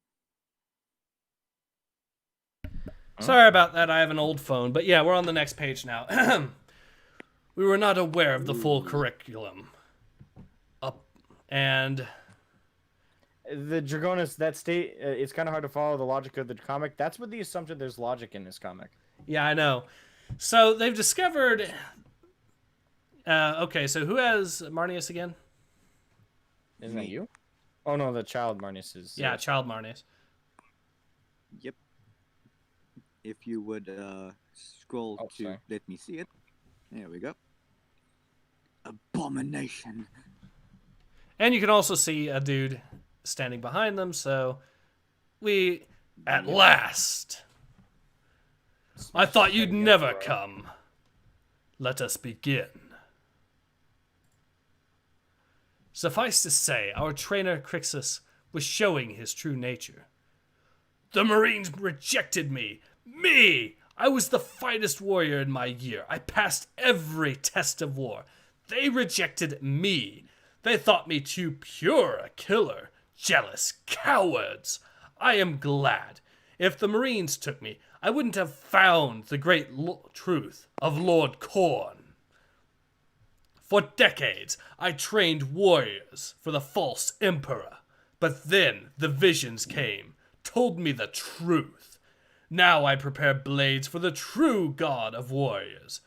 Speaker 1: Sorry about that. I have an old phone, but yeah, we're on the next page now. We were not aware of the full curriculum. And
Speaker 2: The Dragonis, that state, it's kind of hard to follow the logic of the comic. That's with the assumption there's logic in this comic.
Speaker 1: yeah, I know. So they've discovered. Okay, so who has Marneus again?
Speaker 2: Isn't that
Speaker 5: Me.
Speaker 2: you? Oh no, the child Marneus is.
Speaker 1: Yeah, Child Marneus.
Speaker 5: Yep. If you would scroll
Speaker 2: Oh,
Speaker 5: to
Speaker 2: sorry.
Speaker 5: let me see it. There we go. Abomination.
Speaker 1: And you can also see a dude standing behind them, so we at last. I thought you'd never come. Let us begin. Suffice to say, our trainer Crixus was showing his true nature. The Marines rejected me. Me! I was the finest warrior in my year. I passed every test of war. They rejected me. They thought me too pure a killer. Jealous cowards. I am glad. If the Marines took me, I wouldn't have found the great truth of Lord Korn. For decades, I trained warriors for the false emperor. But then the visions came, told me the truth. Now I prepare blades for the true god of warriors.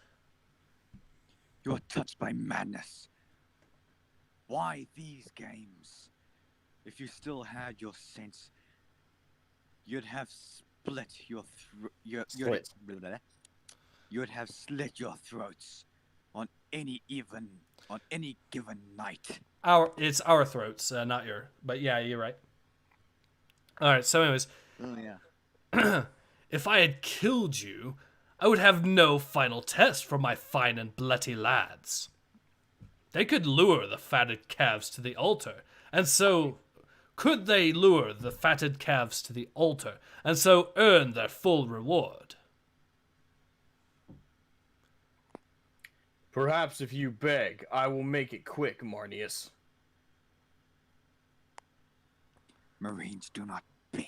Speaker 5: You are touched by madness. Why these games? If you still had your sense, you'd have split your
Speaker 2: Split.
Speaker 5: You'd have slit your throats on any given night.
Speaker 1: It's our throats, not your. But yeah, you're right. All right. So, anyways,
Speaker 5: Oh yeah.
Speaker 1: if I had killed you, I would have no final test for my fine and bloody lads. They could lure the fatted calves to the altar, and so could they lure the fatted calves to the altar, and so earn their full reward.
Speaker 2: Perhaps if you beg, I will make it quick, Marneus.
Speaker 5: Marines do not beg.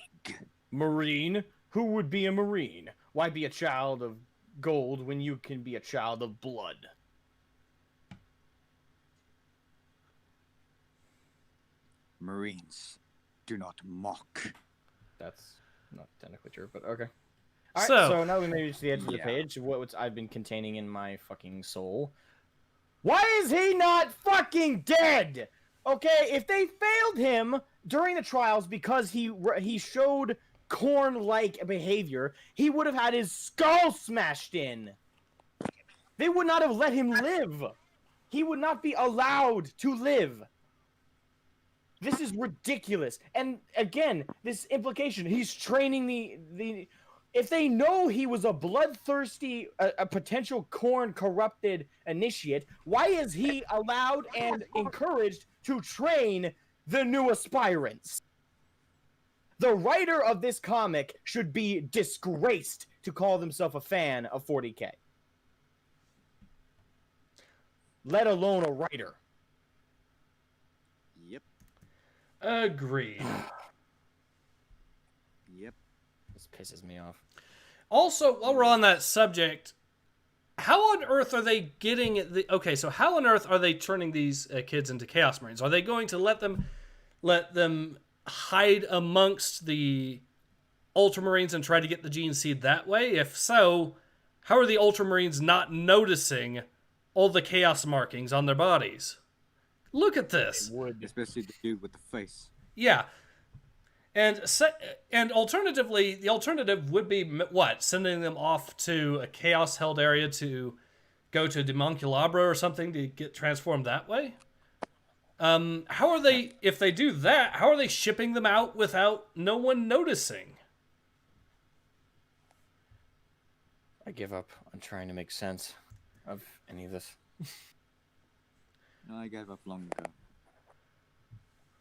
Speaker 2: Marine? Who would be a Marine? Why be a child of gold when you can be a child of blood?
Speaker 5: Marines do not mock.
Speaker 2: That's not technically true, but okay. Alright,
Speaker 1: So-
Speaker 2: so now we made it to the edge of the
Speaker 5: Yeah.
Speaker 2: page, what I've been containing in my fucking soul. Why is he not fucking dead? Okay, if they failed him during the trials because he showed corn-like behavior, he would have had his skull smashed in. They would not have let him live. He would not be allowed to live. This is ridiculous. And again, this implication, he's training the if they know he was a bloodthirsty, a potential corn corrupted initiate, why is he allowed and encouraged to train the new aspirants? The writer of this comic should be disgraced to call himself a fan of 40K. Let alone a writer.
Speaker 5: Yep.
Speaker 1: Agreed.
Speaker 5: Yep.
Speaker 2: This pisses me off.
Speaker 1: Also, while we're on that subject, how on earth are they getting the? Okay, so how on earth are they turning these kids into Chaos Marines? Are they going to let them hide amongst the Ultramarines and try to get the gene seed that way? If so, how are the Ultramarines not noticing all the Chaos markings on their bodies? Look at this.
Speaker 2: Would.
Speaker 5: Especially the dude with the face.
Speaker 1: Yeah. And alternatively, the alternative would be what? Sending them off to a chaos-held area to go to Demonculabra or something to get transformed that way? How are they, if they do that, how are they shipping them out without no one noticing?
Speaker 2: I give up on trying to make sense of any of this.
Speaker 5: No, I gave up long ago.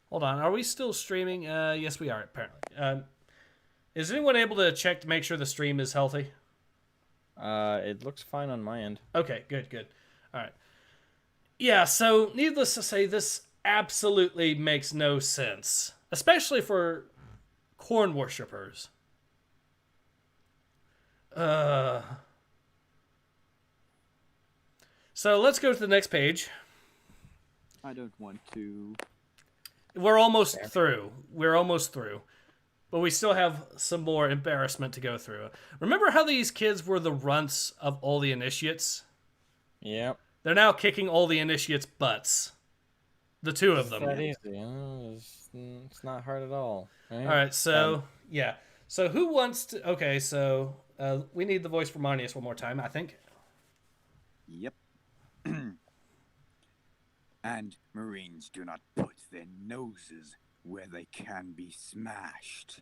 Speaker 1: Hold on, are we still streaming? Yes, we are, apparently. Is anyone able to check to make sure the stream is healthy?
Speaker 3: It looks fine on my end.
Speaker 1: Okay, good. All right. Yeah, so needless to say, this absolutely makes no sense, especially for corn worshippers. So let's go to the next page.
Speaker 5: I don't want to.
Speaker 1: We're almost through. But we still have some more embarrassment to go through. Remember how these kids were the runts of all the initiates?
Speaker 3: Yep.
Speaker 1: They're now kicking all the initiates' butts. The two of them.
Speaker 3: That easy. It's not hard at all.
Speaker 1: All right, so, yeah. So who wants to... Okay, so we need the voice for Marneus one more time, I think.
Speaker 5: Yep. And Marines do not put their noses where they can be smashed.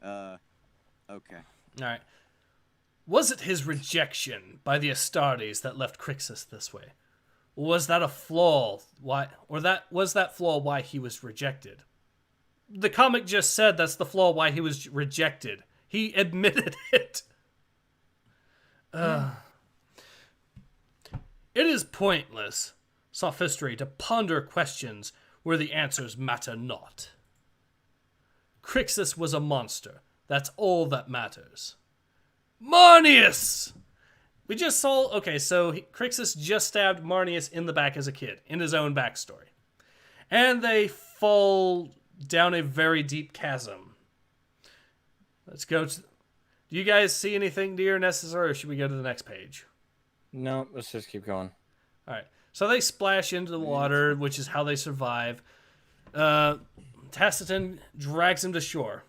Speaker 5: Okay.
Speaker 1: All right. Was it his rejection by the Astartes that left Crixus this way? Or was that a flaw? Was that flaw why he was rejected? The comic just said that's the flaw why he was rejected. He admitted it. It is pointless sophistry to ponder questions where the answers matter not. Crixus was a monster. That's all that matters. Marneus! We just saw... Okay, so Crixus just stabbed Marneus in the back as a kid, in his own backstory. And they fall down a very deep chasm. Let's go to... Do you guys see anything near necessary, or should we go to the next page?
Speaker 3: No, let's just keep going.
Speaker 1: All right. So they splash into the water, which is how they survive. Tacitus drags him to shore.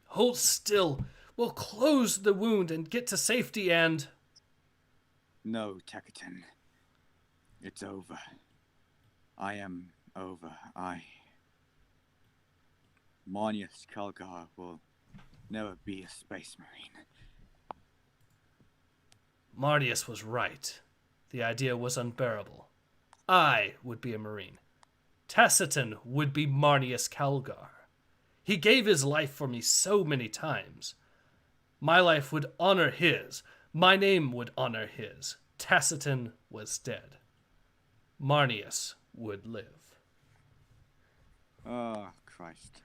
Speaker 1: Hold still. We'll close the wound and get to safety and...
Speaker 5: No, Tekaton. It's over. I am over. Marneus Calgar will never be a space marine.
Speaker 1: Marneus was right. The idea was unbearable. I would be a marine. Tacitus would be Marneus Calgar. He gave his life for me so many times. My life would honor his. My name would honor his. Tacitus was dead. Marneus would live.
Speaker 5: Oh, Christ.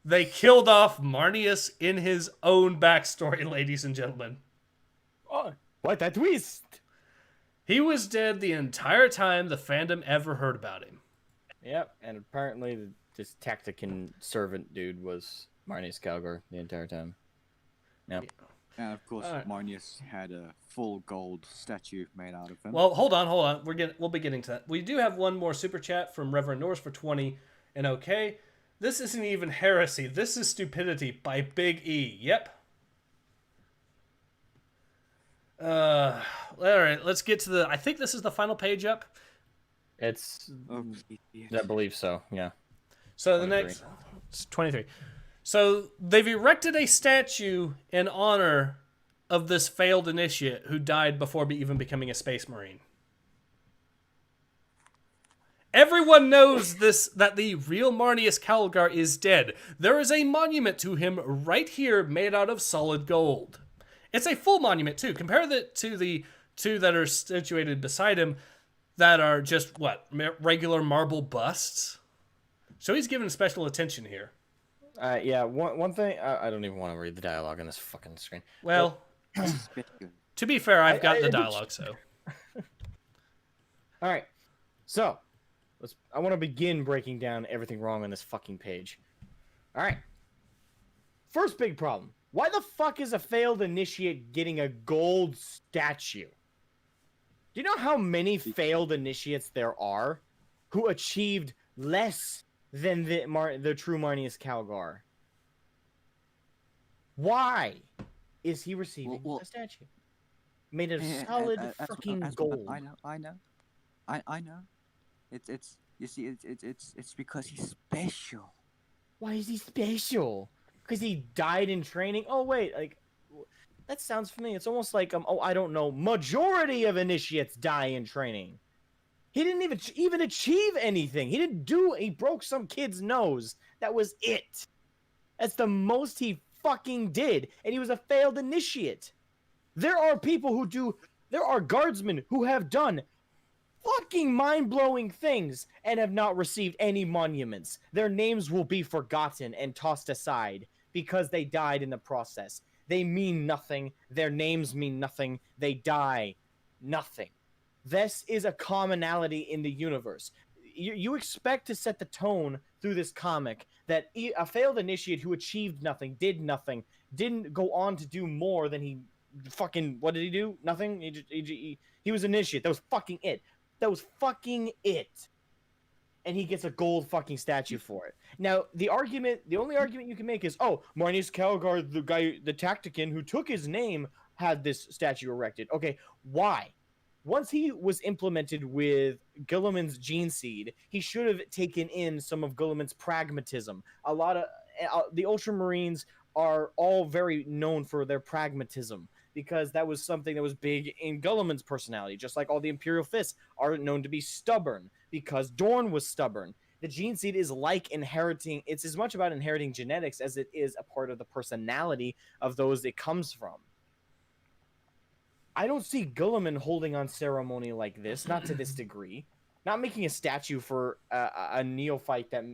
Speaker 1: They killed off Marneus in his own backstory, ladies and gentlemen.
Speaker 2: Oh, what a twist!
Speaker 1: He was dead the entire time the fandom ever heard about him.
Speaker 3: Yep, and apparently this Tactican servant dude was Marneus Calgar the entire time. Yep.
Speaker 5: And of course, Marneus had a full gold statue made out of him.
Speaker 1: Well, hold on. We'll be getting to that. We do have one more super chat from Reverend Norse for 20. And okay, this isn't even heresy. This is stupidity by Big E. Yep. All right, let's get to the... I think this is the final page up.
Speaker 3: It's...
Speaker 5: Oh,
Speaker 3: I believe so, yeah.
Speaker 1: So
Speaker 3: 23.
Speaker 1: the next... It's 23. So they've erected a statue in honor of this failed initiate who died before even becoming a space marine. Everyone knows that the real Marneus Calgar is dead. There is a monument to him right here made out of solid gold. It's a full monument, too. Compare that to the two that are situated beside him that are just, regular marble busts? So he's given special attention here.
Speaker 3: Yeah, one thing... I don't even want to read the dialogue on this fucking screen.
Speaker 1: Well, to be fair, I've got the dialogue, so...
Speaker 3: Alright, so... I want to begin breaking down everything wrong on this fucking page. Alright. First big problem. Why the fuck is a failed initiate getting a gold statue? Do you know how many failed initiates there are who achieved less than the true Marneus Calgar? Why is he receiving a statue made of solid fucking gold?
Speaker 5: I know. It's you see it's because he's special.
Speaker 3: Why is he special? Because he died in training? Oh wait, that sounds familiar. It's almost like I don't know. Majority of initiates die in training. He didn't even achieve anything. He broke some kid's nose. That was it.
Speaker 2: That's the most he fucking did, and he was a failed initiate. There are people who do. There are guardsmen who have done fucking mind-blowing things and have not received any monuments. Their names will be forgotten and tossed aside because they died in the process. They mean nothing. Their names mean nothing. They die. Nothing. This is a commonality in the universe. You expect to set the tone through this comic that a failed initiate who achieved nothing, did nothing, didn't go on to do more than he fucking, what did he do? Nothing? He was initiate. That was fucking it. That was fucking it. And he gets a gold fucking statue for it. Now, the only argument you can make is, oh, Marneus Calgar, the guy, the tactician who took his name, had this statue erected. Okay, why? Once he was implemented with Guilliman's gene seed, he should have taken in some of Guilliman's pragmatism. A lot of the Ultramarines are all very known for their pragmatism because that was something that was big in Guilliman's personality, just like all the Imperial Fists are known to be stubborn because Dorn was stubborn. The gene seed is like inheriting, it's as much about inheriting genetics as it is a part of the personality of those it comes from. I don't see Guilliman holding on ceremony like this, not to this degree. Not making a statue for a neophyte that,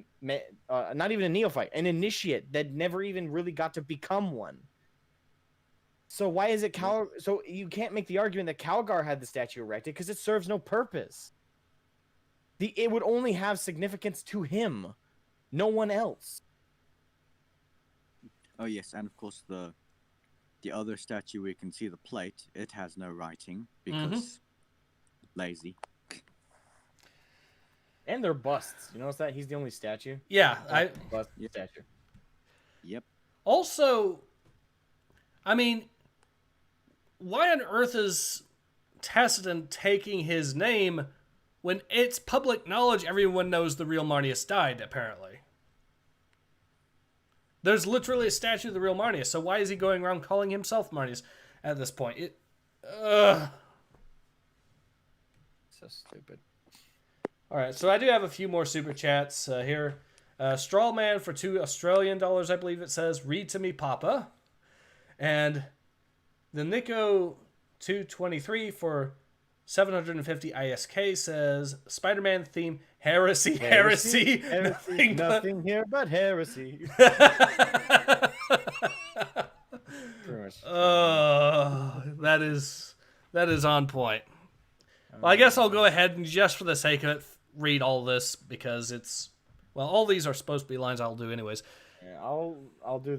Speaker 2: not even a neophyte, an initiate that never even really got to become one. So why is it So you can't make the argument that Calgar had the statue erected because it serves no purpose. It would only have significance to him, no one else.
Speaker 5: Oh yes, and of course the other statue we can see the plate. It has no writing because lazy.
Speaker 2: And they're busts. You notice that he's the only statue.
Speaker 1: Yeah,
Speaker 2: bust statue.
Speaker 5: Yep.
Speaker 1: Also, I mean, why on earth is Tacitun taking his name when it's public knowledge everyone knows the real Marneus died, apparently? There's literally a statue of the real Marneus, so why is he going around calling himself Marneus at this point?
Speaker 2: So stupid.
Speaker 1: All right, so I do have a few more super chats here. Strawman for $2 Australian, I believe it says, read to me, Papa. And the Nico 223 for 750 ISK says, Spider-Man theme, heresy.
Speaker 2: Nothing here but heresy.
Speaker 1: That is on point. Well, I guess I'll go ahead and just for the sake of it, read all this because it's, well, all these are supposed to be lines I'll do anyways.
Speaker 2: Yeah, I'll do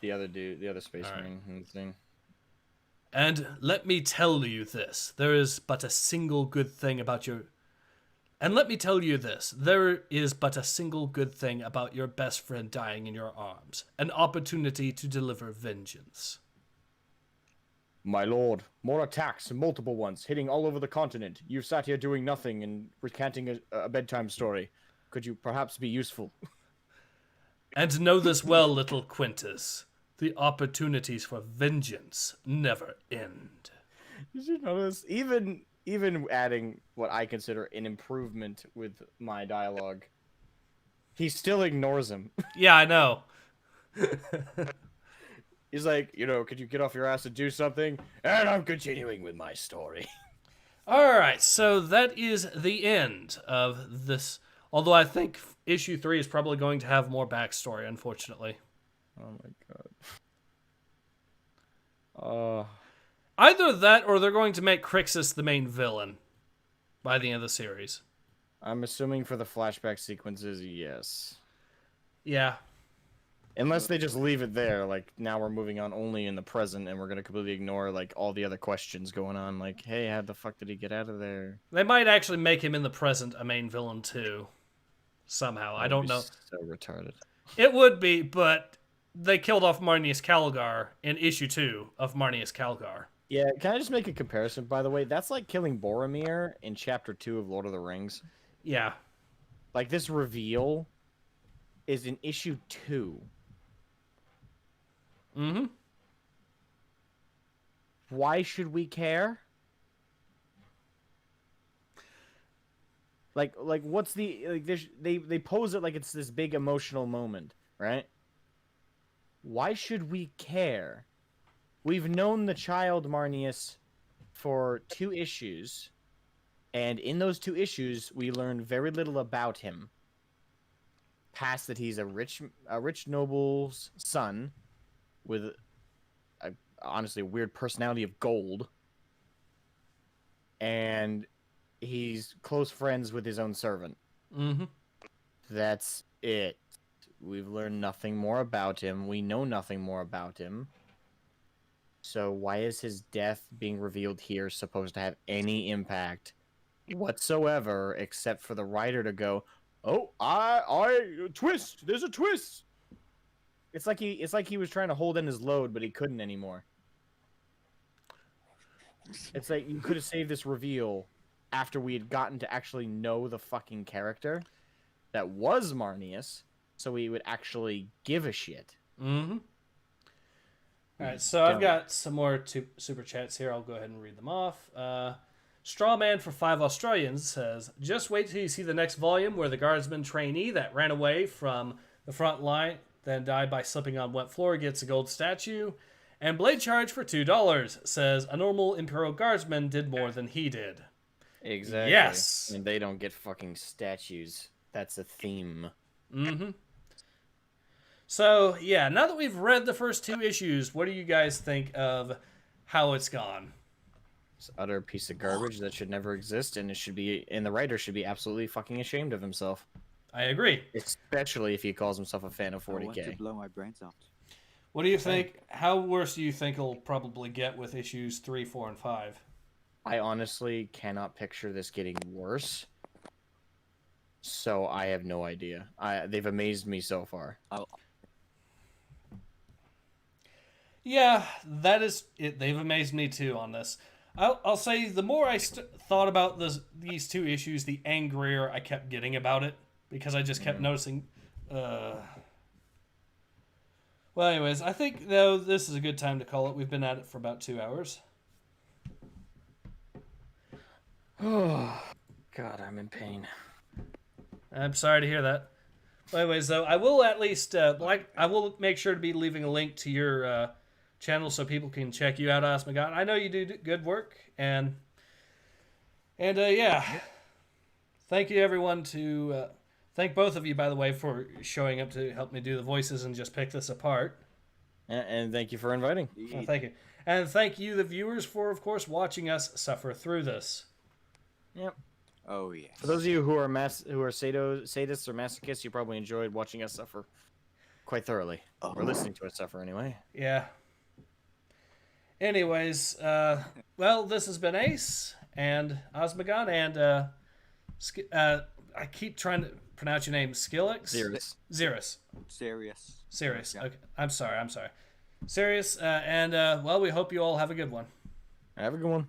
Speaker 2: the other Space Marine thing.
Speaker 1: And let me tell you this, there is but a single good thing about your best friend dying in your arms, an opportunity to deliver vengeance.
Speaker 2: My lord, more attacks, multiple ones, hitting all over the continent. You've sat here doing nothing and recanting a bedtime story. Could you perhaps be useful?
Speaker 1: And know this well, little Quintus. The opportunities for vengeance never end.
Speaker 2: Did you notice? Even adding what I consider an improvement with my dialogue, he still ignores him.
Speaker 1: Yeah, I know.
Speaker 2: He's like, could you get off your ass and do something? And I'm continuing with my story.
Speaker 1: Alright, so that is the end of this. Although I think issue 3 is probably going to have more backstory, unfortunately.
Speaker 2: Oh my god.
Speaker 1: Either that or they're going to make Crixus the main villain by the end of the series.
Speaker 2: I'm assuming for the flashback sequences, yes.
Speaker 1: Yeah.
Speaker 2: Unless they just leave it there, like, now we're moving on only in the present, and we're gonna completely ignore, like, all the other questions going on, like, hey, how the fuck did he get out of there?
Speaker 1: They might actually make him in the present a main villain, too. Somehow. I don't know.
Speaker 2: So retarded.
Speaker 1: It would be, but they killed off Marneus Calgar in issue 2 of Marneus Calgar.
Speaker 2: Yeah, can I just make a comparison, by the way? That's like killing Boromir in chapter 2 of Lord of the Rings.
Speaker 1: Yeah.
Speaker 2: Like, this reveal is in issue 2.
Speaker 1: Mm-hmm.
Speaker 2: Why should we care? Like what's the, like, they pose it like it's this big emotional moment, right? Why should we care? We've known the child Marneus for 2 issues, and in those 2 issues, we learned very little about him. Past that he's a rich noble's son with, honestly, a weird personality of gold, and he's close friends with his own servant.
Speaker 1: Mm-hmm.
Speaker 2: That's it. We've learned nothing more about him. We know nothing more about him. So why is his death being revealed here supposed to have any impact whatsoever, except for the writer to go, "Oh, I twist. There's a twist." It's like he was trying to hold in his load, but he couldn't anymore. It's like you could have saved this reveal after we had gotten to actually know the fucking character that was Marneus, so we would actually give a shit.
Speaker 1: Mm-hmm. All right, so I've got some more super chats here. I'll go ahead and read them off. Strawman for 5 Australians says, just wait till you see the next volume where the guardsman trainee that ran away from the front line, then died by slipping on wet floor, gets a gold statue. And Blade Charge for $2 says, a normal Imperial Guardsman did more than he did.
Speaker 2: Exactly.
Speaker 1: Yes.
Speaker 2: And they don't get fucking statues. That's a theme.
Speaker 1: Mm-hmm. So, yeah, now that we've read the first 2 issues, what do you guys think of how it's gone?
Speaker 2: It's an utter piece of garbage that should never exist, and the writer should be absolutely fucking ashamed of himself.
Speaker 1: I agree.
Speaker 2: Especially if he calls himself a fan of 40K.
Speaker 5: I want to blow my brains out.
Speaker 1: What do you think? How worse do you think it'll probably get with issues 3, 4, and 5?
Speaker 2: I honestly cannot picture this getting worse. So I have no idea. They've amazed me so far.
Speaker 1: Yeah, that is it. They've amazed me too on this. I'll say the more I thought about these 2 issues, the angrier I kept getting about it, because I just kept noticing. Well, anyways, I think though this is a good time to call it. We've been at it for about 2 hours.
Speaker 2: Oh, God, I'm in pain.
Speaker 1: I'm sorry to hear that. Well, anyways, though, I will at least I will make sure to be leaving a link to your channel so people can check you out, Asmogan. I know you do good work, and yeah, thank you everyone to thank both of you, by the way, for showing up to help me do the voices and just pick this apart.
Speaker 2: And thank you for inviting.
Speaker 1: Well, thank you, and thank you, the viewers, for of course watching us suffer through this.
Speaker 2: Yep.
Speaker 5: Oh yeah.
Speaker 2: For those of you who are sadists or masochists, you probably enjoyed watching us suffer quite thoroughly, or listening to us suffer anyway.
Speaker 1: Yeah. Anyways, well, this has been Ace and Asmogan, and I keep trying to pronounce your name, Skillix? Xeris. Serious.
Speaker 5: Yeah.
Speaker 1: Okay. I'm sorry. Serious. And well, we hope you all have a good one.
Speaker 2: Have a good one.